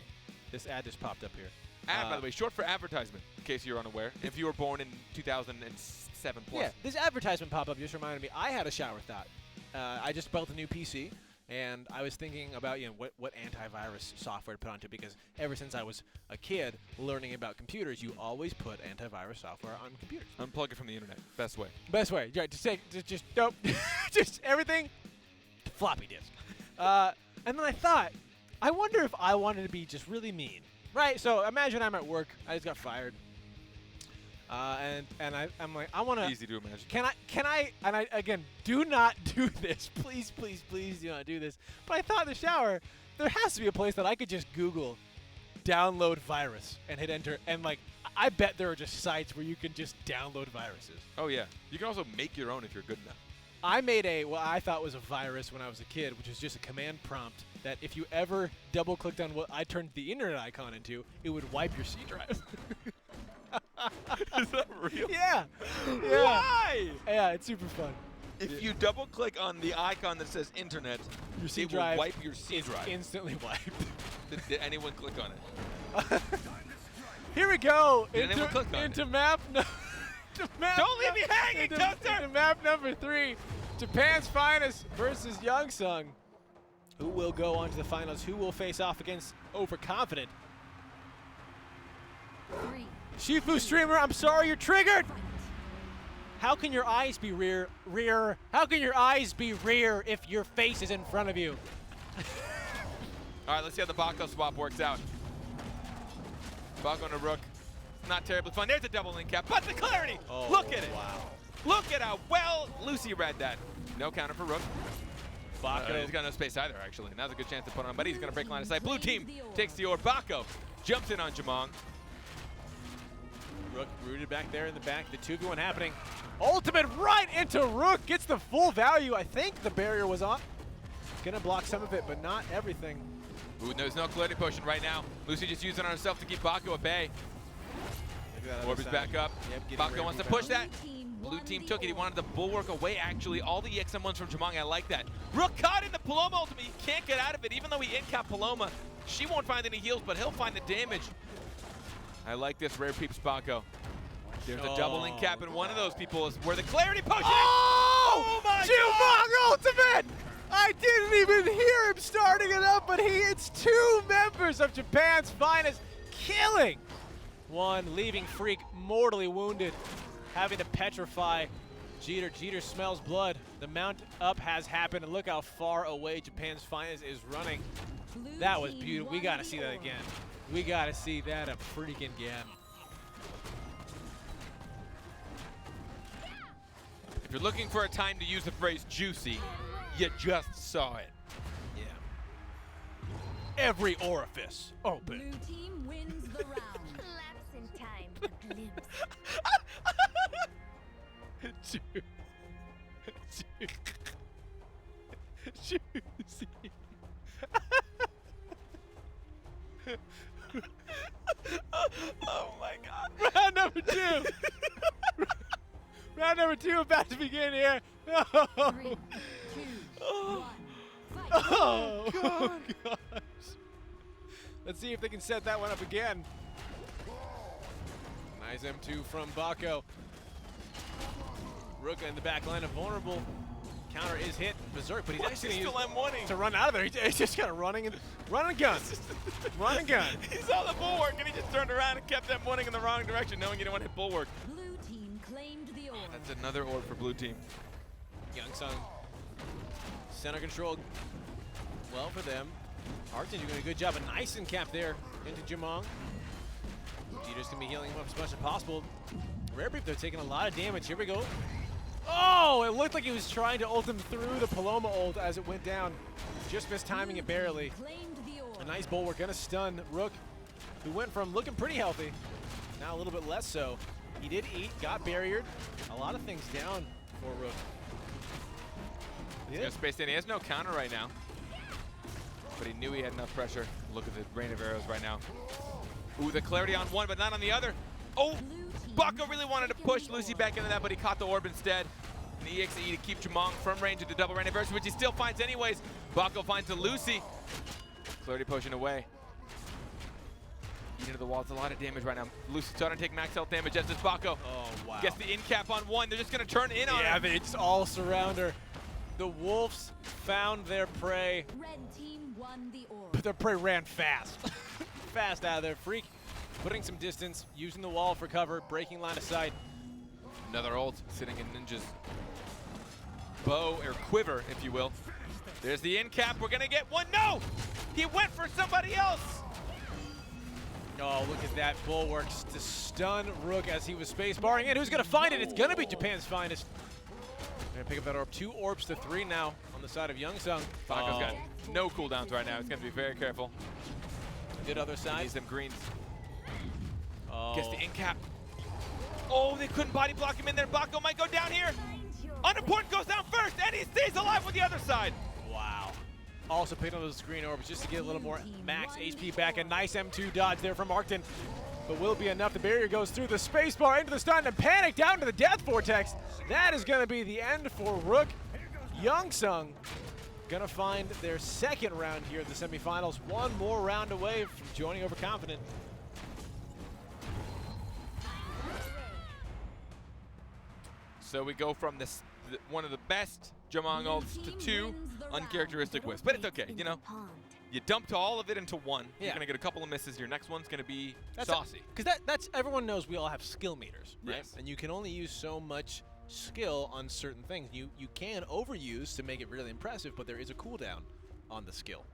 This ad just popped up here.
Ad, by the way, short for advertisement, in case you're unaware. If you were born in 2007 plus.
Yeah, this advertisement pop-up just reminded me. I had a shower thought. I just built a new PC, And I was thinking about what antivirus software to put onto it, because ever since I was a kid learning about computers, you always put antivirus software on computers.
Unplug it from the internet. Best way.
Best way, right? Just don't, just everything floppy disk. And then I thought, I wonder if I wanted to be just really mean, right? So imagine I'm at work, I just got fired, and I'm like, I want to.
Easy to imagine.
Can I? And I again, do not do this, please, please, please, do not do this. But I thought in the shower, there has to be a place that I could just Google, download virus, and hit enter, and like, I bet there are just sites where you can just download viruses.
Oh yeah. You can also make your own if you're good enough.
I made what I thought was a virus when I was a kid, which is just a command prompt that if you ever double-clicked on what I turned the internet icon into, it would wipe your C drive.
Is that real?
Yeah.
Why?
Yeah, it's super fun.
If you double click on the icon that says internet,
Your C
it
drive
will wipe your C
is
drive.
instantly wiped.
Did anyone click on it?
Here we go.
Did anyone click on
into
it?
map.
Don't leave me hanging, Toaster!
Into map number 3, Japan's finest versus Youngsung. Who will go on to the finals? Who will face off against Overconfident?
3.
Shifu streamer, I'm sorry you're triggered.
Fight.
How can your eyes be rear? How can your eyes be rear if your face is in front of you?
All right, let's see how the Bako swap works out. Bako and a Rook. Not terribly fun. There's a double link cap, but the clarity!
Oh,
Look at it!
Wow.
Look at how well Lucy read that. No counter for Rook.
Bako.
He's got no space either, actually. Now's a good chance to put it on, but he's going to break line of sight. Blue team takes the orb. Bako jumps in on Jamong.
Rook rooted back there in the back. The 2v1 happening. Ultimate right into Rook. Gets the full value. I think the barrier was on. Gonna block some of it, but not everything.
Ooh, there's no clarity potion right now. Lucy just using it on herself to keep Bako at bay. Orb is back up.
Yep,
Bako wants to push that. Blue
Blue
team took it. He wanted the bulwark away, actually. All the EXM1s from Jamong, I like that. Rook caught in the Paloma ultimate. He can't get out of it, even though he in-cap Paloma. She won't find any heals, but he'll find the damage. I like this Rare Peeps Bako. There's a double link cap, and one of those people is where the clarity potion is.
Oh
my
Jamong ultimate! I didn't even hear him starting it up, but it's 2 members of Japan's finest killing. One leaving Freak mortally wounded, having to petrify Jeter. Jeter smells blood. The mount up has happened, and look how far away Japan's finest is running. That was beautiful. We got to see that again. We got to see that a freaking again.
If you're looking for a time to use the phrase juicy, you just saw it.
Yeah. Every orifice open.
Blue team wins the round.
Lapse in time. A glimpse.
Juicy.
Oh my God.
Round number 2. Round number 2 about to begin here. Oh,
3, 2, 1. Fight.
oh gosh. Let's see if they can set that one up again. Nice M2 from Bako. Rook in the back line of vulnerable. Counter is hit. Berserk, but he's actually
still M1ing?
to run out of there. He's just kind of running and gun. Run and gun.
He saw the bulwark and he just turned around and kept M1ing in the wrong direction, knowing you didn't want to hit bulwark.
Blue team claimed the orb.
That's another orb for blue team.
Youngsung. Center control. Well for them. Arcton doing a good job. A nice in-cap there into Jamong. Jeter's going to be healing him up as much as possible. Rare Brief, they're taking a lot of damage. Here we go. Oh, it looked like he was trying to ult him through the Paloma ult as it went down. Just missed timing it barely.
Claimed the orb.
A nice bulwark, gonna stun Rook, who went from looking pretty healthy, now a little bit less so. He did eat, got barriered. A lot of things down for Rook.
He's got space in. He has no counter right now. But he knew he had enough pressure. Look at the rain of arrows right now. Ooh, the clarity on one, but not on the other. Oh, Bako really wanted to push Lucy back into that, but he caught the orb instead. And the EXE to keep Jamong from range of the double rain anniversary, which he still finds anyways. Bako finds the Lucy. Clarity potion away. Into the wall. It's a lot of damage right now. Lucy's starting to take max health damage as does Bako.
Oh, wow.
Gets the in cap on one. They're just going to turn in on
Yeah,
him.
but it's all surround her. The wolves found their prey,
Red team won the orb.
but their prey ran fast. Fast out of there. Freak putting some distance, using the wall for cover, breaking line of sight.
Another ult sitting in Ninja's bow, or quiver, if you will. There's the in cap. We're going to get one. No! He went for somebody else.
Oh, look at that. Bulwarks to stun Rook as he was space barring in. Who's going to find it? It's going to be Japan's finest. Going to pick up that orb. 2 orbs to 3 now on the side of Youngsung.
Bako's got no cooldowns right now. He's going to be very careful.
Good other side.
Needs them greens.
Oh.
Gets the in cap. Oh, they couldn't body block him in there. Bako might go down here. Unimportant goes down first, and he stays alive with the other side.
Wow. Also picking up those green orbs just to get a little more max HP back. A nice M2 dodge there from Arcton, but will be enough. The barrier goes through the space bar into the stun and panic down to the death vortex. That is going to be the end for Rook. Youngsung going to find their second round here at the semifinals. One more round away from joining Overconfident.
So we go from this one of the best Jamong ults to 2 uncharacteristic whiffs. But it's okay, you know. You dumped all of it into one.
Yeah.
You're going to get a couple of misses. Your next one's going to be saucy.
Because that's everyone knows we all have skill meters, right?
Yes.
And you can only use so much skill on certain things. You can overuse to make it really impressive, but there is a cooldown on the skill.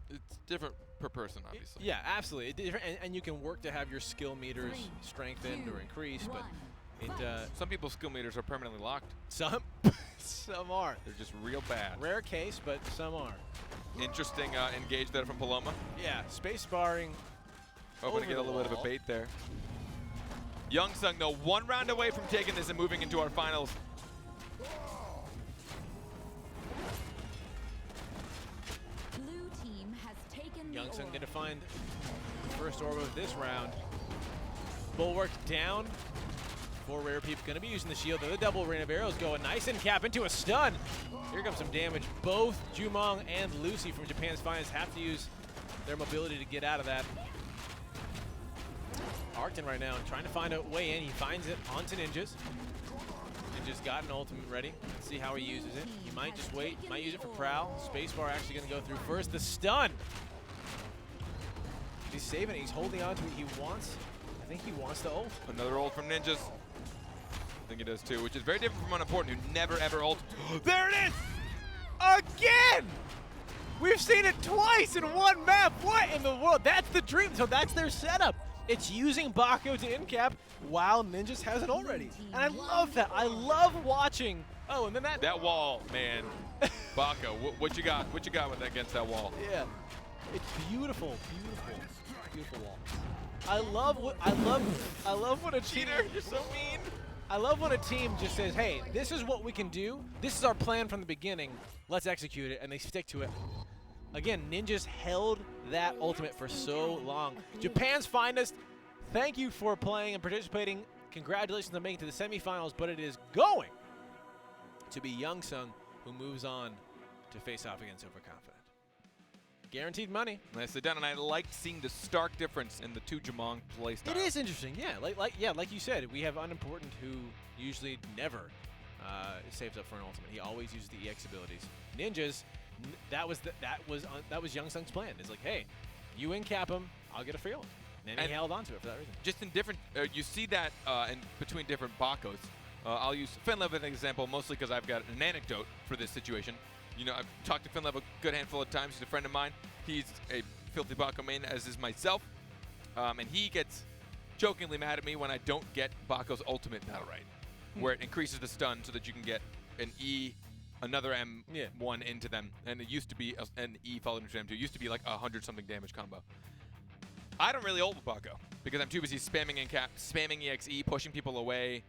It's different per person, obviously.
Yeah, absolutely. And you can work to have your skill meters strengthened or increased, but
Some people's skill meters are permanently locked.
some are.
They're just real bad.
Rare case, but some are.
Interesting engage there from Paloma.
Yeah, space barring.
Hoping to get a little bit of a
Overall.
bait there. Youngsung, though, 1 round away from taking this and moving into our finals.
Blue team has taken the
Youngsung
orb.
going to find the first orb of this round. Bulwark down. 4 rare people going to be using the shield. The double rain of arrows going nice and cap into a stun. Here comes some damage. Both Jumong and Lucy from Japan's finest have to use their mobility to get out of that. Arcton right now trying to find a way in. He finds it onto Ninjas. Ninjas got an ultimate ready. Let's see how he uses it. He might just wait. Might use it for Prowl. Spacebar actually going to go through first. The stun. He's saving it. He's holding on to it. He wants. I think he wants the ult.
Another ult from Ninjas. I think he does too, which is very different from Unimportant, who never ever ult. There it is!
Again! We've seen it twice in one map. What in the world? That's the dream. So that's their setup. It's using Bako to in-cap while Ninjas has it already. And I love that. I love watching. Oh, and then
That wall, man. Bako, what you got? What you got with that against that wall?
Yeah. It's beautiful, beautiful, beautiful wall. I love when a team,
Cheater, you're so mean.
I love when a team just says, hey, this is what we can do. This is our plan from the beginning. Let's execute it, and they stick to it. Again, Ninjas held that ultimate for so long. Japan's finest, thank you for playing and participating. Congratulations on making it to the semifinals, but it is going to be Youngsung who moves on to face off against Overconfident. Guaranteed money.
Nicely done, and I liked seeing the stark difference in the 2 Jamong play styles.
It is interesting, yeah. Like you said, we have Unimportant who usually never saves up for an ultimate. He always uses the EX abilities. Ninjas, that was Youngsung's plan. It's like, hey, you in-cap him, I'll get a free ult. And he held on to it for that reason.
Just in different, you see that in between different Bakos. I'll use Finlev as an example, mostly because I've got an anecdote for this situation. You know, I've talked to Finlev a good handful of times. He's a friend of mine. He's a filthy Bako main, as is myself. And he gets jokingly mad at me when I don't get Bako's ultimate battle right, where it increases the stun so that you can get an E, another M1 into them. And it used to be an E followed into M2. It used to be like 100-something damage combo. I don't really ult with Bako because I'm too busy spamming in cap, spamming EXE, pushing people away,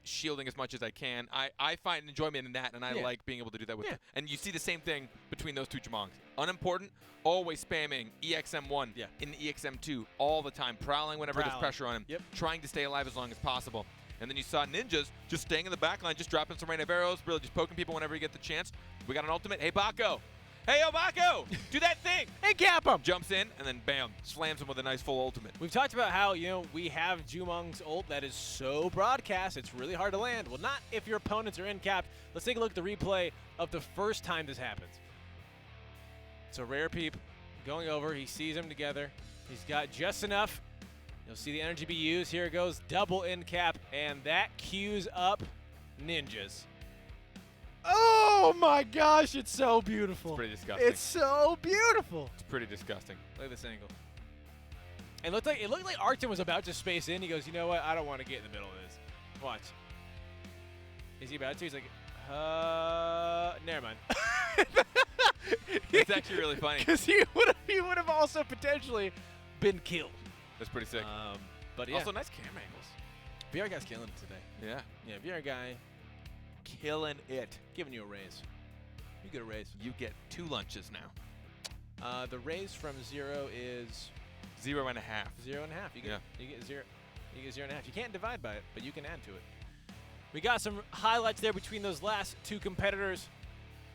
shielding as much as I can. I find enjoyment in that, and I like being able to do that with them. And you see the same thing between those 2 Jamongs. Unimportant, always spamming EXM1 in EXM2 all the time, prowling whenever there's pressure on him, trying to stay alive as long as possible. And then you saw Ninjas just staying in the back line, just dropping some rain of arrows, really just poking people whenever you get the chance. We got an ultimate. Hey, Bako, Hey, Obako, do that thing.
Hey, cap him!
Jumps in, and then bam, slams him with a nice full ultimate.
We've talked about how, we have Jumong's ult that is so broadcast, it's really hard to land. Well, not if your opponents are in-capped. Let's take a look at the replay of the first time this happens. So Rare Peep going over, he sees them together. He's got just enough. You'll see the energy be used. Here it goes, double in-cap, and that queues up ninjas. Oh my gosh, it's so beautiful.
It's pretty disgusting.
It's so beautiful.
It's pretty disgusting.
Look at this angle. And it looked like Arcton was about to space in. He goes, you know what? I don't want to get in the middle of this. Watch. Is he about to? He's like, never mind.
It's actually really funny.
Because he would have also potentially been killed.
That's pretty sick.
But yeah.
Also, nice camera angles.
VR guy's killing it today.
Yeah.
Yeah, VR guy
Killing it.
giving you a raise. You get a raise.
You get 2 lunches now.
The raise from 0 is
0.5.
0.5. You get
Yeah.
you get 0. You get 0.5. You can't divide by it, but you can add to it. We got some highlights there between those last 2 competitors.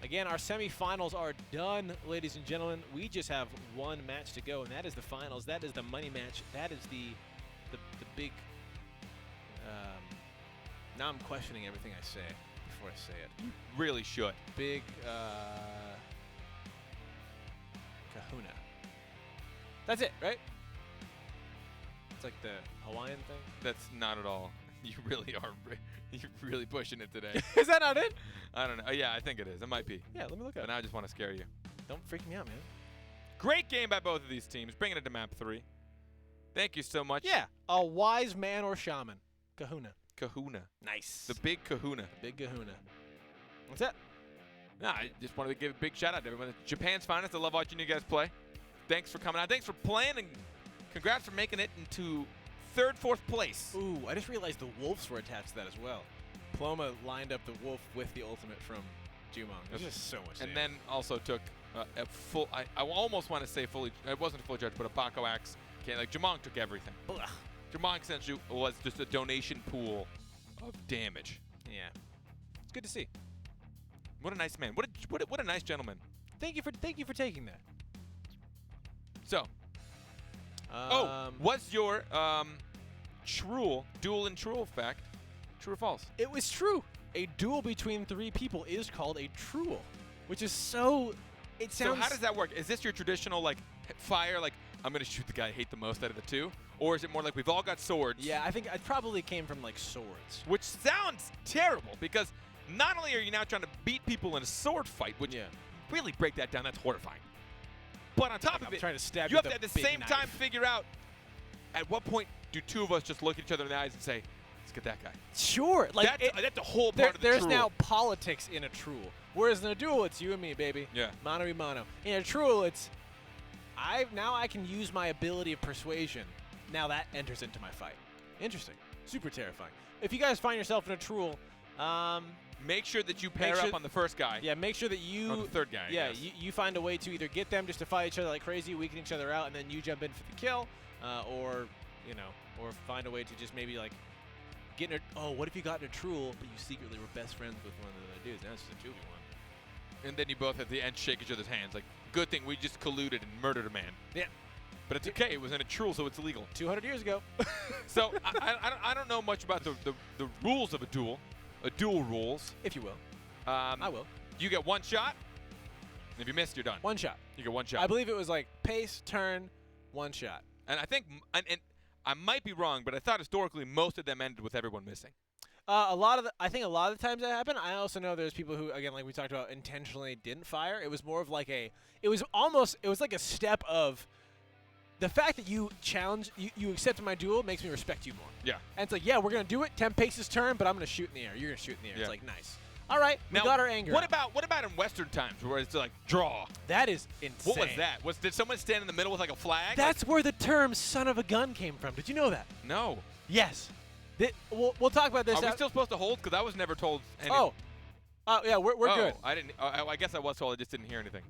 Again, our semifinals are done, ladies and gentlemen. We just have 1 match to go, and that is the finals. That is the money match. That is the big. Now I'm questioning everything I say before I say it.
Really should.
Big kahuna. That's it, right? It's like the Hawaiian thing.
That's not at all. You really are. You're really pushing it today.
Is that not it?
I don't know. Yeah, I think it is. It might be.
Yeah, let me look
But
at
now
it.
I just want to scare you.
Don't freak me out, man.
Great game by both of these teams, bringing it to map 3. Thank you so much.
Yeah, a wise man or shaman. Kahuna.
Kahuna.
Nice.
The big kahuna.
big kahuna. What's that?
No, I just wanted to give a big shout out to everyone. Japan's finest. I love watching you guys play. Thanks for coming out. Thanks for playing, and congrats for making it into 3rd, 4th place.
Ooh, I just realized the wolves were attached to that as well. Ploma lined up the wolf with the ultimate from Jumong. There's just so much.
And then also took a full. I almost want to say fully. It wasn't a full charge, but a Bako axe. Okay, like Jumong took everything.
Ugh.
Jumong essentially was just a donation pool of damage.
Yeah, it's good to see.
What a nice man. What a nice gentleman.
Thank you for taking that.
So, what's your duel and Truel fact? True or false?
It was true. A duel between 3 people is called a truel, which is so. It sounds.
So how does that work? Is this your traditional like fire? Like I'm gonna shoot the guy I hate the most out of the 2, or is it more like we've all got swords?
Yeah, I think it probably came from like swords.
Which sounds terrible because not only are you now trying to beat people in a sword fight, which really break that down, that's horrifying. But on top of
I'm
it,
trying to stab
you have
with
to at
a
the
big
same
knife.
time figure out at what point do 2 of us just look at each other in the eyes and say, let's get that guy.
Sure, like
That's the whole part of the
there's
truel.
now politics in a truel. Whereas in a duel, it's you and me, baby.
Yeah.
Mano y mano. In a truel, it's now I can use my ability of persuasion. Now that enters into my fight. Interesting. Super terrifying. If you guys find yourself in a truel,
make sure that you pair up on the first guy.
yeah, make sure that you
Or the 3rd guy. I
yeah,
guess.
you find a way to either get them just to fight each other like crazy, weaken each other out, and then you jump in for the kill, or find a way to just maybe like get in a. Oh, what if you got in a truel, but you secretly were best friends with one of the other dudes? Now it's just a 2v1.
And then you both at the end shake each other's hands. Like, good thing we just colluded and murdered a man.
Yeah.
But it's okay. It was in a truel, so it's illegal.
200 years ago.
So I don't know much about the rules of a duel rules.
If you will.
I
will.
You get 1 shot. If you missed, you're done.
1 shot.
You get 1 shot.
I believe it was like pace, turn, 1 shot.
And I think, and I might be wrong, but I thought historically most of them ended with everyone missing.
I think a lot of the times that happened. I also know there's people who, again, like we talked about, intentionally didn't fire. It was more of like it was like a step of the fact that you accepted my duel makes me respect you more.
Yeah.
And it's like, yeah, we're going to do it. 10 paces turn, but I'm going to shoot in the air. You're going to shoot in the air.
Yeah.
It's like, nice. All right, we
Now,
got our anger.
What
out.
about in Western times where it's like draw?
That is insane.
What was that? Did someone stand in the middle with like a flag?
That's where the term "son of a gun" came from. Did you know that?
No.
Yes. We'll talk about this.
Are we still supposed to hold? Because I was never told.
Oh, yeah, we're good.
I didn't. I guess I was told. I just didn't hear anything.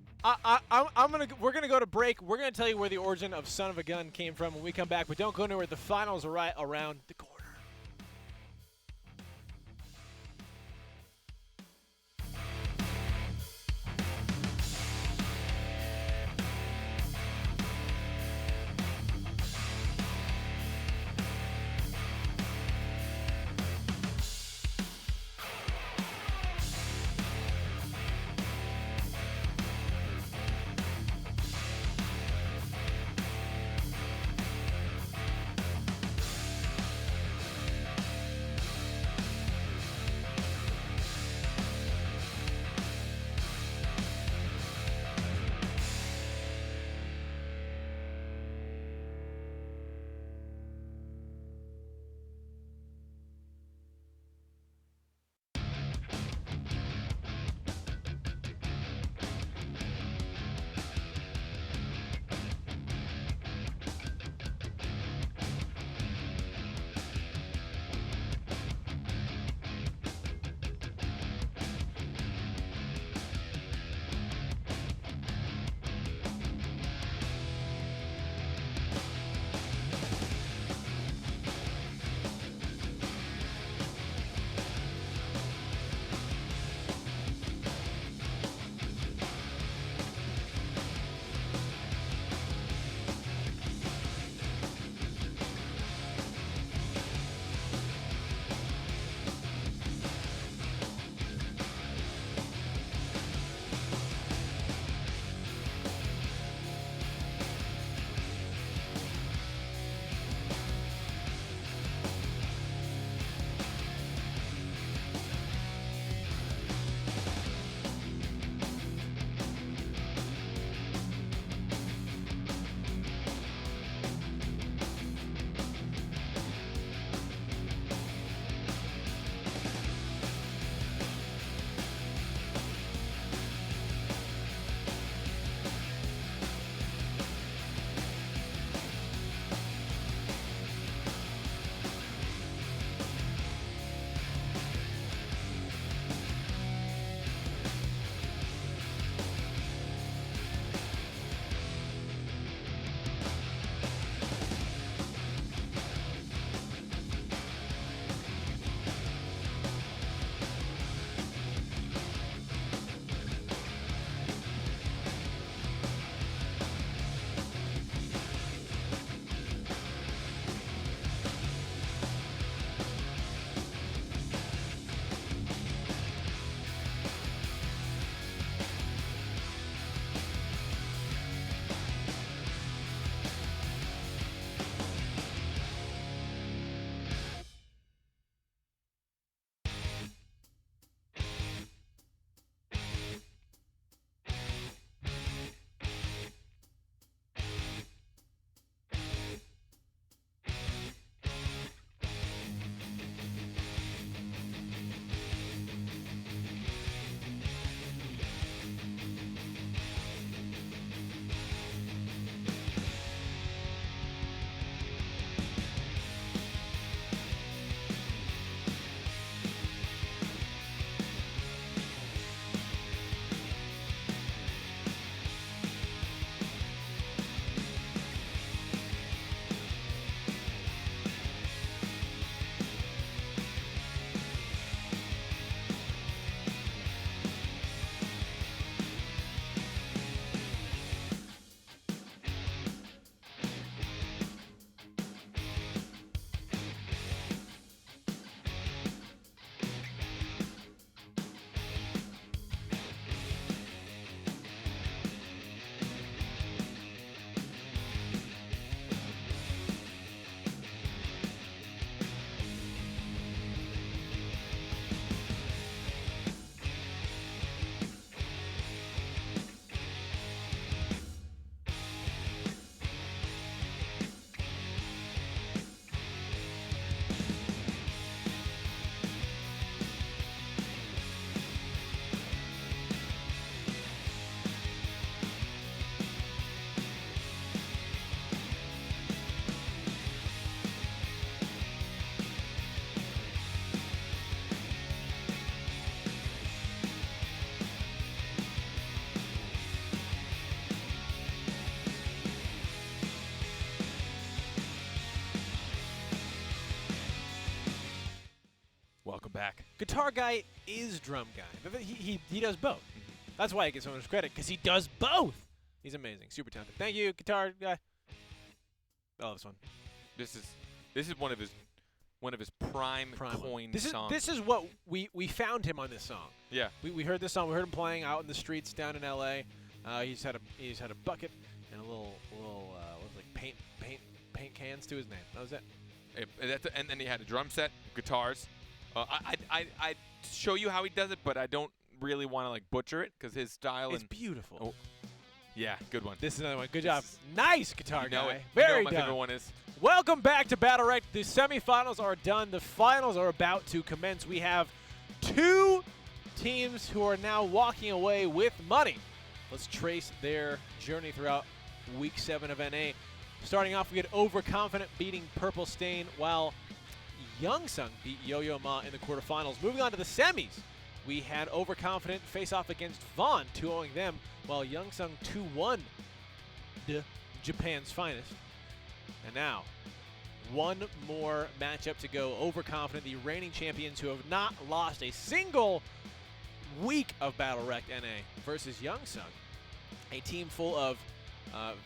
We're gonna go to break. We're gonna tell you where the origin of "son of a gun" came from when we come back. But don't go anywhere. The finals are right around the corner.
back.
Guitar guy is drum guy. He does both. That's why he gets so much credit, because he does both. He's amazing. Super talented. Thank you, guitar guy. I love this one.
This is one of his prime coin songs.
This is what we found him on this song.
Yeah.
We heard this song. We heard him playing out in the streets down in L.A. He's had a bucket and a little what was it, like paint cans to his name. That was it.
And then he had a drum set, guitars. I'd show you how he does it, but I don't really want to like butcher it because his style.
It's beautiful.
Oh, yeah, good one.
This is another one. Good job. Nice guitar guy.
It.
Very
you know what my
done.
favorite one is.
Welcome back to BattleRekt. The semifinals are done. The finals are about to commence. We have 2 teams who are now walking away with money. Let's trace their journey throughout Week 7 of NA. Starting off, we had Overconfident beating Purple Stain, while Youngsung beat Yo-Yo Ma in the quarterfinals. Moving on to the semis, we had Overconfident face off against Vaughn, 2-0ing them, while Youngsung 2-1 Japan's finest. And now, one more matchup to go. Overconfident, the reigning champions who have not lost a single week of BattleRekt NA, versus Youngsung, a team full of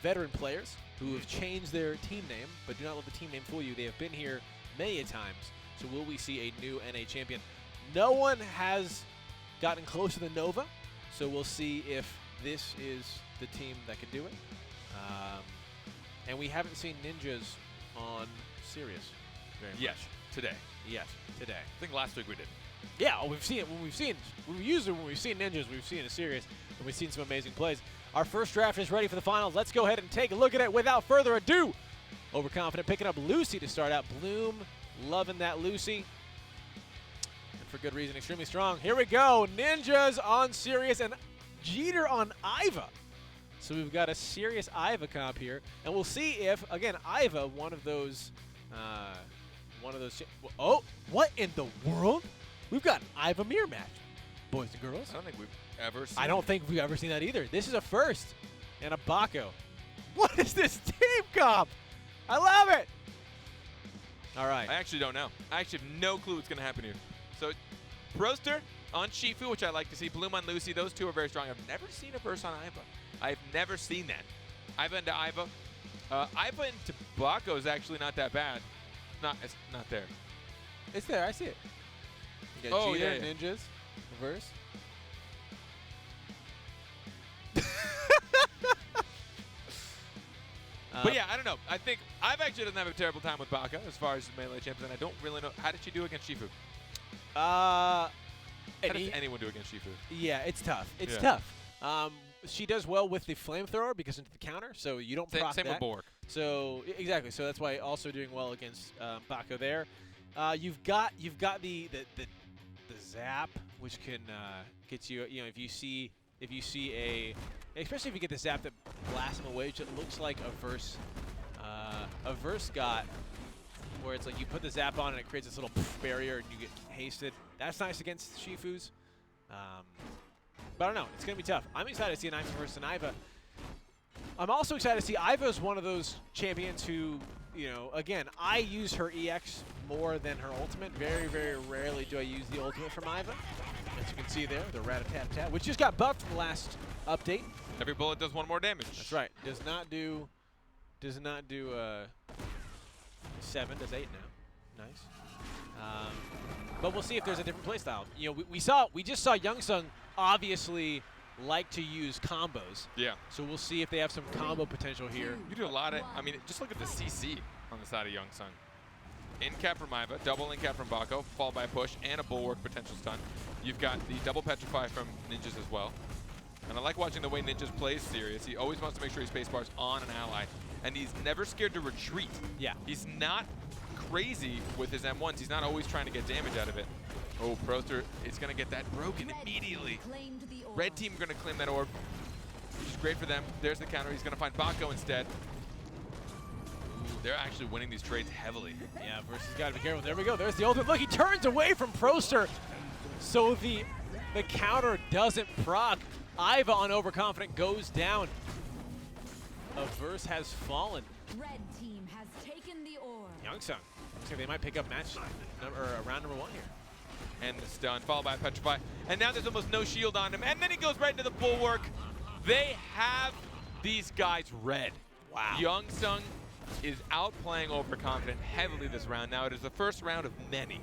veteran players who have changed their team name, but do not let the team name fool you. They have been here many a times. So will we see a new NA champion? No one has gotten closer than Nova, so we'll see if this is the team that can do it. And we haven't seen ninjas on Sirius very much.
Yes, today.
Yes, today.
I think last week we did.
Yeah, we've seen it when we've seen ninjas, we've seen a Sirius, and we've seen some amazing plays. Our first draft is ready for the finals. Let's go ahead and take a look at it without further ado. Overconfident picking up Lucy to start out. Bloom loving that Lucy. And for good reason, extremely strong. Here we go. Ninjas on Sirius and Jeter on Iva. So we've got a serious Iva comp here. And we'll see if, again, Iva, one of those. Oh, what in the world? We've got an Iva mirror match, boys and girls.
I don't think we've ever seen
I don't think we've ever seen that either. This is a first. And a Baco. What is this team comp? I love it. All right.
I actually don't know. I actually have no clue what's going to happen here. So, Proster on Shifu, which I like to see. Bloom on Lucy. Those two are very strong. I've never seen a verse on Iva. I've never seen that. Iva into Iva. Iva into Baco is actually not that bad. It's not there.
It's there. I see it. You got Jeter,
yeah.
Ninjas, reverse.
But yeah, I don't know. I think I've actually doesn't have a terrible time with Baco as far as the melee champions, and I don't really know. How did she do against Shifu? How does anyone do against Shifu?
Yeah, it's tough. It's
Yeah.
tough. She does well with the flamethrower because into the counter, so you don't proc
Same
that.
with Bork.
So exactly. So that's why also doing well against Baco there. You've got the zap, which can get you. You know, if you see especially if you get the zap that blasts him away, which it looks like a verse got, where it's like you put the zap on and it creates this little barrier and you get hasted. That's nice against Shifus. But I don't know. It's going to be tough. I'm excited to see an Iva versus an Iva. I'm also excited to see Iva is one of those champions who, you know, again, I use her EX more than her ultimate. Very, very rarely do I use the ultimate from Iva. As you can see there, the rat-a-tat-tat, which just got buffed from the last update.
Every bullet does 1 more damage.
That's right. Does not do 7, does 8 now. Nice. But we'll see if there's a different playstyle. You know, we just saw Youngsung obviously like to use combos.
Yeah.
So we'll see if they have some combo potential here.
You do a lot of, I mean, just look at the CC on the side of Youngsung. In cap from Iva, double in cap from Baco, followed by a push, and a bulwark potential stun. You've got the double petrify from Ninjas as well. And I like watching the way Ninjas plays Sirius. He always wants to make sure he spacebar's on an ally. And he's never scared to retreat.
Yeah.
He's not crazy with his M1s. He's not always trying to get damage out of it. Oh, Proster is going to get that broken immediately. Red team going to claim that orb, which is great for them. There's the counter. He's going to find Baco instead. Ooh, they're actually winning these trades heavily.
Yeah, Versus got to be careful. There we go. There's the ultimate. Look, he turns away from Proster. So the counter doesn't proc. Iva on Overconfident goes down. A verse has fallen.
Red team has taken the orb.
Youngsung. Looks like they might pick up round number 1 here.
and the stun, followed by a Petrify. And now there's almost no shield on him. And then he goes right into the Bulwark. They have these guys red.
Wow.
Youngsung is outplaying Overconfident heavily this round. Now it is the first round of many.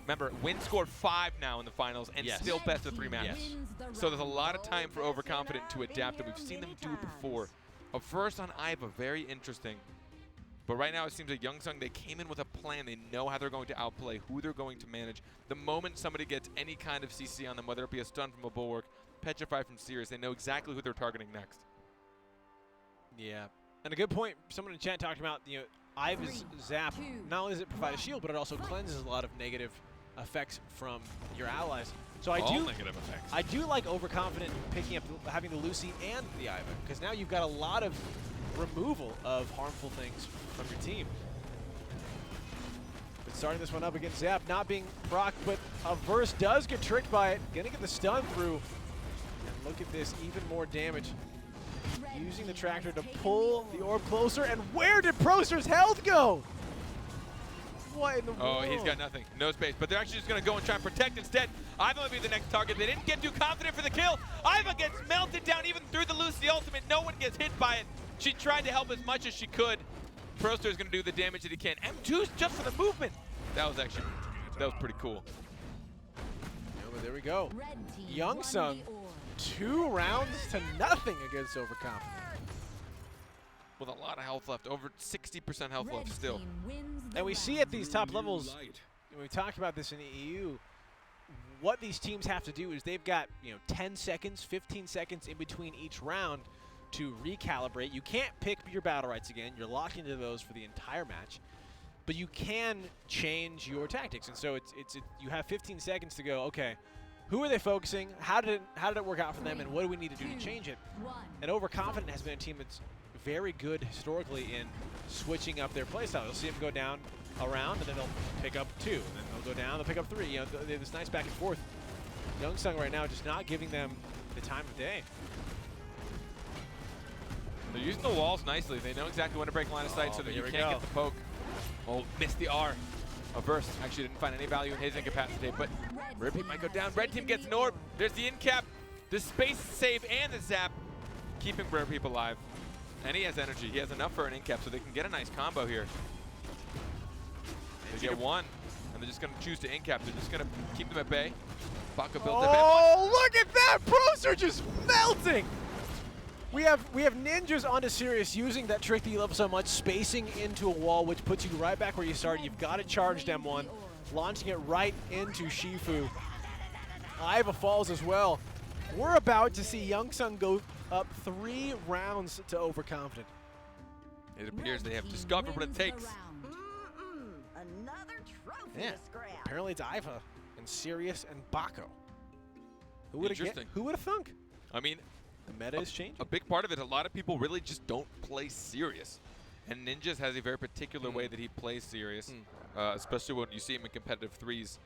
Remember, win scored 5 now in the finals, and
Yes.
still best of 3 matches.
Yes.
So there's a lot of time for Overconfident to adapt, and we've seen them do it before. A first on Iva, very interesting. But right now it seems like Youngsung, they came in with a plan. They know how they're going to outplay, who they're going to manage. The moment somebody gets any kind of CC on them, whether it be a stun from a Bulwark, Petrify from Sirius, they know exactly who they're targeting next.
Yeah. And a good point, someone in chat talked about, Iva's Zap, not only does it provide a shield, but it also cleanses a lot of negative effects from your allies. So I do
negative effects.
I do like Overconfident picking up, having the Lucy and the Iva, because now you've got a lot of removal of harmful things from your team. But starting this one up against Zap, not being proc, but Averse does get tricked by it. Gonna get the stun through. And look at this, even more damage. Using the tractor to pull the orb closer, and where did Proster's health go? What in the world?
Oh, he's got nothing. No space. But they're actually just going to go and try and protect instead. Iva will be the next target. They didn't get too confident for the kill. Iva gets melted down even through the Lucy ultimate. No one gets hit by it. She tried to help as much as she could. Proster is going to do the damage that he can. M2's just for the movement. That was pretty cool.
Yeah, but there we go. Youngsung,
Youngsung.
2 rounds to nothing against Overconfident.
With a lot of health left. Over 60% health left still.
And we see at these top levels, and we talked about this in the EU, what these teams have to do is they've got 10 seconds, 15 seconds in between each round to recalibrate. You can't pick your BattleRekts again. You're locked into those for the entire match. But you can change your tactics. And so you have 15 seconds to go, okay, who are they focusing? How did it work out for them, and what do we need to do to change it? And Overconfident has been a team that's very good historically in switching up their playstyle. You'll see them go down a round, and then they'll pick up 2. And then they'll go down, they'll pick up 3. They have this nice back and forth. Youngsung right now just not giving them the time of day.
They're using the walls nicely. They know exactly when to break line of sight so that you can't get the poke. Oh, missed the R. Averse actually didn't find any value in his incapacity, but Red Team might go down. Red Team gets an orb. There's the in-cap, the space save, and the zap, keeping Red Team alive. And he has energy. He has enough for an in-cap, so they can get a nice combo here. They get 1, and they're just going to choose to in-cap. They're just going to keep them at bay. Baka built them.
Oh, look at that! Pros are just melting! We have ninjas onto Sirius using that trick that you love so much, spacing into a wall, which puts you right back where you started. You've got to charge M1, launching it right into Shifu. Iva falls as well. We're about to see Youngsung go up 3 rounds to Overconfident.
It appears they have discovered what it takes.
Another trophy
Yeah.
to scrap.
Apparently it's Iva and Sirius and Bako. Who would
Interesting.
have thunk?
I mean,
The meta is changing.
a big part of it, a lot of people really just don't play serious. And Ninjas has a very particular way that he plays serious, especially when you see him in competitive 3s.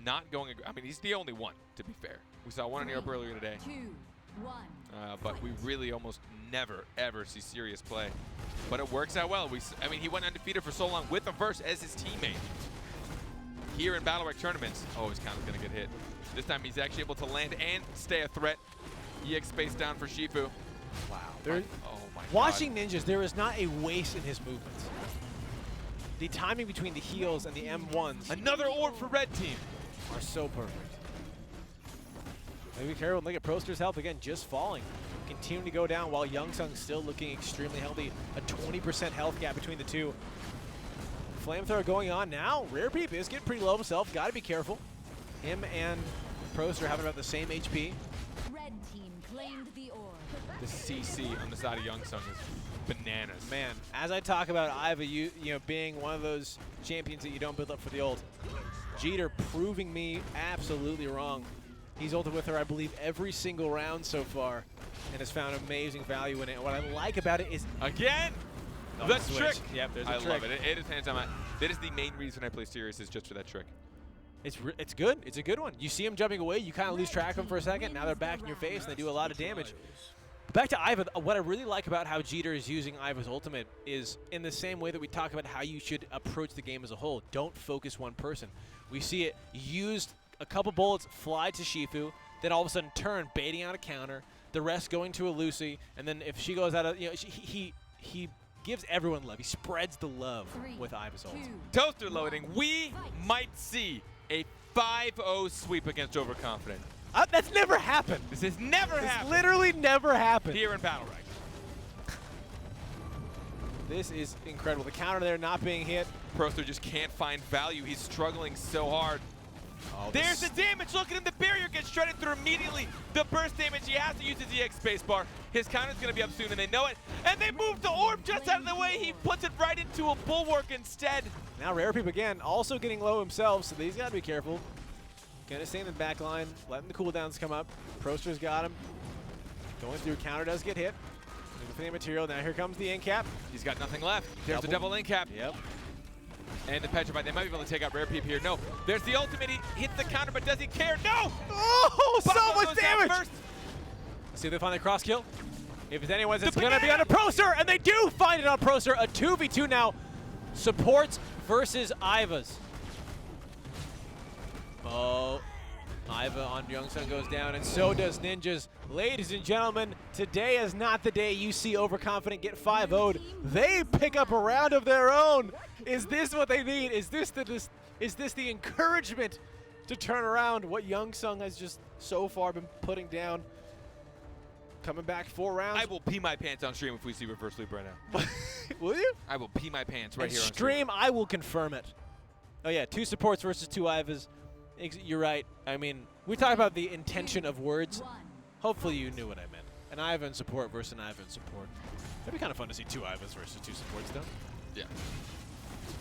Not going, I mean, he's the only one, to be fair. We saw one in Europe earlier today.
2, 1.
But we really almost never, ever see Sirius play. But it works out well. I mean, he went undefeated for so long with Averse as his teammate. Here in BattleRekt tournaments, oh, he's kind of going to get hit. This time he's actually able to land and stay a threat. EX space down for Shifu.
Wow.
Oh my
Watching Ninjas, there is not a waste in his movements. The timing between the heals and the M1s
God. Another orb for Red Team.
are so perfect. Maybe careful. Look at Proster's health again, just falling. Continuing to go down while Youngsung still looking extremely healthy. A 20% health gap between the two. Flamethrower going on now. Rare Peep is getting pretty low himself. Got to be careful. Him and Proster having about the same HP.
Red team claimed the orb.
The CC on the side of Youngsung is bananas.
Man, as I talk about Iva, you know, being one of those champions that you don't build up for the ult. Jeter proving me absolutely wrong. He's ulted with her, I believe, every single round so far, and has found amazing value in it. What I like about it is
Again,
oh,
the
switch.
trick.
Yep, there's a
I
trick.
love it. It is hands on. That is the main reason I play Sirius is just for that trick.
It's good. It's a good one. You see him jumping away, you kind of lose track of him for a second. Now they're back in your face, and they do a lot of damage. Back to Iva, what I really like about how Jeter is using Iva's ultimate is in the same way that we talk about how you should approach the game as a whole. Don't focus one person. We see it used a couple bullets fly to Shifu, then all of a sudden turn, baiting out a counter, the rest going to a Lucy, and then if she goes out of, he gives everyone love. He spreads the love with Ivysaur.
Toaster loading. We might see a 5-0 sweep against Overconfident.
That's never happened.
This has never happened.
Literally never happened.
Here in BattleRekt.
This is incredible. The counter there not being hit.
Proster just can't find value. He's struggling so hard.
Oh,
There's the damage. Look at him. The barrier gets shredded through immediately. The burst damage. He has to use his EX spacebar. His counter's going to be up soon, and they know it. And they move the orb just out of the way. He puts it right into a bulwark instead.
Now Rare Peep again, also getting low himself, so he's got to be careful. Gonna stay in the back line, letting the cooldowns come up. Proster's got him. Going through, counter does get hit. Looking for the material. Now here comes the end cap.
He's got nothing left. There's the double in cap.
Yep.
And the Petrified. They might be able to take out Rare Peep here. No. There's the ultimate. He hits the counter, but does he care? No!
Oh, so
Bongo
much
goes down
damage!
first.
See if they find the cross kill. If it's anyone's, it's gonna be on a Proster, and they do find it on Proster. A 2v2 now. Supports versus Ivas. Oh. Iva on Youngsung goes down, and so does Ninjas. Ladies and gentlemen, today is not the day you see Overconfident get 5-0'd. They pick up a round of their own. Is this what they need? Is this the encouragement to turn around what Youngsung has just so far been putting down? Coming back 4 rounds.
I will pee my pants on stream if we see reverse loop right now.
Will you?
I will pee my pants right
And
here on
stream, I will confirm it. Oh yeah, 2 supports versus 2 Ivas. You're right. I mean, we talk about the intention of words. Hopefully you knew what I meant. An Iva in support versus an Iva in support. That'd be kind of fun to see 2 Ivas versus 2 supports, though.
Yeah.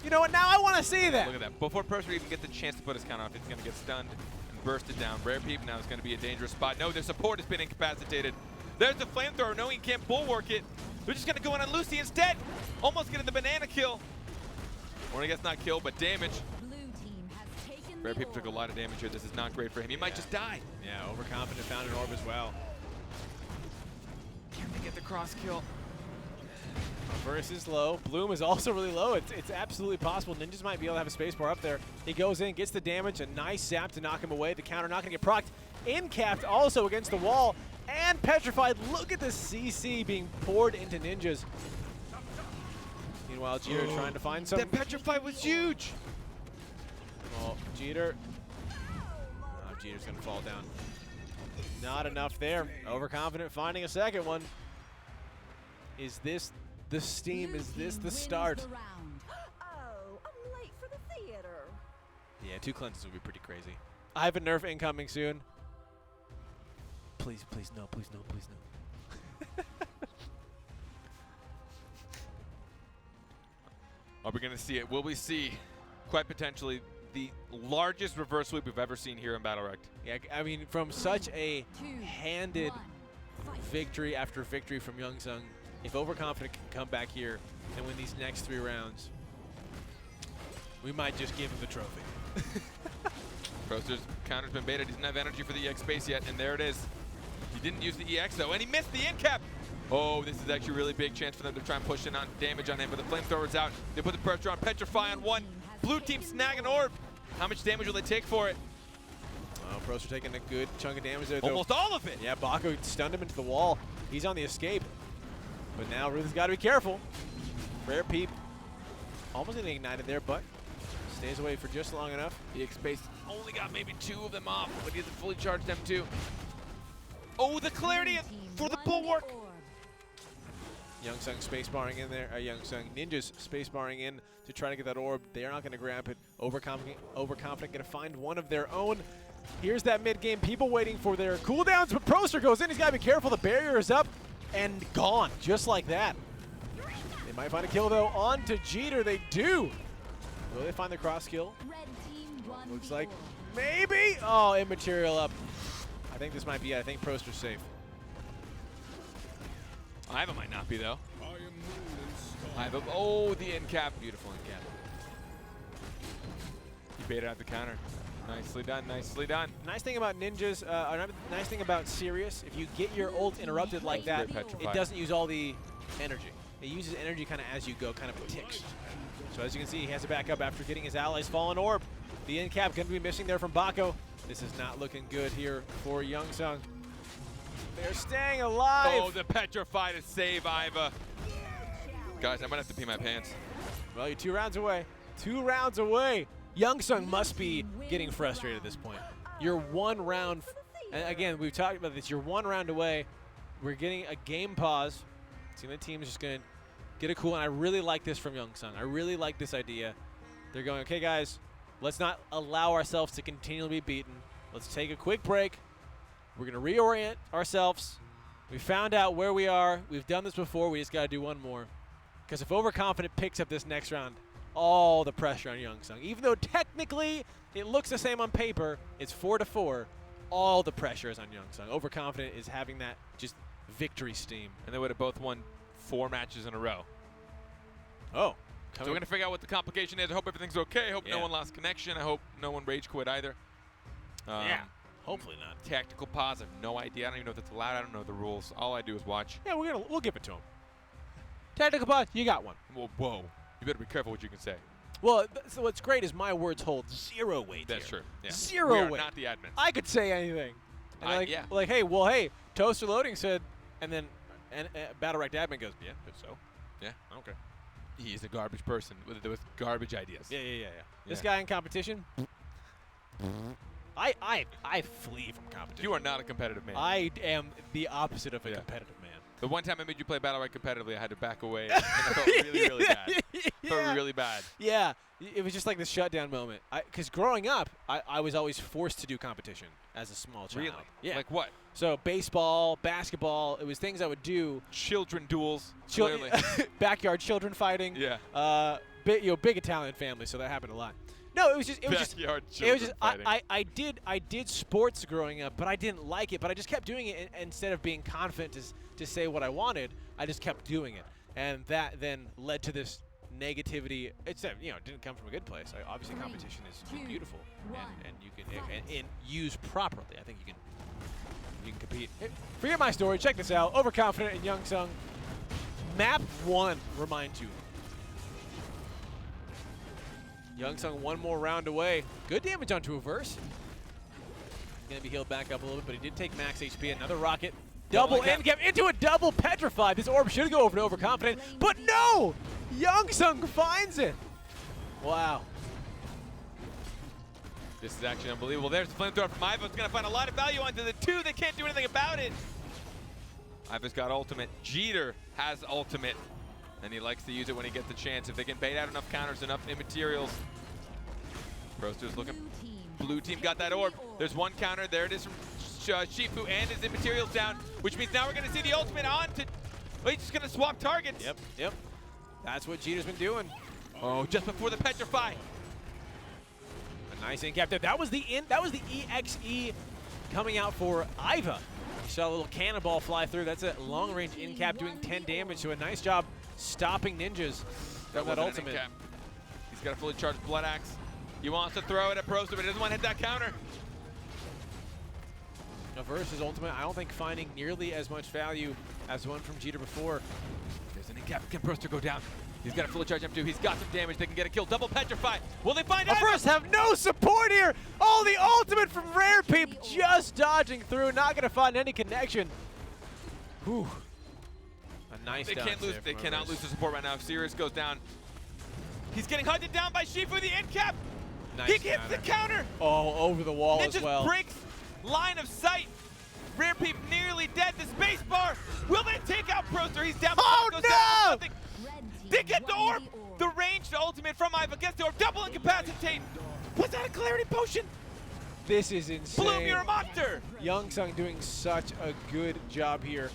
You know what? Now I want to see that.
Look at that. Before Proster even gets the chance to put his counter off, he's going to get stunned and bursted down. Rare Peep now is going to be a dangerous spot. No, their support has been incapacitated. There's the flamethrower. No, he can't bulwark it. They're just going to go in on Lucy instead. Almost getting the banana kill. Or I guess not kill, but damage. Rare Peep took a lot of damage here. This is not great for him. He might just die.
Yeah, Overconfident found an orb as well.
Can they get the cross kill?
Verse is low. Bloom is also really low. It's absolutely possible. Ninjas might be able to have a spacebar up there. He goes in, gets the damage, a nice zap to knock him away. The counter not going to get procced. Incapped also against the wall. And Petrified. Look at the CC being poured into Ninjas. Meanwhile, Jeter trying to find some.
That Petrified was huge.
Oh, Jeter. Oh, Jeter's going to fall down. Not enough there. Overconfident finding a second one. Is this the steam? Is this the start?
Oh, I'm late for the theater.
Yeah, 2 cleanses would be pretty crazy. I have a nerf incoming soon. Please, please, no, please, no, please, no.
Are we going to see it? Will we see quite potentially the largest reverse sweep we've ever seen here in BattleRekt?
Yeah, I mean, from such a handed victory after victory from Youngsung, if Overconfident can come back here and win these next 3 rounds, we might just give him the trophy.
Proster's counter's been baited. He doesn't have energy for the EX space yet, and there it is. He didn't use the EX, though, and he missed the incap. Oh, this is actually a really big chance for them to try and push in on damage on him, but the flamethrower's out. They put the pressure on Petrify on 1. Blue team snag an orb. How much damage will they take for it?
Oh, Proster taking a good chunk of damage there, though.
Almost all of it.
Yeah, Baco stunned him into the wall. He's on the escape. But now Ruth's got to be careful. Rare Peep almost getting ignited there, but stays away for just long enough.
EX space only got maybe 2 of them off, but he hasn't fully charged them too. Oh, the clarity for the bulwark.
Youngsung spacebarring in there. Youngsung Ninjas spacebarring in to try to get that orb. They're not going to grab it. Overconfident going to find one of their own. Here's that mid-game. People waiting for their cooldowns, but Proster goes in. He's got to be careful. The barrier is up and gone, just like that. They might find a kill, though, on to Jeter. They do. Will they find the cross kill? Looks like maybe. Oh, immaterial up. I think this might be it. I think Proster's safe.
Iva might not be, though. Iva, oh, the end cap. Beautiful end cap. He baited out the counter. Nicely done, nicely done.
Nice thing about Ninjas, nice thing about Sirius, if you get your ult interrupted like that, it doesn't use all the energy. It uses energy kind of as you go, kind of a ticks. So as you can see, he has a backup after getting his allies fallen orb. The end cap going to be missing there from Bako. This is not looking good here for Youngsung. They're staying alive.
Oh, the petrify to save Iva. Guys, I might have to pee my pants.
Well, you're 2 rounds away. 2 rounds away. Youngsung must be getting frustrated at this point. You're 1 round, and again, we've talked about this. You're 1 round away. We're getting a game pause. Seeing the team is just going to get a cool, and I really like this from Youngsung. I really like this idea. They're going, okay, guys, let's not allow ourselves to continually be beaten. Let's take a quick break. We're going to reorient ourselves. We found out where we are. We've done this before. We just got to do 1 more. Because if Overconfident picks up this next round, all the pressure on Youngsung. Even though technically it looks the same on paper, it's 4-4. All the pressure is on Youngsung. Overconfident is having that just victory steam.
And they would have both won 4 matches in a row.
Oh.
So we're going to figure out what the complication is. I hope everything's okay. I hope no
Yeah.
one lost connection. I hope no one rage quit either.
Yeah. Hopefully not.
Tactical pause. I have no idea. I don't even know if that's allowed. I don't know the rules. All I do is watch.
Yeah, we'll give it to him. Tactical pause, you got one.
Well, whoa. You better be careful what you can say.
Well, so what's great is my words hold 0 weight.
That's
here.
true. Yeah.
0
we are
weight.
not the admins.
I could say anything. And
yeah.
like, hey, Toaster Loading said, and then BattleRekt admin goes, yeah, so.
Yeah.
Okay.
He's a garbage person with garbage ideas.
Yeah. This
Yeah.
guy in competition, I flee from competition.
You are not a competitive man.
I am the opposite of a
Yeah.
competitive man.
The one time I made you play BattleRekt competitively, I had to back away. And I felt really, really bad. Felt really bad.
Yeah, it was just like this shutdown moment. Because growing up, I was always forced to do competition as a small child.
Really?
Yeah.
Like what?
So baseball, basketball, it was things I would do.
Children duels. Clearly.
Backyard children fighting.
Yeah.
Big Italian family, so that happened a lot. No, it was just
Backyard
it
children
was just
fighting.
I did sports growing up, but I didn't like it. But I just kept doing it instead of being confident to say what I wanted. I just kept doing it, and that then led to this negativity. It's it didn't come from a good place. Obviously, competition is beautiful, and you can and used properly. I think you can compete. Forget my story. Check this out. Overconfident and Youngsung. Map 1 reminds you. Youngsung 1 more round away. Good damage onto reverse. Gonna be healed back up a little bit, but he did take max HP. Another rocket. Double end cap into a double petrified. This orb should go over to Overconfident, but no! Youngsung finds it. Wow.
This is actually unbelievable. There's the flamethrower from Iva. It's going to find a lot of value onto the 2. They can't do anything about it. Iva's got ultimate. Jeter has ultimate. And he likes to use it when he gets the chance. If they can bait out enough counters, enough immaterials. Proster's looking. Blue team got that orb. There's 1 counter. There it is from Shifu and his immaterials down, which means now we're going to see the ultimate on to. Oh, he's just going to swap targets.
Yep. That's what Jeter's been doing.
Oh, just before the petrify.
A nice in cap there. That was the EXE coming out for Iva. You saw a little cannonball fly through. That's a long range in cap doing 10 damage. So a nice job stopping ninjas from that ultimate.
He's got a fully charged blood axe. He wants to throw it at Proster, but he doesn't want to hit that counter.
Now versus ultimate, I don't think finding nearly as much value as the one from Jeter before.
There's an in-cap. Can Proster go down? He's got a fully charged M2. He's got some damage. They can get a kill. Double petrify. Will they find out?
First have no support here. Oh, the ultimate from Rare Peep just dodging through. Not going to find any connection. Whew. A nice
They
dodge
can't lose.
there
They
from
cannot
Reverse.
lose the support right now. If Sirius goes down, he's getting hunted down by Shifu. The in-cap.
Nice
He gets the counter.
Oh, over the wall
It
as
just
well.
breaks line of sight. Rare Peep nearly dead. The space bar. Will they take out Proster? He's down.
Oh,
Goes
no!
down to nothing. They get the orb. The ranged ultimate from Iva gets the orb. Double incapacitate. Was that a clarity potion?
This is insane.
Bloom, you're a monster.
Youngsung doing such a good job here.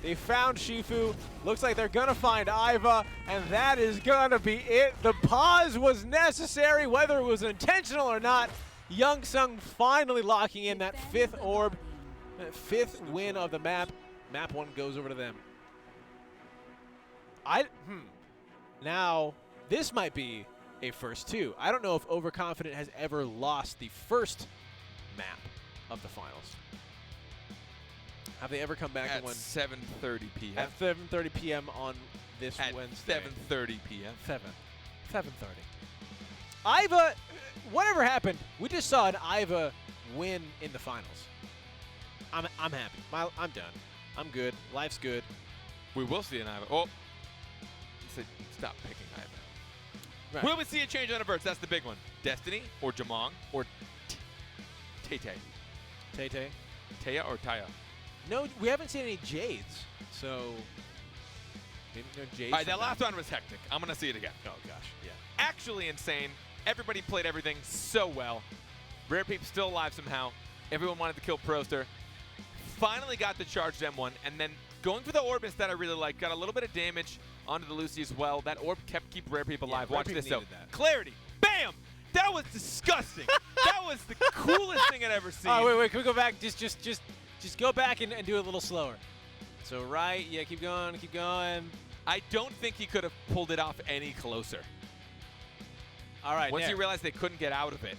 They found Shifu. Looks like they're going to find Iva, and that is going to be it. The pause was necessary, whether it was intentional or not. Youngsung finally locking in that 5th orb, that 5th win of the map. Map 1 goes over to them. Now, this might be a first too. I don't know if Overconfident has ever lost the first map of the finals. Have they ever come back
At
and won
7:30 p.m.
at 7:30 p.m. on this
At
Wednesday?
7:30 p.m.
7. 7:30. Iva, whatever happened, we just saw an Iva win in the finals. I'm happy. I'm done. I'm good. Life's good.
We will see an Iva. Oh, stop picking Iva.
Right.
Will we see a change on a verse? That's the big one. Destiny or Jamong or Tay-Tay?
Tay-Tay.
Taya or Taya?
No, we haven't seen any Jades, so maybe no Jades.
All right, that last one was hectic. I'm going to see it again.
Oh, gosh, yeah.
Actually insane. Everybody played everything so well. Rare Peep still alive somehow. Everyone wanted to kill Proster. Finally got the charged M1, and then going for the Orbis that I really like. Got a little bit of damage onto the Lucy as well. That orb keep Rare Peep alive.
Rare
Watch
Peep
this though.
needed that.
Clarity. Bam! That was disgusting. That was the coolest thing I'd ever seen.
Oh, wait. Can we go back? Just go back and do it a little slower. So right, yeah, keep going.
I don't think he could have pulled it off any closer.
All right,
Once
there.
he realized they couldn't get out of it.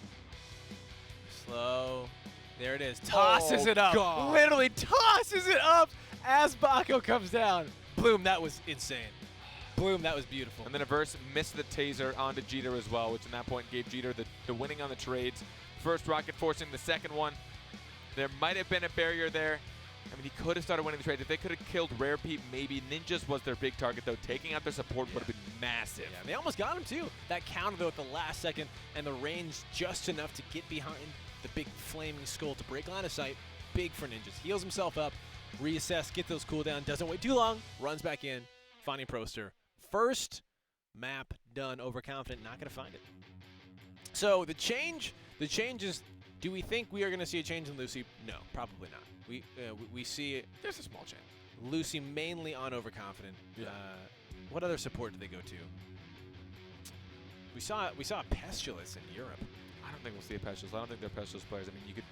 Slow. There it is. Tosses
Oh,
it up.
God.
Literally tosses it up as Baco comes down. Bloom, that was insane. Bloom, that was beautiful.
And then Averse missed the taser onto Jeter as well, which in that point gave Jeter the winning on the trades. First rocket forcing the second one. There might have been a barrier there. I mean, he could have started winning the trades. If they could have killed Rare Peep, maybe. Ninjas was their big target, though. Taking out their support would have been massive.
Yeah, they almost got him, too. That counter, though, at the last second, and the range just enough to get behind the big flaming skull to break line of sight. Big for Ninjas. Heals himself up, reassess, get those cooldown, doesn't wait too long, runs back in, finding Proster. First map done, Overconfident, not going to find it. So the change is, do we think we are going to see a change in Lucy? No, probably not. We see it.
There's a small change.
Lucy mainly on Overconfident.
Yeah.
What other support did they go to? We saw Pestilence in Europe.
I don't think we'll see a Pestilence. I don't think they're Pestilence players. I mean, you could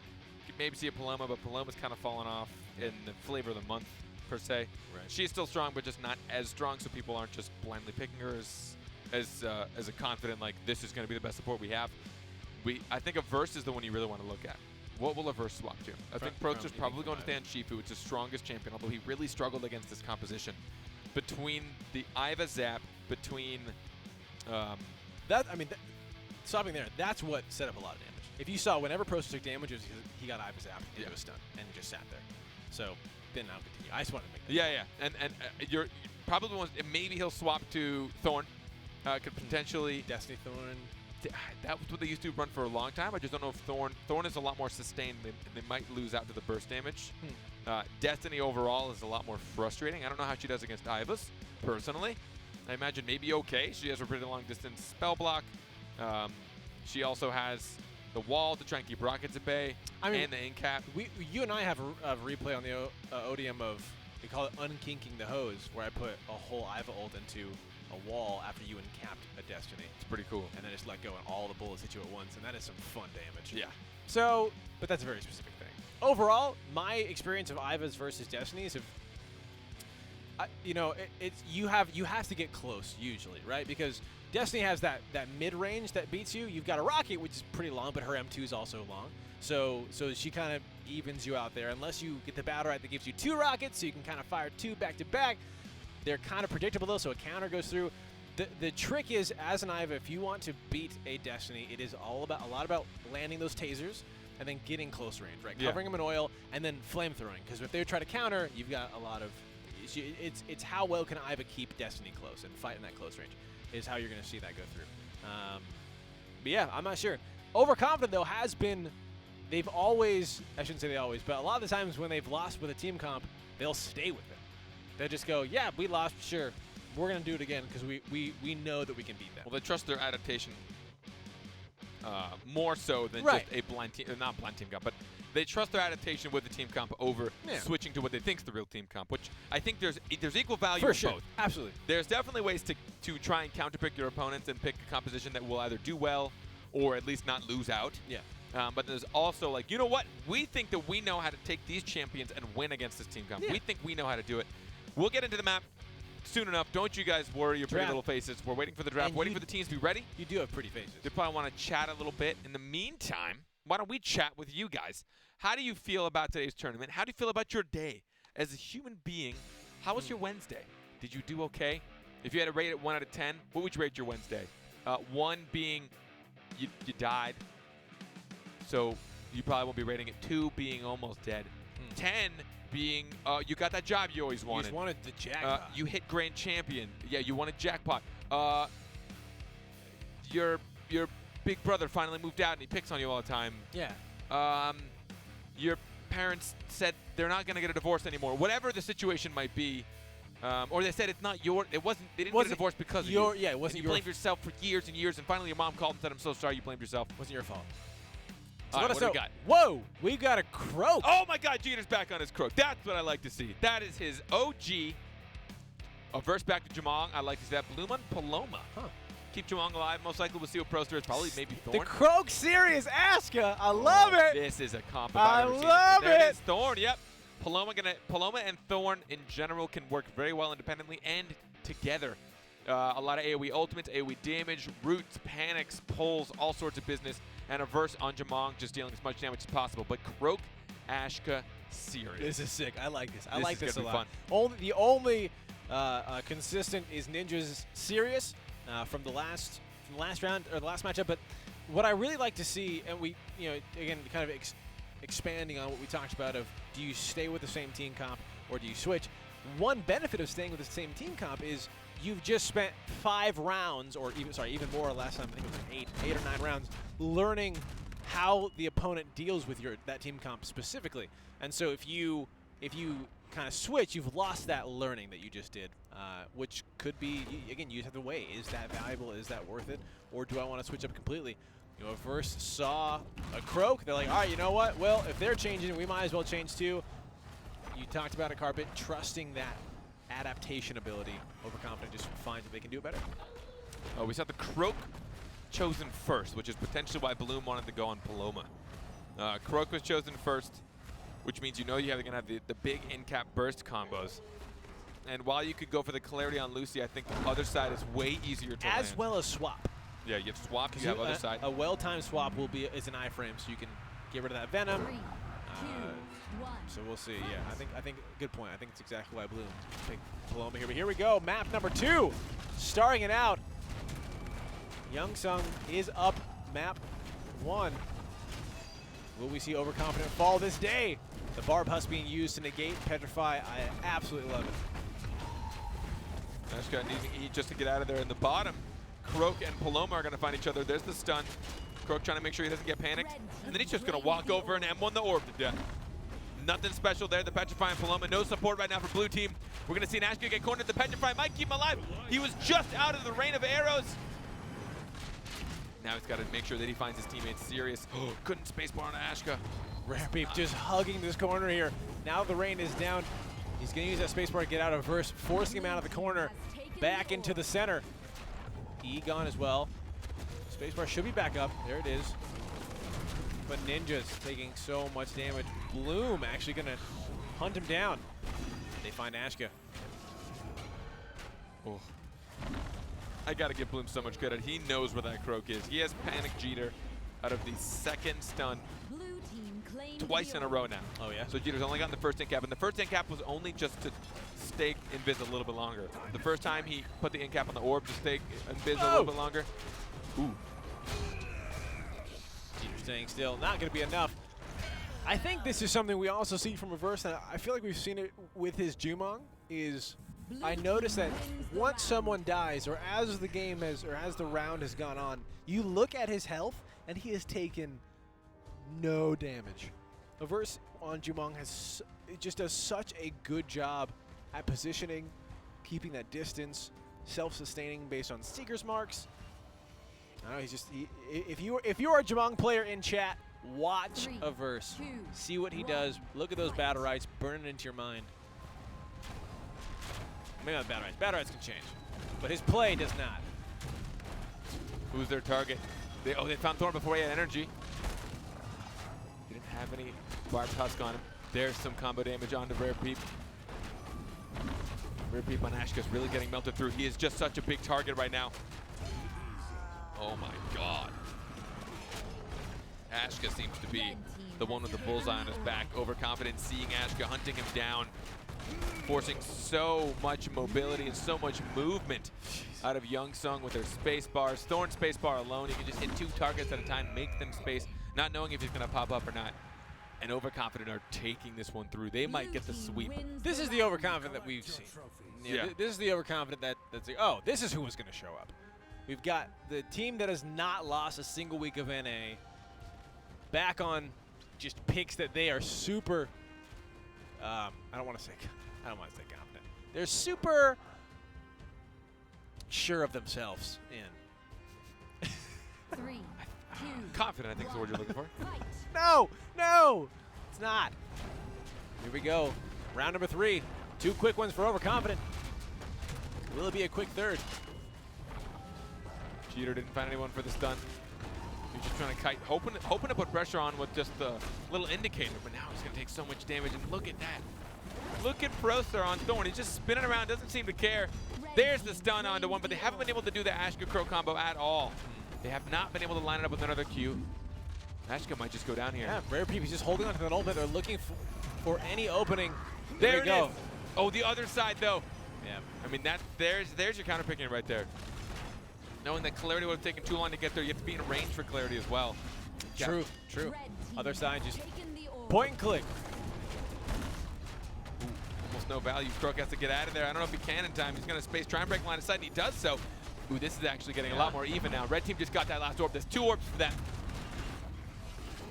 maybe see a Paloma, but Paloma's kind of fallen off in the flavor of the month, per se.
Right.
She's still strong, but just not as strong, so people aren't just blindly picking her as a confident, like, this is going to be the best support we have. I think Averse is the one you really want to look at. What will Averse swap to? I think Proster's probably going to stay on Shifu. It's his strongest champion, although he really struggled against this composition. Between the Iva Zap, between...
Stopping there, that's what set up a lot of damage. If you saw, whenever Proster took damage, it was because he got Iva zapped into a stun and just sat there. So, then I'll continue. I just wanted to make that.
Yeah. And you're probably the ones... Maybe he'll swap to Thorn. Could potentially...
Destiny Thorn.
That was what they used to run for a long time. I just don't know if Thorn is a lot more sustained. They might lose out to the burst damage. Destiny overall is a lot more frustrating. I don't know how she does against Ivas, personally. I imagine maybe okay. She has a pretty long distance spell block. She also has the wall to try and keep rockets at bay, and the incap.
You and I have a replay on the ODM of, we call it unkinking the hose, where I put a whole Iva ult into a wall after you encapped a Destiny.
It's pretty cool.
And then just let go and all the bullets hit you at once, and that is some fun damage.
Yeah.
So, but that's a very specific thing. Overall, my experience of Ivas versus Destinies have, you have to get close usually, right? Because Destiny has that mid-range that beats you. You've got a rocket, which is pretty long, but her M2 is also long. So she kind of evens you out there. Unless you get the BattleRekt that gives you 2 rockets, so you can kind of fire 2 back-to-back. They're kind of predictable, though, so a counter goes through. The trick is, as an Iva, if you want to beat a Destiny, it is a lot about landing those tasers and then getting close range, right?
Yeah.
Covering them in oil and then flamethrowing. Because if they try to counter, you've got a lot of... It's how well can Iva keep Destiny close and fight in that close range is how you're going to see that go through. But yeah, I'm not sure. Overconfident, though, has been... They've always... I shouldn't say they always, but a lot of the times when they've lost with a team comp, they'll stay with it. They'll just go, yeah, we lost, sure. We're going to do it again because we know that we can beat them.
Well, they trust their adaptation more so than
Right.
just a blind team, not blind team comp, but they trust their adaptation with the team comp over switching to what they think is the real team comp, which I think there's equal value
For
in
sure.
both.
Absolutely.
There's definitely ways to try and counterpick your opponents and pick a composition that will either do well or at least not lose out.
Yeah.
But there's also like, you know what? We think that we know how to take these champions and win against this team comp.
Yeah.
We think we know how to do it. We'll get into the map soon enough. Don't you guys worry your pretty
Draft.
little faces. We're waiting for the draft,
And
waiting for the teams to be ready.
You do have pretty faces.
They probably want to chat a little bit. In the meantime, why don't we chat with you guys? How do you feel about today's tournament? How do you feel about your day? As a human being, how was your Wednesday? Did you do okay? If you had to rate it 1 out of 10, what would you rate your Wednesday? 1 being you died, so you probably won't be rating it. 2 being almost dead. 10 being you got that job you always wanted.
You just wanted the jackpot.
You hit Grand Champion. Yeah, you wanted jackpot. Your big brother finally moved out and he picks on you all the time.
Yeah.
Your parents said they're not going to get a divorce anymore. Whatever the situation might be, or they said it's not your. It wasn't. They didn't get a divorce because of you.
Yeah, it wasn't
and you
your.
blamed yourself for years and years, and finally your mom called and said, "I'm so sorry." You blamed yourself.
Wasn't your fault.
All right, what do we got?
Whoa, we got a Croak.
Oh my God, Jeter's back on his croak. That's what I like to see. That is his OG. A verse back to Jamong. I like to see that. Bloom on Paloma.
Huh.
Keep Jamong alive. Most likely we'll see what Pro Stars. Probably maybe Thorn.
The Croak series, Asuka. I love it.
This is a comp.
I love
there
it.
Is Thorn. Yep. Paloma and Thorn in general can work very well independently and together. A lot of AoE ultimates, AoE damage, roots, panics, pulls, all sorts of business, and a verse on Jamong just dealing as much damage as possible. But Croak, Ashka, series.
This is sick. I like this. I like this a
gonna
lot.
be fun.
The only consistent is Ninja's Sirius from the last round or the last matchup. But what I really like to see, and we, again, kind of expanding on what we talked about of do you stay with the same team comp or do you switch? One benefit of staying with the same team comp is you've just spent 5 rounds, or even more last time. I think it was 8 or 9 rounds, learning how the opponent deals with that team comp specifically. And so if you kind of switch, you've lost that learning that you just did, which could be, again, you have to weigh. Is that valuable? Is that worth it? Or do I want to switch up completely? Verse saw a Croak. They're like, all right, you know what? Well, if they're changing, we might as well change too. You talked about it, Carpet, trusting that adaptation ability. Overconfident just finds that they can do it better.
Oh, we saw the Croak chosen first, which is potentially why Bloom wanted to go on Paloma. Croak was chosen first, which means you're going to have the big in-cap burst combos. And while you could go for the clarity on Lucy, I think the other side is way easier to land.
As well as swap.
Yeah, you have swap, you have other side.
A well-timed swap is an iframe, so you can get rid of that Venom.
3, 2, 1.
So we'll see. Yeah, I think good point. I think it's exactly why Bloom picked Paloma here. But here we go. Map number 2, starting it out. Young Sung is up. Map 1. Will we see Overconfident fall this day? The Barb Husk being used to negate Petrify. I absolutely love it.
Ashka needing E just to get out of there in the bottom. Croak and Paloma are going to find each other. There's the stun. Croak trying to make sure he doesn't get panicked. And then he's just going to walk over and M1 the orb to death. Nothing special there. The Petrify and Paloma. No support right now for blue team. We're going to see an Ashka get cornered. The Petrify might keep him alive. He was just out of the rain of arrows. Now he's got to make sure that he finds his teammates serious. Couldn't spacebar on Ashka.
Rare Beep just hugging this corner here. Now the rain is down. He's going to use that spacebar to get out of verse, forcing him out of the corner. Back into the center. E gone as well. Spacebar should be back up. There it is. But Ninja's taking so much damage. Bloom actually going to hunt him down. They find Ashka.
Oh. I got to give Bloom so much credit. He knows where that Croak is. He has Panic Jeter out of the second stun
Blue team claimed
twice in a row now.
Oh, yeah?
So Jeter's only gotten the first in cap, and the first in cap was only just to stay invis a little bit longer. The first time he put the in cap on the orb to stay invis a little bit longer. Ooh.
Jeter staying still. Not going to be enough. I think this is something we also see from Reverse, and I feel like we've seen it with his Jumong, is I noticed that once someone dies, or as the game has, or as the round has gone on, you look at his health, and he has taken no damage. Reverse on Jumong just does such a good job at positioning, keeping that distance, self-sustaining based on Seeker's marks. I don't know, he's just, if you're a Jumong player in chat, watch
3,
Averse.
2,
See what he does. Look at those battle rights, burn it into your mind. Maybe not battle rights. Battle rights can change, but his play does not.
Who's their target? They found Thorn before he had energy. He didn't have any Barbed Husk on him. There's some combo damage onto Rare Peep. Rare Peep on Ashka's really getting melted through. He is just such a big target right now. Oh my God. Ashka seems to be the one with the bullseye on his back. Overconfident, seeing Ashka, hunting him down. forcing so much mobility and so much movement out of Youngsung with their space bars. Thorn space bar alone, you can just hit 2 targets at a time, make them space, not knowing if he's going to pop up or not. And Overconfident are taking this one through. They might get the sweep.
This is the Overconfident that we've seen.
Yeah.
This is the Overconfident that's like, oh, this is who was going to show up. We've got the team that has not lost a single week of NA back on just picks that they are super, I don't want to say confident. They're super sure of themselves in.
3, 2,
Confident, I think is the word you're looking for.
fight.
No, it's not. Here we go. Round number 3. 2 quick ones for Overconfident. Will it be a quick third?
Jeter didn't find anyone for the stun. He's just trying to kite, hoping to put pressure on with just the little indicator, but now he's going to take so much damage, and look at that. Look at Procer on Thorn. He's just spinning around, doesn't seem to care. There's the stun onto one, but they haven't been able to do the Ashka Crow combo at all. They have not been able to line it up with another Q. Ashka might just go down here.
Yeah, Rare Peep is just holding on to that ultimate. They're looking for any opening.
There
we go.
Is. Oh, the other side, though.
Yeah.
I mean, there's your counter picking right there. Knowing that Clarity would have taken too long to get there, you have to be in range for Clarity as well.
True.
Red team
Other side just
taken the orb.
point and click.
Almost no value. Croak has to get out of there. I don't know if he can in time. He's going to space, try and break line of sight, and he does so. Ooh, this is actually getting a lot more even now. Red team just got that last orb. There's 2 orbs for them.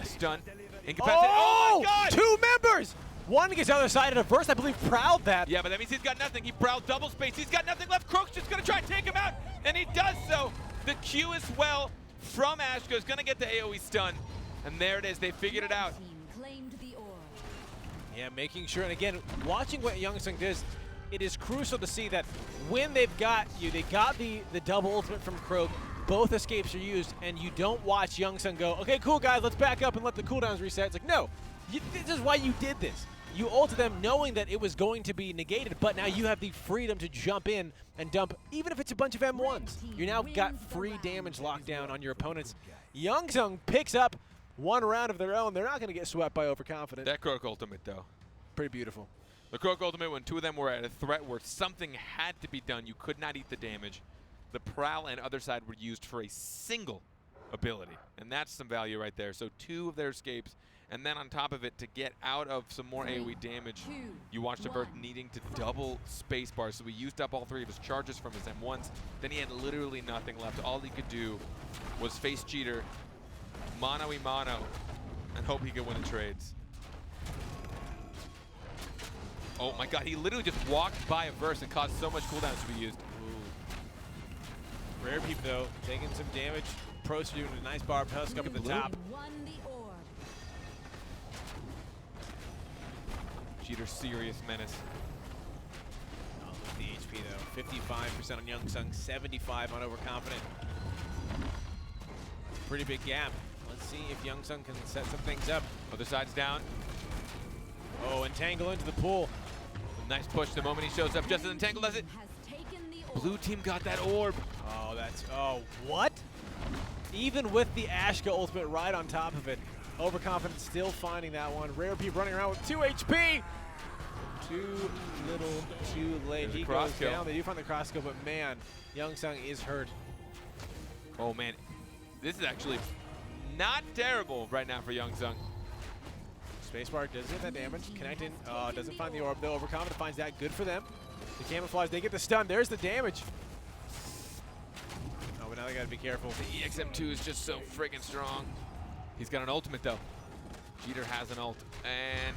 A stun. Incapacitated. Oh my God!
2 members! One gets the other side at a burst. I believe Proud that.
Yeah, but that means he's got nothing. He prowled double space. He's got nothing left. Croak's just going to try and take him out, and he does so. The Q as well from Ashka is going to get the AoE stun. And there it is. They figured it out.
Team claimed the orb.
Yeah, making sure. And again, watching what Youngsung does, it is crucial to see that when they've got you, they got the double ultimate from Croak, both escapes are used, and you don't watch Youngsung go, okay, cool, guys, let's back up and let the cooldowns reset. It's like, no, this is why you did this. You ulted them knowing that it was going to be negated, but now you have the freedom to jump in and dump, even if it's a bunch of M1s. You now got free damage lockdown on your opponents. Youngsung picks up 1 round of their own. They're not going to get swept by Overconfident.
That Croak ultimate, though.
Pretty beautiful.
The Croak ultimate, when 2 of them were at a threat where something had to be done, you could not eat the damage. The Prowl and other side were used for a single ability, and that's some value right there. So 2 of their escapes, and then on top of it, to get out of some more AoE damage, you watched Avert needing to double spacebar. So he used up all 3 of his charges from his M1s. Then he had literally nothing left. All he could do was face Jeter, mano-a-mano, and hope he could win the trades. Oh my God, he literally just walked by a verse and caused so much cooldowns to be used.
Rare Peep, though, taking some damage. Procer doing a nice bar husk up at the top.
Won the orb.
Jeter, serious menace.
Oh, look at the HP, though. 55% on Youngsung, 75 on Overconfident. That's a pretty big gap. Let's see if Youngsung can set some things up.
Other side's down.
Oh, Entangle into the pool.
Nice push the moment he shows up. Just as Entangle does it.
Has taken the orb.
Blue team got that orb.
Oh, what? Even with the Ashka ultimate right on top of it, Overconfident still finding that one. Rare Peep running around with 2 HP. Too little, too late.
There's a
He
cross
goes
kill.
down. They do find the cross kill, but man, Youngsung is hurt.
Oh man, this is actually not terrible right now for Youngsung.
Spacebar does get that damage. Connecting, doesn't find the orb though. Overconfident finds that. Good for them. The camouflage, they get the stun. There's the damage. Oh, but now they gotta be careful.
The EXM2 is just so friggin' strong. He's got an ultimate though. Jeter has an ult, and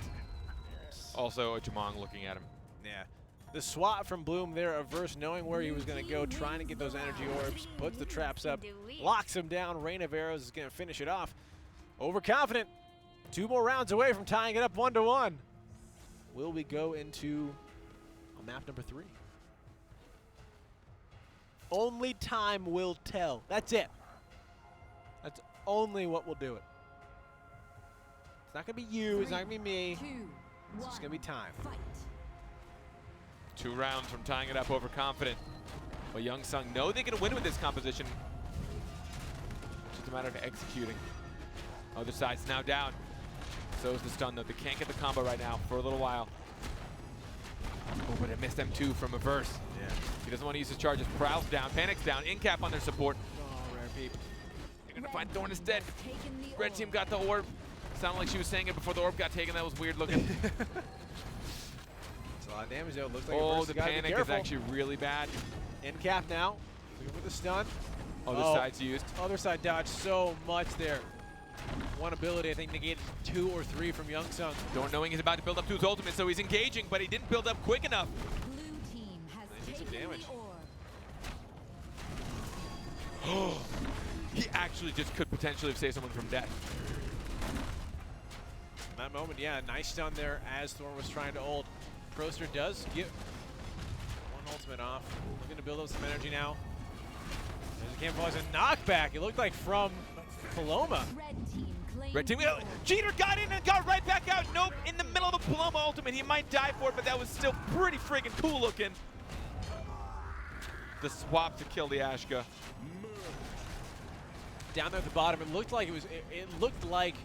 also a Jamong looking at him.
Yeah. The swat from Bloom there, Averse knowing where he was going to go, trying to get those energy orbs, puts the traps up, locks him down. Rain of Arrows is going to finish it off. Overconfident, 2 more rounds away from tying it up 1-1. Will we go into map number 3? Only time will tell. That's it. That's only what will do it. It's not going to be you. It's not going to be me.
2,
It's just going to be time.
fight.
2 rounds from tying it up Overconfident. But Youngsung know they can win with this composition. It's just a matter of executing. Other side's now down. So is the stun though. They can't get the combo right now for a little while. Oh, but I missed M2 from a verse.
Yeah.
He doesn't want to use his charges. Prowl's down, Panic's down, in-cap on their support.
Oh, rare peep.
They're going to find Thorn instead.
Taken the
Red
orb.
team got the orb. Sounded like she was saying it before the orb got taken. That was weird looking.
It's a lot of damage though. Looks like
Oh,
Verse
the
gotta be
Panic is
careful.
actually really bad.
In cap now. Looking for the stun.
Other
Oh.
side's used.
Other side dodged so much there. One ability, I think, negated 2 or 3 from Youngsung.
Thorn knowing he's about to build up to his ultimate, so he's engaging, but he didn't build up quick enough.
Blue team has
They did some
taken
damage.
the orb.
He actually just could potentially have saved someone from death.
In that moment, yeah, nice stun there as Thorn was trying to ult. Proster does get one ultimate off. Looking to build up some energy now. There's a camouflage and knockback. It looked like from Paloma.
Red team claimed
Red team,
the orb.
Jeter got in and got right back out. Nope, in the middle of the Paloma ultimate. He might die for it, but that was still pretty freaking cool looking. The swap to kill the Ashka.
Down there at the bottom, it looked like it looked like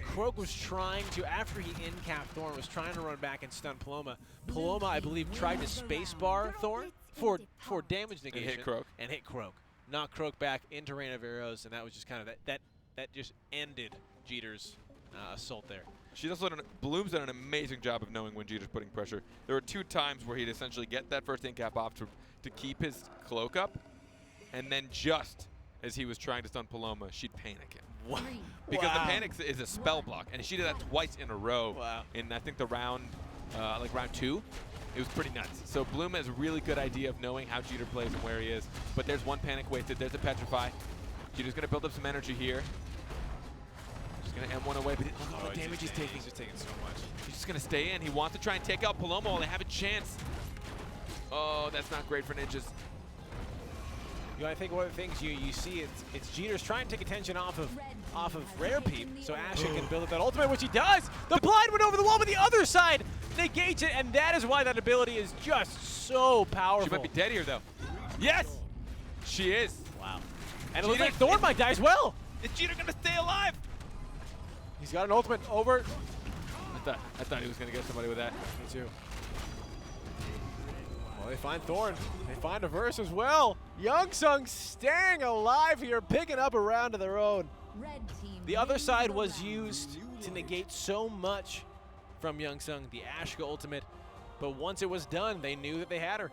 Croak was trying to, after he in-capped Thorn, was trying to run back and stun Paloma. Paloma, I believe, tried to spacebar Thorn for damage negation.
hit Croak.
And hit Croak. Knocked Croak back into rain of arrows, and that was just kind of that just ended Jeter's assault there.
She's also done, Bloom's done an amazing job of knowing when Jeter's putting pressure. There were 2 times where he'd essentially get that first in-cap off to keep his cloak up, and then just as he was trying to stun Paloma, she'd panic him.
Wow.
Because the panic is a spell block, and she did that twice in a row.
Wow.
In I think the round, like round 2, it was pretty nuts. So Bloom has a really good idea of knowing how Jeter plays and where he is. But there's one panic wasted. There's a petrify. Jeter's gonna build up some energy here. Just gonna M1 away, but look at all the damage he's taking.
He's just taking so much.
He's just gonna stay in. He wants to try and take out Paloma while they have a chance. Oh, that's not great for ninjas.
You know, I think one of the things you see it's Jeter's trying to take attention off of Rare Peep, so Ashen can build up that ultimate, which he does. The blind went over the wall, but the other side negates it, and that is why that ability is just so powerful.
She might be dead here though. Yes, she is.
Wow. And it looks
Jeter-
like Thorn might die as well.
Is Jeter gonna stay alive?
He's got an ultimate over.
I thought he was gonna get somebody with that.
Me too. Well, they find Thorn. They find a verse as well. Youngsung staying alive here, picking up a round of their own.
Red team
The other
wins
side
the
was
round.
used to negate so much from Youngsung, the Ashka ultimate. But once it was done, they knew that they had her.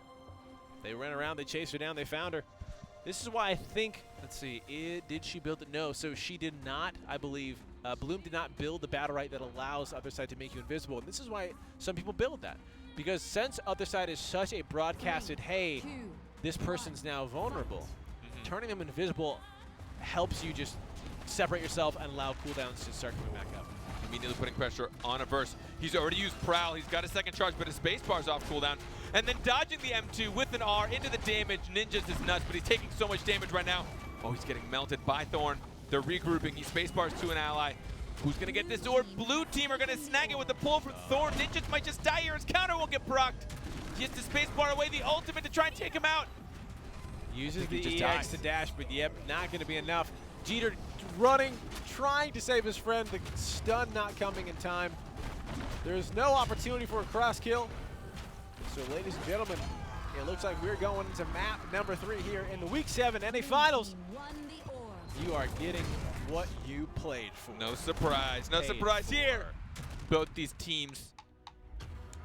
They ran around, they chased her down, they found her. This is why I think, let's see, did she build it? No, so she did not, I believe. Bloom did not build the BattleRekt that allows other side to make you invisible. And this is why some people build that. Because since other side is such a broadcasted, hey, this person's now vulnerable, turning them invisible helps you just separate yourself and allow cooldowns to start coming back up.
Immediately putting pressure on a verse. He's already used Prowl. He's got a second charge, but his spacebar's off cooldown. And then dodging the M2 with an R into the damage. Ninjas is nuts, but he's taking so much damage right now. Oh, he's getting melted by Thorn. They're regrouping. He spacebars to an ally. Who's going to get this orb? Blue team are going to snag it with the pull from Thorn. Ninjas might just die here. His counter won't get procced. He has to spacebar away the ultimate to try and take him out.
Uses
he
the
just
EX
dies.
to dash, but yep, not going to be enough. Jeter running, trying to save his friend. The stun not coming in time. There's no opportunity for a cross kill. So, ladies and gentlemen, it looks like we're going to map number 3 here in the Week 7 NA Finals.
Team won the orb.
You are getting what you played for.
No surprise. No
Paid
surprise
for.
here. Both these teams,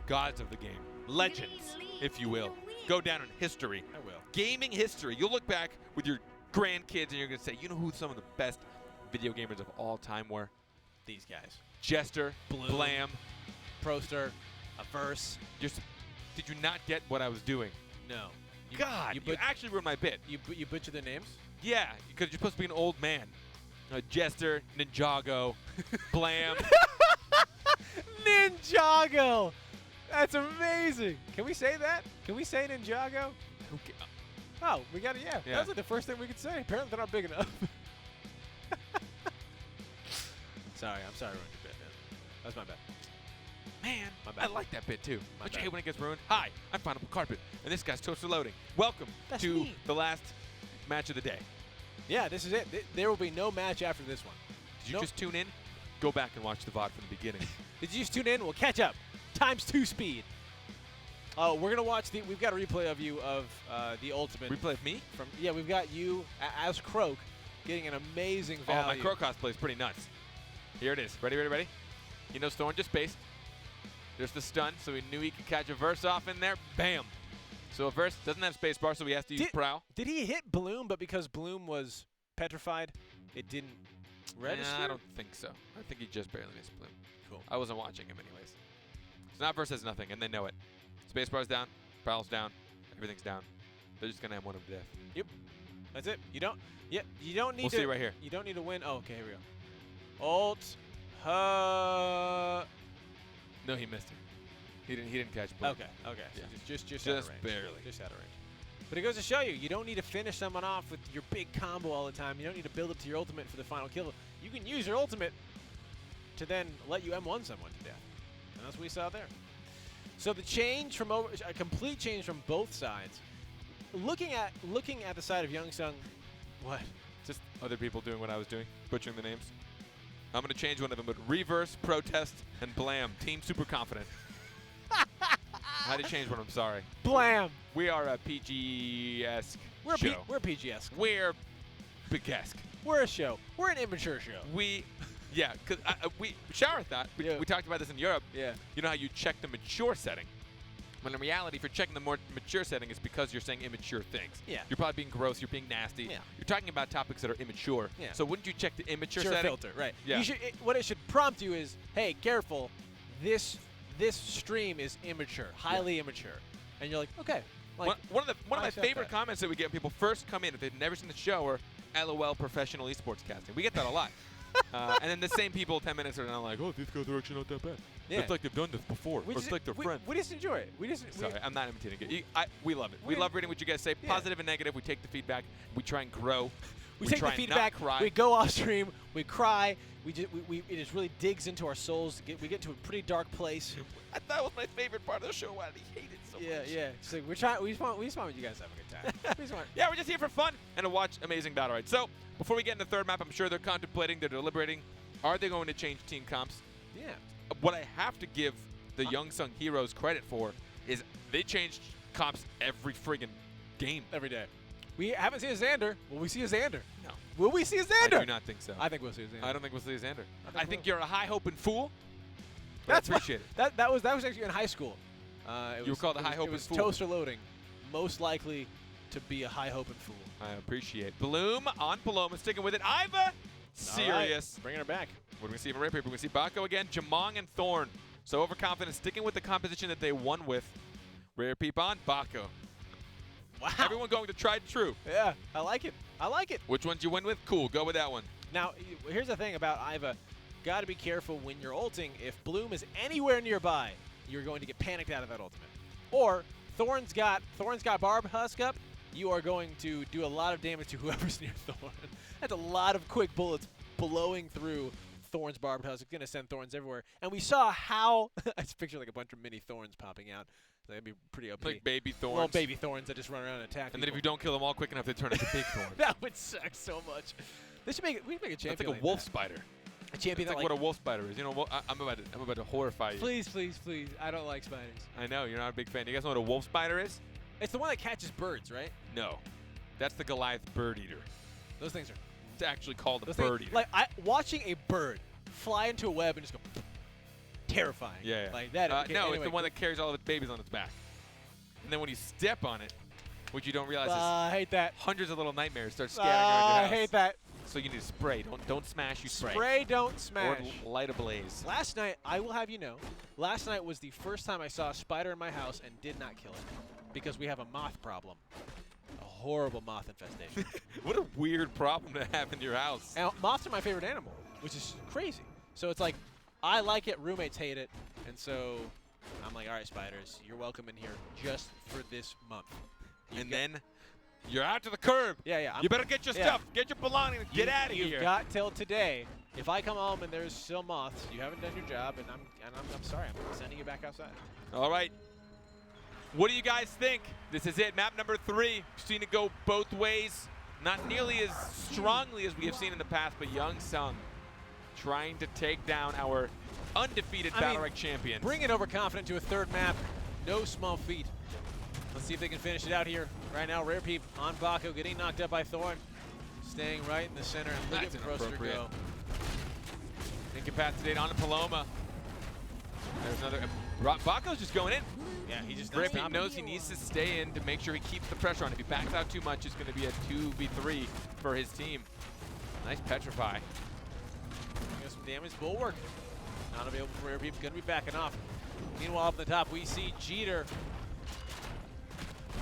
gods of the game. Legends, if you will. Go down in history.
I will.
Gaming history. You'll look back with your grandkids and you're going to say, you know who some of the best video gamers of all time were?
These guys.
Jester,
Bloom.
Blam.
Proster, a verse.
Did you not get what I was doing?
No.
God, you actually ruined my bit.
You butcher their names?
Yeah, because you're supposed to be an old man. Jester, Ninjago, Blam.
Ninjago! That's amazing. Can we say that? Can we say Ninjago? Oh, we got it, yeah.
Yeah.
That's like the first thing we could say. Apparently they're not big enough. Sorry, I'm sorry I ruined your bit, man. That's my bad.
Man,
My bad.
I like that bit too.
My
Don't you
bad.
hate when it gets ruined? Hi, I'm Final Carpet, and this guy's Toaster Loading. Welcome
That's
to
me.
the last match of the day.
Yeah, this is it. There will be no match after this one.
Did you
Nope.
just tune in? Go back and watch the VOD from the beginning.
Did you just tune in? We'll catch up. ×2 speed. Oh, we're gonna watch the. We've got a replay of you of the ultimate.
Replay of me?
From yeah, we've got you as Croak, getting an amazing value.
Oh, my Croak cosplay is pretty nuts. Here it is. Ready, ready, ready? He knows Thorn just spaced. There's the stun, so he knew he could catch a verse off in there. Bam. So a verse doesn't have space bar, so he has to use Prowl.
Did he hit Bloom, but because Bloom was petrified, it didn't register?
Nah, I don't think so. I think he just barely missed Bloom.
Cool.
I wasn't watching him anyways. So now verse has nothing, and they know it. Spacebar's down, Prowl's down, everything's down. They're just gonna have one of them to death.
Yep. That's it. You don't. Yeah. You don't need
We'll
to.
see right here.
You don't need to win. Oh, okay. Here we go. Ult.
No, he missed it. He didn't catch Bloom.
Okay. Okay.
Yeah.
So just
Just
out of range.
barely.
Just out of range. But it goes to show you, you don't need to finish someone off with your big combo all the time. You don't need to build up to your ultimate for the final kill. You can use your ultimate to then let you M1 someone to death. And that's what we saw there. So the change from a complete change from both sides. Looking at the side of Youngsung, what?
Just other people doing what I was doing, butchering the names. I'm gonna change one of them, but Reverse, Protest, and Blam. Team Super Confident. I had to change one. I'm sorry.
Blam.
We are a PG-esque show.
We're PG-esque.
We're big-esque.
We're a show. We're an immature show.
Yeah, because we shower thought. We talked about this in Europe.
Yeah.
You know how you check the mature setting. When in reality, if you're checking the more mature setting, it's because you're saying immature things.
Yeah.
You're probably being gross. You're being nasty.
Yeah.
You're talking about topics that are immature.
Yeah.
So wouldn't you check the immature
Sure
setting?
filter, right?
Yeah.
You should. What it should prompt you is, hey, careful. This stream is immature, highly immature, and you're like, okay. Like,
one of my
accept
favorite
that.
comments that we get when people first come in if they've never seen the show are LOL professional esports casting. We get that a lot. And then the same people 10 minutes are now like, oh, these guys are actually not that bad.
Yeah.
It's like they've done this before.
we
It's
just,
like they're friends.
we just enjoy it. We just.
Sorry, I'm not imitating it. We love it. We
We-
love reading what you guys say,
Yeah.
positive and negative. We take the feedback. We try and grow.
We take the
try and
feedback.
not cry.
We go off stream. We cry. It just really digs into our souls. We get to a pretty dark place.
I thought it was my favorite part of the show. Why did he hate it so much?
Yeah. It's like we're trying. We just want you guys to have a good time. We just want.
Yeah, we're just here for fun and to watch amazing BattleRekt. So before we get into the third map, I'm sure they're contemplating, they're deliberating. Are they going to change team comps?
Yeah.
What I have to give the Youngsung Heroes credit for is they changed comps every friggin' game.
Every day. We haven't seen a Xander. Will we see a Xander?
No.
Will we see a Xander?
I do not think so.
I think we'll see a Xander.
I don't think we'll see a Xander.
I
I think you're a high-hoping fool.
That's
I appreciate it.
That was actually in high school.
You were called a high-hoping
It was
fool.
toaster loading. Most likely to be a high-hoping fool.
I appreciate. Bloom on Paloma, sticking with it. Iva, serious.
Bringing her back.
What do we see from right here? We're going to see Baco again, Jamong, and Thorn. So Overconfident, sticking with the composition that they won with. Rare peep on, Baco.
Wow.
Everyone going to tried and true.
Yeah, I like it. I like it.
Which ones you win with? Cool, go with that one.
Now, here's the thing about Iva. Got to be careful when you're ulting. If Bloom is anywhere nearby, you're going to get panicked out of that ultimate. Or Thorn's got Barb Husk up. You are going to do a lot of damage to whoever's near Thorn. That's a lot of quick bullets blowing through Thorn's Barbed Husk. It's going to send Thorns everywhere. And we saw how I just picture like a bunch of mini Thorns popping out. That'd be pretty OP.
Like baby Thorns.
Little baby Thorns that just run around and attack.
And then if you don't kill them all quick enough, they turn into big Thorns.
That would suck so much. We should make a champion.
That's like a wolf spider.
A champion
That's
that
like what a wolf spider is. You know, I'm about to horrify you.
Please. I don't like spiders.
I know you're not a big fan. You guys know what a wolf spider is?
It's the one that catches birds, right?
No, that's the Goliath bird eater.
Those things are.
It's actually called a
Those
bird
things,
eater.
like watching a bird fly into a web and just go terrifying.
Yeah.
Like that. Okay,
no,
anyway,
it's the one that carries all of its babies on its back. And then when you step on it, which you don't realize
I hate that.
is hundreds of little nightmares start scattering around your
I
house.
hate that.
So you need to spray. Don't smash. You spray.
Spray, don't smash.
Or light a blaze.
Last night, I will have you know, last night was the first time I saw a spider in my house and did not kill it because we have a moth problem. A horrible moth infestation.
What a weird problem to have in your house.
And moths are my favorite animal, which is crazy. So it's like, I like it, roommates hate it, and so I'm like, all right, spiders, you're welcome in here just for this month.
And then you're out to the curb.
Yeah.
You better get your stuff, get your belongings, get out of here.
You've got till today. If I come home and there's still moths, you haven't done your job, and I'm sorry. I'm sending you back outside.
All right. What do you guys think? This is it, map number 3. We've seen it go both ways. Not nearly as strongly as we have seen in the past, but Youngsung trying to take down our undefeated BattleRekt champion.
Bringing Overconfident to a third map no small feat. Let's see if they can finish it out here. Right now, Rare Peep on Baco, getting knocked out by Thorn. Staying right in the center, and look
That's
at Proster
inappropriate.
go.
Incapacitate on to Paloma. There's another. Baco's just going in.
Yeah, he just
Rare
doesn't
Peep
stop
knows he needs to stay in to make sure he keeps the pressure on. If he backs out too much, it's going to be a 2v3 for his team. Nice Petrify.
Got some damage. Bulwark not available for Rare Peep. Going to be backing off. Meanwhile, up the top, we see Jeter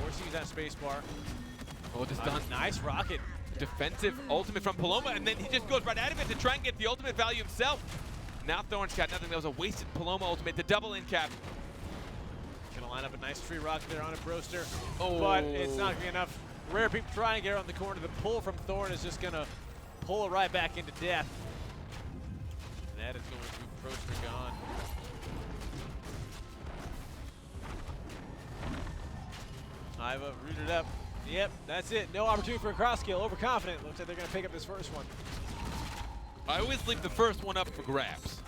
forcing that spacebar.
Oh, just done.
Nice rocket.
Defensive ultimate from Paloma, and then he just goes right out of it to try and get the ultimate value himself. Now Thorn's got nothing. That was a wasted Paloma ultimate. The double in cap.
Gonna line up a nice free rocket there on a Proster,
Oh.
but it's not gonna be enough. Rare Peep trying to get around the corner. The pull from Thorn is just gonna pull it right back into death. And that is going to be Proster gone. Iva rooted up. Yep, that's it. No opportunity for a cross kill. Overconfident. Looks like they're gonna pick up this first one.
I always leave the first one up for grabs.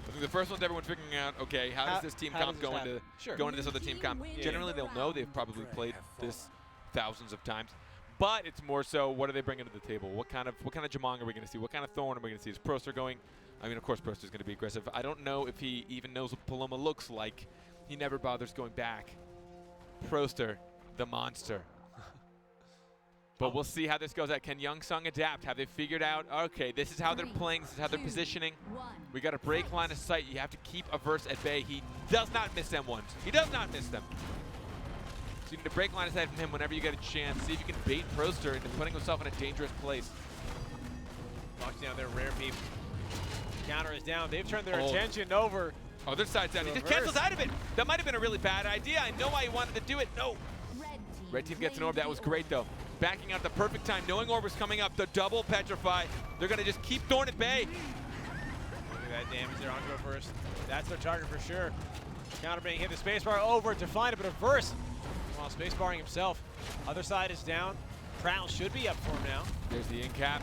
I think the first one's everyone figuring out, okay, how does this team
how
comp
does this
go into
happen? Sure.
go into this other team comp?
Yeah.
Generally, they'll know. They've probably played this thousands of times. But it's more so, what are they bringing to the table? What kind of Jamong are we going to see? What kind of Thorn are we going to see? Is Proster going? I mean, of course, Proster's going to be aggressive. I don't know if he even knows what Paloma looks like. He never bothers going back. Proster, the monster. But we'll see how this goes out. Can Youngsung adapt? Have they figured out, okay, this is how they're playing, this is how they're positioning. We got to break line of sight. You have to keep Averse at bay. He does not miss them once. He does not miss them. So you need to break line of sight from him whenever you get a chance. See if you can bait Proster into putting himself in a dangerous place.
Locks down there, Rare Peep. Counter is down. They've turned their
Oh.
attention over.
Other side's down. He just
Reverse.
cancels out of it. That might have been a really bad idea. I know why he wanted to do it. No. Red team gets an orb. That was great, though. Backing out the perfect time, knowing orb was coming up. The double Petrify. They're going to just keep Thorn at bay.
Look at that damage there on go first. That's their target for sure. Counter being hit the spacebar over to find a bit of Verse. While spacebarring himself. Other side is down. Prowl should be up for him now.
There's the in cap.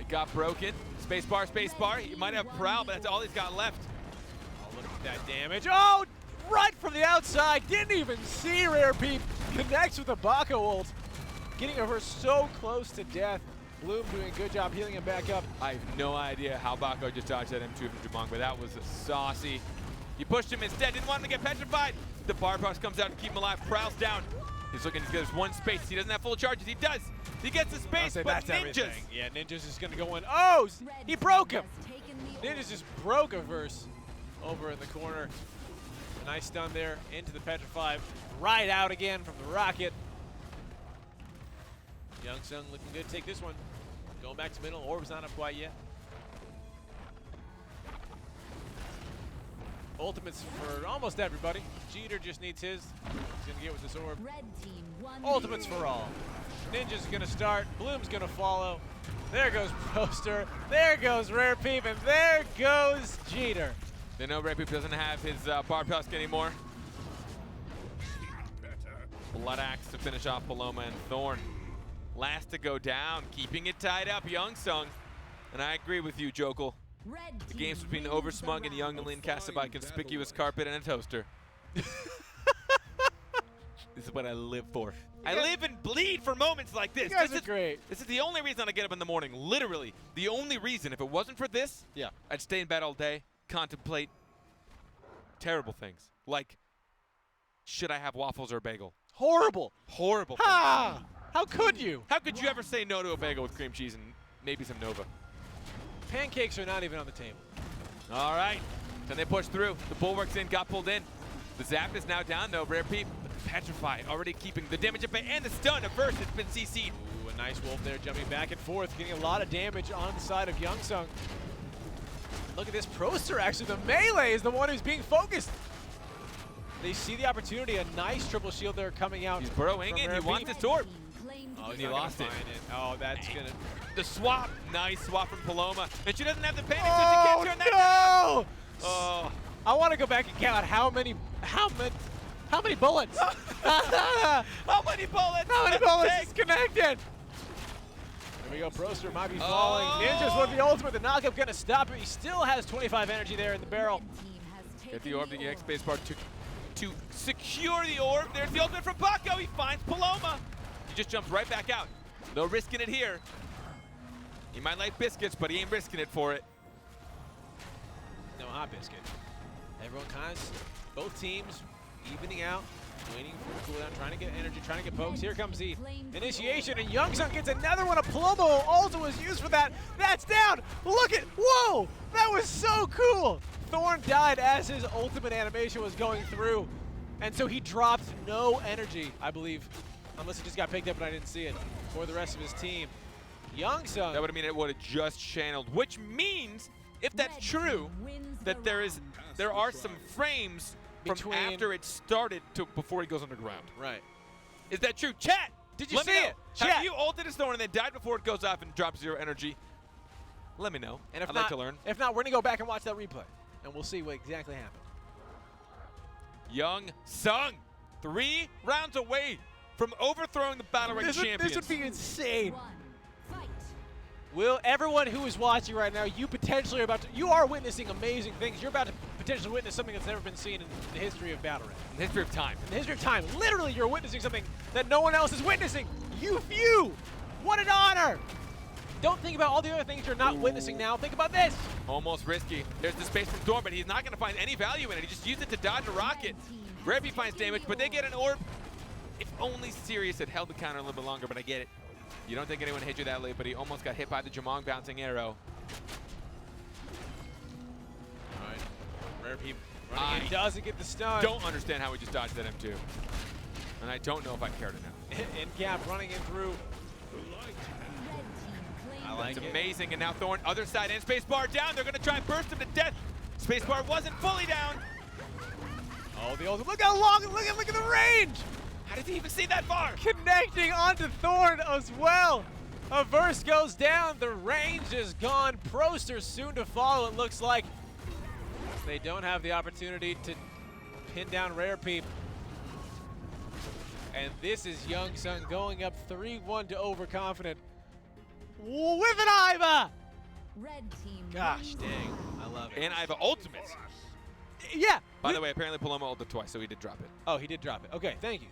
It got broken. Spacebar, spacebar. He might have Prowl, but that's all he's got left.
Oh, look at that damage. Oh, right from the outside. Didn't even see Rare Peep. Connects with a Baco ult. Getting over so close to death. Bloom doing a good job healing him back up.
I have no idea how Baco just dodged that M2 from Jamong, but that was saucy. He pushed him instead. Didn't want him to get petrified. The bar box comes out to keep him alive. Prowl's down. He's looking. There's one space. He doesn't have full charges. He does. He gets the space, but
that's
Ninjas.
everything. Yeah, Ninjas is going to go in. Oh, he broke him. Ninjas just broke a Verse over in the corner. Nice stun there into the Petrify. Right out again from the rocket. Youngsung looking good to take this one. Going back to middle. Orb's not up quite yet. Ultimates for almost everybody. Jeter just needs his. He's going to get with this orb.
Red team won.
Ultimates for all. Ninja's going to start. Bloom's going to follow. There goes Proster. There goes Rare Peep. And there goes Jeter.
They know Red Peep doesn't have his bar tusk anymore. Blood Axe to finish off Paloma and Thorn. Last to go down, keeping it tied up, Youngsung. And I agree with you, Jokal. The games between Oversmug and Younglin casted by Conspicuous Carpet and a Toaster. This is what I live for. I live and bleed for moments like this.
You guys
This
are great.
This is the only reason I get up in the morning. Literally, the only reason. If it wasn't for this,
Yeah.
I'd stay in bed all day, contemplate terrible things. Like, should I have waffles or a bagel?
Horrible.
Horrible things.
Ha! How could you?
How could you ever say no to a bagel with cream cheese and maybe some Nova?
Pancakes are not even on the table.
All right. Then they push through. The Bulwark's in, got pulled in. The Zap is now down, though. Rare Peep, but the Petrify already keeping the damage at bay and the stun. At first, it's been CC'd.
Ooh, a nice Wolf there jumping back and forth, getting a lot of damage on the side of Youngsung. Look at this Proster, actually. The melee is the one who's being focused. They see the opportunity. A nice triple shield there coming out.
He's burrowing
from
in.
Rare
He wants
Peep.
his orb.
Oh,
and he
not gonna
lost it.
find Oh, that's going to...
The swap. Nice swap from Paloma. And she doesn't have the panic, so
Oh,
she can't turn that down.
no!
Oh.
I want to go back and count how many bullets?
How many bullets?
How many
does it
bullets
take?
is connected? There we go. Proster might be falling. Ninjas with the ultimate. The knockup going to stop him. He still has 25 energy there in the barrel.
Get the orb, the EX spacebar to secure the orb. There's the ultimate from Baco. He finds Paloma. He just jumps right back out. No risking it here. He might like biscuits, but he ain't risking it for it.
No hot biscuit. Everyone kind of, both teams evening out, waiting for the cooldown, trying to get energy, trying to get pokes. Here comes the initiation, and Youngsung gets another one. A Paloma also was used for that. That's down. Look at, whoa, that was so cool. Thorn died as his ultimate animation was going through, and so he dropped no energy, I believe, unless it just got picked up and I didn't see it, for the rest of his team. Youngsung.
That would mean it would have just channeled, which means, if that's true, that there are some frames from
Between-
after it started to before he goes underground.
Right.
Is that true? Chat!
Did you
let me
see
know.
it?
Have
Chat.
you ulted his Thorn and then died before it goes off and drops 0 energy? Let me know.
And if
I'd
not,
like to learn.
If not, we're gonna go back and watch that replay, and we'll see what exactly happened.
Youngsung, 3 rounds away from overthrowing the BattleRekt champions.
This would be insane.
One. Fight.
Will everyone who is watching right now, you potentially are about to, you are witnessing amazing things. You're about to potentially witness something that's never been seen in the history of BattleRekt.
In the history of time.
In the history of time, literally, you're witnessing something that no one else is witnessing. You few. What an honor. Don't think about all the other things you're not witnessing now. Think about this.
Almost risky. There's the space from Thorn, but he's not going to find any value in it. He just used it to dodge a rocket. Rarepy finds damage, but they get an orb. If only Sirius had held the counter a little bit longer, but I get it. You don't think anyone hit you that late, but he almost got hit by the Jamong bouncing arrow.
All right. Rarepy running in, doesn't get the stun.
Don't understand how we just dodged that M2. And I don't know if I care to know.
In cap running in through. I like
That's
it.
amazing, and now Thorn, other side, and spacebar down. They're going to try and burst him to death. Spacebar wasn't fully down.
Oh, the old, look how long, look at the range.
How did he even see that far?
Connecting onto Thorn as well. A verse goes down, the range is gone. Proster soon to follow, it looks like. They don't have the opportunity to pin down Rarepy. And this is Youngsung going up 3-1 to Overconfident. With an Iva!
Red team.
Gosh
wins.
dang, I love it.
And I have ultimates.
Yeah.
By the way, apparently Paloma ulted twice, so he did drop it.
Oh, he did drop it. Okay, thank you.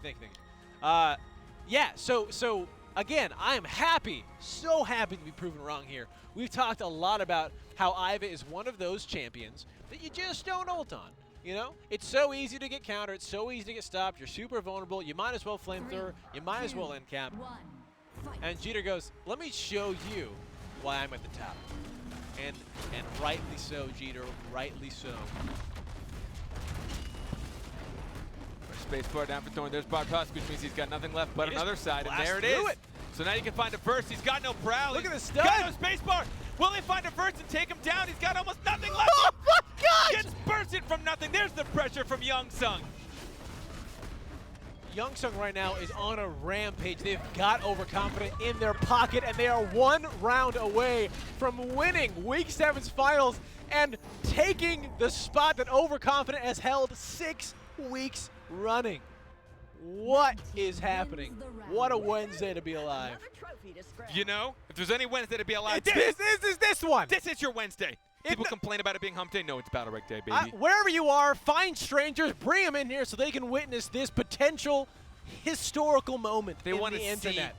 Yeah, so again, I am happy, so happy to be proven wrong here. We've talked a lot about how Iva is one of those champions that you just don't ult on. You know, it's so easy to get countered, it's so easy to get stopped, you're super vulnerable, you might as well flamethrower, you might as well end cap.
One. Fight.
And Jeter goes, let me show you why I'm at the top. And rightly so, Jeter, rightly so.
Spacebar down for Thorn. There's Bart Husk, which means he's got nothing left but
He just
another side, and
blasts
there it is.
through it.
So now you can find a burst. He's got no prowl.
Look at
He's
the
got no
stun.
spacebar. Will they find a burst and take him down? He's got almost nothing left.
Oh my gosh!
Gets bursted from nothing. There's the pressure from Youngsung.
Youngsung right now is on a rampage. They've got Overconfident in their pocket, and they are 1 round away from winning Week 7's finals and taking the spot that Overconfident has held 6 weeks running. What is happening? What a Wednesday to be alive.
Another trophy to scratch.
You know, if there's any Wednesday to be alive,
This one.
this is your Wednesday. People complain about it being hump day. No, it's BattleRekt Day, baby.
Wherever you are, find strangers, bring them in here so they can witness this potential historical moment
They
in
want
the
to see
internet.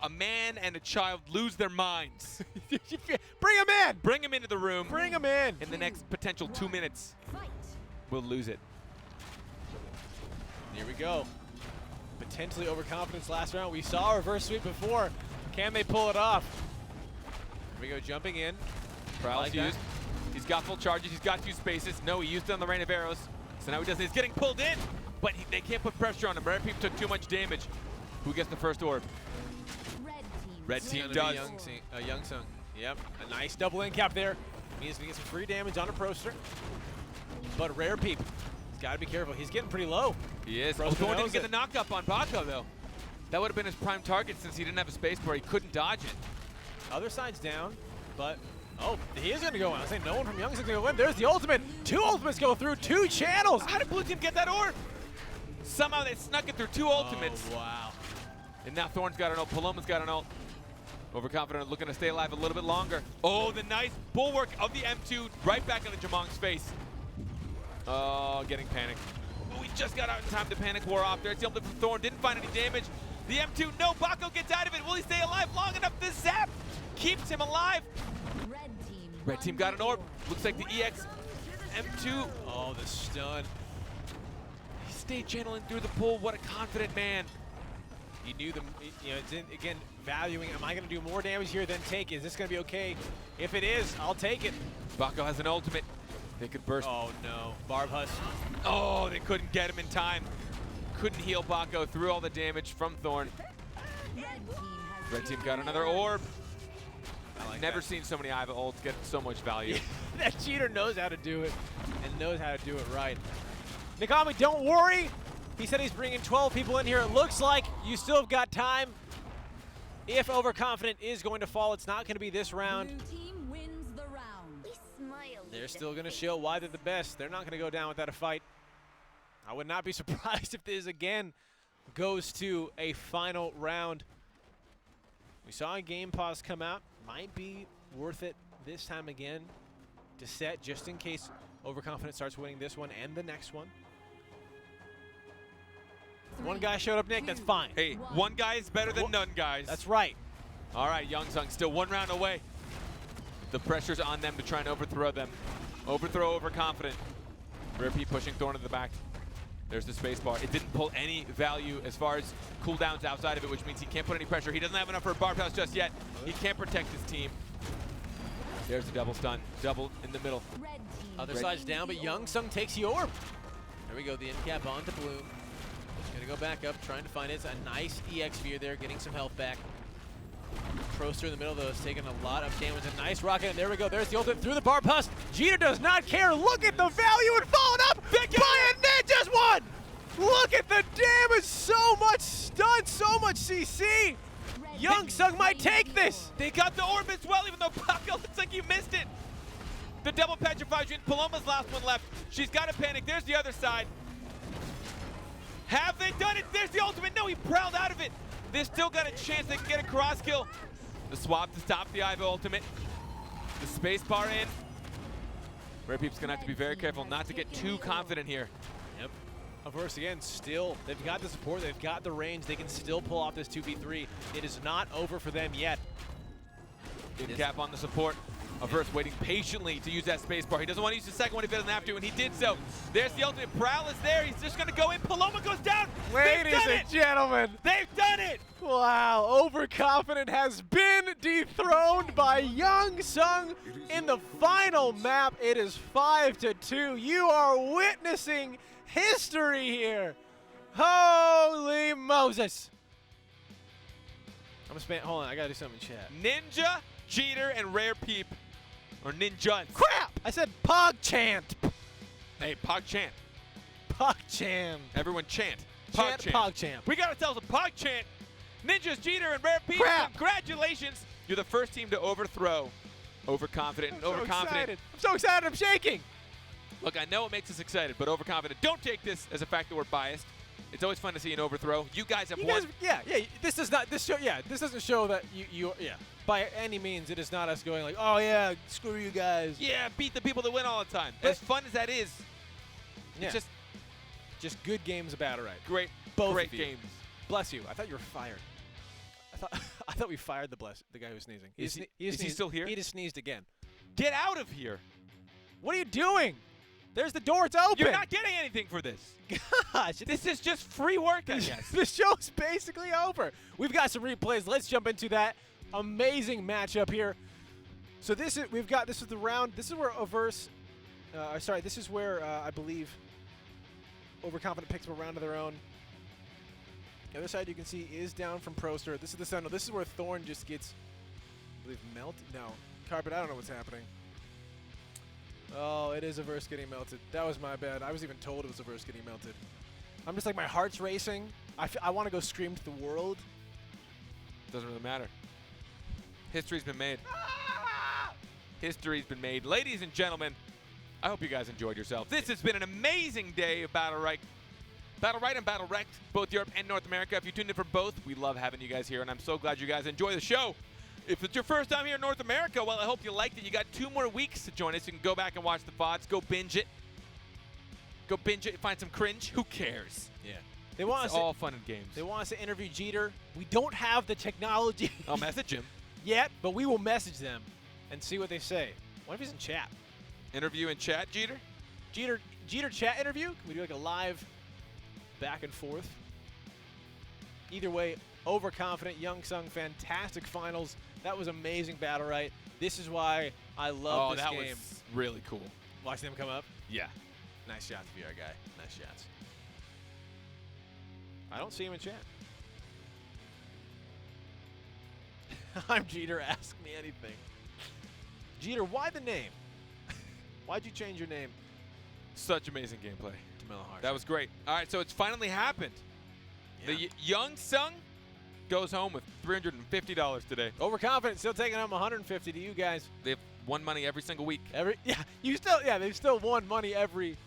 a man and a child lose their minds.
Bring them in.
Bring them into the room.
Bring them in.
In the next potential 2 minutes,
Fight.
we'll lose it.
Here we go. Potentially Overconfidence last round. We saw a reverse sweep before. Can they pull it off? Here we go, jumping in.
Prowl's
Like that.
used. He's got full charges. He's got 2 spaces. No, he used it on the rain of arrows. So now he doesn't. He's getting pulled in, but they can't put pressure on him. Rarepy took too much damage. Who gets the first orb?
Red team.
Red
wins.
team
Gonna
does.
be Youngsung. Yep, a nice double end cap there. Means we get some free damage on a Proster. But Rarepy, he's got to be careful. He's getting pretty low.
He is.
Frozen
Thorn didn't
knows
get
it.
the knock-up on Baco, though. That would have been his prime target since he didn't have a space where he couldn't dodge it.
Other side's down, but oh, he is going to go in. I say no one from Youngsung's going to win. There's the ultimate. 2 ultimates go through 2 channels.
How did Blue Team get that orb? Somehow they snuck it through 2 ultimates.
Oh, wow.
And now Thorn's got an ult. Paloma's got an ult. Overconfident looking to stay alive a little bit longer. Oh, the nice bulwark of the M2 right back into Jamong's face. Oh, getting panicked. he just got out in time to panic war off there. It's the ultimate from Thorn, didn't find any damage. The M2, no, Baco gets out of it. Will he stay alive long enough? The zap keeps him alive. Red team got an orb. Looks like the EX M2.
Oh, the stun.
He stayed channeling through the pool. What a confident man.
He knew them, you know, it's again, valuing, am I going to do more damage here than take? Is this going to be okay? If it is, I'll take it.
Baco has an ultimate. They could burst.
Oh, no. Barb Husk.
Oh, they couldn't get him in time. Couldn't heal Baco through all the damage from Thorn. Red team got another orb.
I
Never seen so many Iva ults get so much value.
That cheater knows how to do it and knows how to do it right. Nikami, don't worry. He said he's bringing 12 people in here. It looks like you still have got time. If Overconfident is going to fall, it's not going to be this round.
Blue team wins the round.
They're still going to show why they're the best. They're not going to go down without a fight. I would not be surprised if this again goes to a final round. We saw a game pause come out. Might be worth it this time again to set just in case Overconfident starts winning this one and the next one. One guy showed up, Nick, that's fine.
Hey, one guy is better than none, guys.
That's right.
All right, Youngsung still one round away. The pressure's on them to try and overthrow them. Overthrow Overconfident. Rare P pushing Thorn to the back. There's the spacebar. It didn't pull any value as far as cooldowns outside of it, which means he can't put any pressure. He doesn't have enough for a Barb House just yet. He can't protect his team. There's the double stun. Double in the middle.
Other side's down, but Youngsung takes the orb. There we go, the end cap onto Bloom. Gonna go back up, trying to find it. It's a nice EX sphere there, getting some health back. Proster in the middle, though, is taking a lot of damage. A nice rocket, and there we go. There's the ultimate through the Barb Husk. Jeter does not care. Look at the value and followed up by a Ninja's one. Look at the damage. So much stun, so much CC. Youngsung might take this.
They got the orb as well, even though Baco looks like he missed it. The double petrified. Paloma's last one left. She's got to panic. There's the other side. Have they done it? There's the ultimate. No, he prowled out of it. They still got a chance they can get a cross kill. The swap to stop the Iva ultimate. The space bar in. Rare Peep's gonna have to be very careful not to get too confident here.
Yep. Of course, again, still, they've got the support, they've got the range, they can still pull off this 2v3. It is not over for them yet.
In cap on the support. Averse waiting patiently to use that space bar. He doesn't want to use the second one if he doesn't have to, and he did so. There's the ultimate. Prowl is there. He's just going to go in. Paloma goes down.
Ladies and gentlemen.
They've done it.
Wow, Overconfident has been dethroned by Youngsung in the final map. It is 5-2. You are witnessing history here. Holy Moses. I'm gonna hold on, I gotta do something in chat.
Ninja, Cheater, and Rare Peep. Or Ninjas.
Crap! I said PogChant.
Hey, PogChant.
PogChant.
Everyone chant.
Chant
PogChant.
PogChant.
We got ourselves a PogChant. Ninjas, Cheater, and Rare Peep.
Crap.
Congratulations. You're the first team to overthrow Overconfident. And Overconfident.
I'm so excited, I'm shaking.
Look, I know it makes us excited, but Overconfident, don't take this as a fact that we're biased. It's always fun to see an overthrow. You guys have won.
Yeah. This doesn't show that you by any means. It is not us going like, oh yeah, screw you guys.
Yeah, beat the people that win all the time.
But
as fun as that is,
yeah.
it's
just good games of BattleRekt.
great,
Both
great
of you.
games.
Bless you. I thought you were fired. I thought we fired the guy who was sneezing.
Is he still here?
He just sneezed again.
Get out of here.
What are you doing? There's the door. It's open.
You're not getting anything for this.
Gosh,
This is just free work, I guess.
the show's basically over. We've got some replays. Let's jump into that amazing matchup here. So this is the round. This is where Averse. This is where I believe Overconfident picks up a round of their own. The other side you can see is down from Proster. This is the center. This is where Thorn just gets, I believe, melted. No, Carpet. I don't know what's happening. Oh, it is Averse getting melted. That was my bad. I was even told it was Averse getting melted. I'm just like, my heart's racing. I want to go scream to the world.
Doesn't really matter. History's been made. History's been made. Ladies and gentlemen, I hope you guys enjoyed yourselves. This has been an amazing day of BattleRekt. BattleRekt and BattleRekt, both Europe and North America. If you tuned in for both, we love having you guys here, and I'm so glad you guys enjoy the show. If it's your first time here in North America, well, I hope you liked it. You got 2 more weeks to join us. You can go back and watch the VODs. Go binge it. Go binge it, find some cringe. Who cares?
Yeah. They want
It's
us
all fun and games.
They want us to interview Jeter. We don't have the technology
I'll message him.
yet, but we will message them and see what they say. What if he's in chat?
Interview and chat, Jeter?
Jeter chat interview? Can we do like a live back and forth? Either way, Overconfident, Youngsung, fantastic finals. That was amazing, BattleRekt. This is why I love this game.
Oh, that was really cool.
Watch them come up.
Yeah.
Nice shots, VR guy. Nice shots. I don't see him in chat. I'm Jeter. Ask me anything. Jeter, why the name? Why'd you change your name
Such amazing gameplay.
to Millihart?
That was great. All right, so it's finally happened.
Yeah.
The Youngsung goes home with $350 today.
Overconfident, still taking home 150 to you guys.
They've won money every single week.
They've still won money every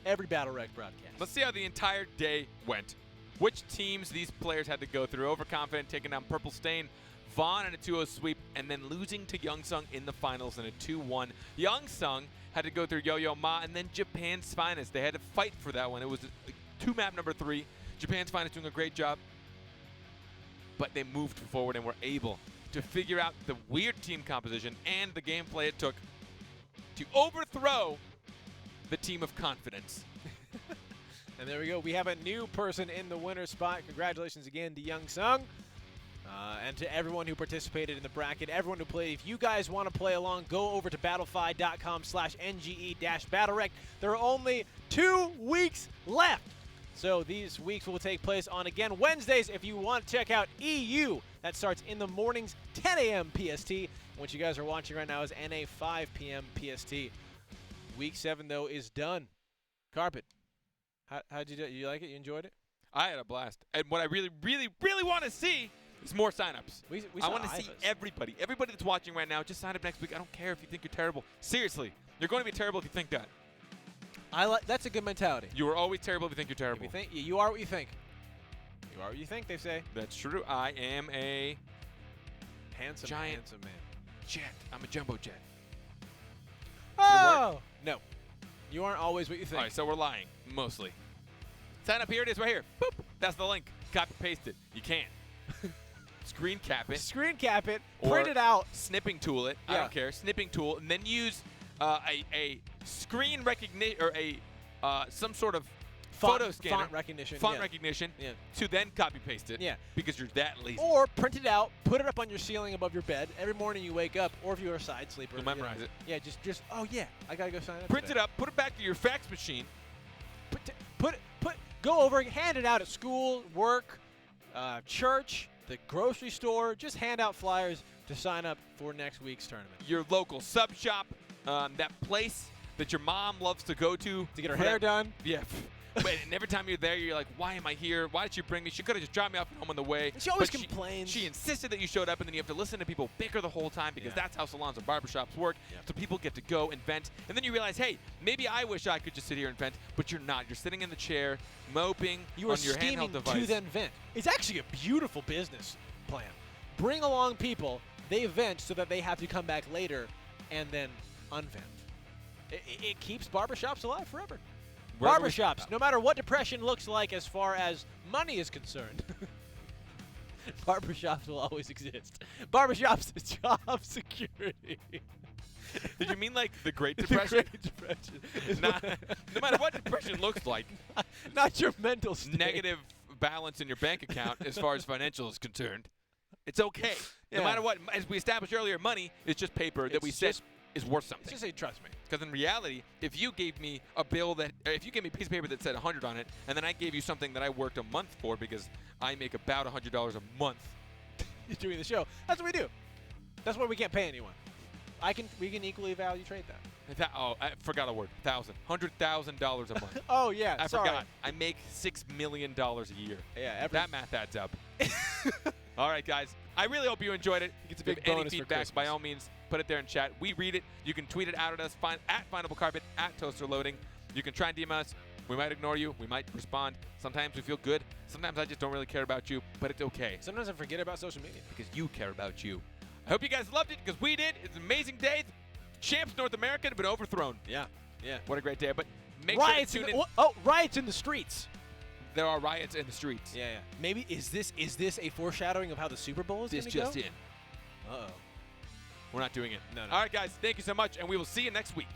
BattleRekt broadcast.
Let's see how the entire day went. Which teams these players had to go through. Overconfident taking down Purple Stain, Vaughn in a 2-0 sweep, and then losing to Youngsung in the finals in a 2-1. Youngsung had to go through Yo-Yo Ma and then Japan's Finest. They had to fight for that one. It was two-map number 3. Japan's Finest doing a great job, but they moved forward and were able to figure out the weird team composition and the gameplay it took to overthrow the team of confidence.
And there we go. We have a new person in the winner's spot. Congratulations again to Youngsung. And to everyone who participated in the bracket, everyone who played. If you guys want to play along, go over to battlefy.com/NGE-BattleRekt. There are only 2 weeks left. So these weeks will take place on, again, Wednesdays. If you want to check out EU, that starts in the mornings, 10 a.m. PST. What you guys are watching right now is NA 5 p.m. PST. Week 7, though, is done. Carpet, how'd you do? You like it? You enjoyed it?
I had a blast. And what I really, really, really want to see is more signups. I want to see everybody. Everybody that's watching right now, just sign up next week. I don't care if you think you're terrible. Seriously, you're going to be terrible if you think that.
That's a good mentality.
You are always terrible if you think you're terrible.
You are what you think. You are what you think, they say.
That's true. I am a
Handsome
giant
man.
jet. I'm a jumbo jet.
Oh! No. You aren't always what you think.
All right, so we're lying, mostly. Sign up, here it is right here. Boop. That's the link. Copy, paste it. You can't. Screen cap it.
Screen cap it.
Or
Print it out.
Snipping tool it. I
Yeah.
don't care. Snipping tool, and then use a screen recognition or some sort of photo scanner.
Font recognition.
Font
yeah.
recognition.
Yeah.
To then copy paste it.
Yeah.
Because you're that lazy.
Or print it out, put it up on your ceiling above your bed. Every morning you wake up, or if you're a side sleeper.
You'll memorize it.
Yeah, just oh yeah, I gotta go sign up.
Print
today.
it up, put it back to your fax machine.
Go over, hand it out at school, work, church, the grocery store. Just hand out flyers to sign up for next week's tournament.
Your local sub shop, that place that your mom loves to go to
To get her
for
hair
that-
done.
Yeah. But and every time you're there, you're like, why am I here? Why did she bring me? She could have just dropped me off at home on the way.
She always
But
complains.
She insisted that you showed up, and then you have to listen to people bicker the whole time because
Yeah.
that's how salons and barbershops work.
Yeah.
So people get to go and vent. And then you realize, hey, maybe I wish I could just sit here and vent, but you're not. You're sitting in the chair, moping
You are
on your
scheming
handheld device.
to then vent. It's actually a beautiful business plan. Bring along people, they vent so that they have to come back later and then unvent. It keeps barbershops alive forever.
Wherever we-
Barbershops, no matter what depression looks like as far as money is concerned, barbershops will always exist. Barbershops, job security.
Did you mean like the Great
The
Depression?
Great Depression. is
no
what-
matter what depression looks like,
Not your mental state.
negative balance in your bank account as far as financial is concerned, it's okay. No
Yeah.
matter what, as we established earlier, money is just paper that
It's
we said
just-
is worth
Let's
something.
just say trust me.
Because in reality, if you gave me a bill that, or if you gave me a piece of paper that said 100 on it, and then I gave you something that I worked a month for because I make about $100 a month,
Doing the show. That's what we do. That's why we can't pay anyone. We can equally value trade that.
I forgot a word. $100,000 a month.
Oh yeah,
I
sorry.
forgot. I make $6 million a year.
Yeah,
That math adds up. All right, guys. I really hope you enjoyed it.
Gets a
If you
big
have any
bonus for
feedback, by
Christmas.
all means, put it there in chat. We read it. You can tweet it out at us at Findable Carpet, at Toaster Loading. You can try and DM us. We might ignore you. We might respond. Sometimes we feel good. Sometimes I just don't really care about you, but it's okay
Sometimes I forget about social media.
because you care about you. I hope you guys loved it because we did. It's an amazing day. The champs North America have been overthrown.
Yeah, yeah.
What a great day. But make sure to
Riots
tune
in
in.
the, oh, riots in the streets.
There are riots in the streets.
Yeah, yeah. Maybe is this a foreshadowing of how the Super Bowl is going
This
to go?
just in.
Uh-oh.
We're not doing it.
No, no.
All right, guys. Thank you so much, and we will see you next week.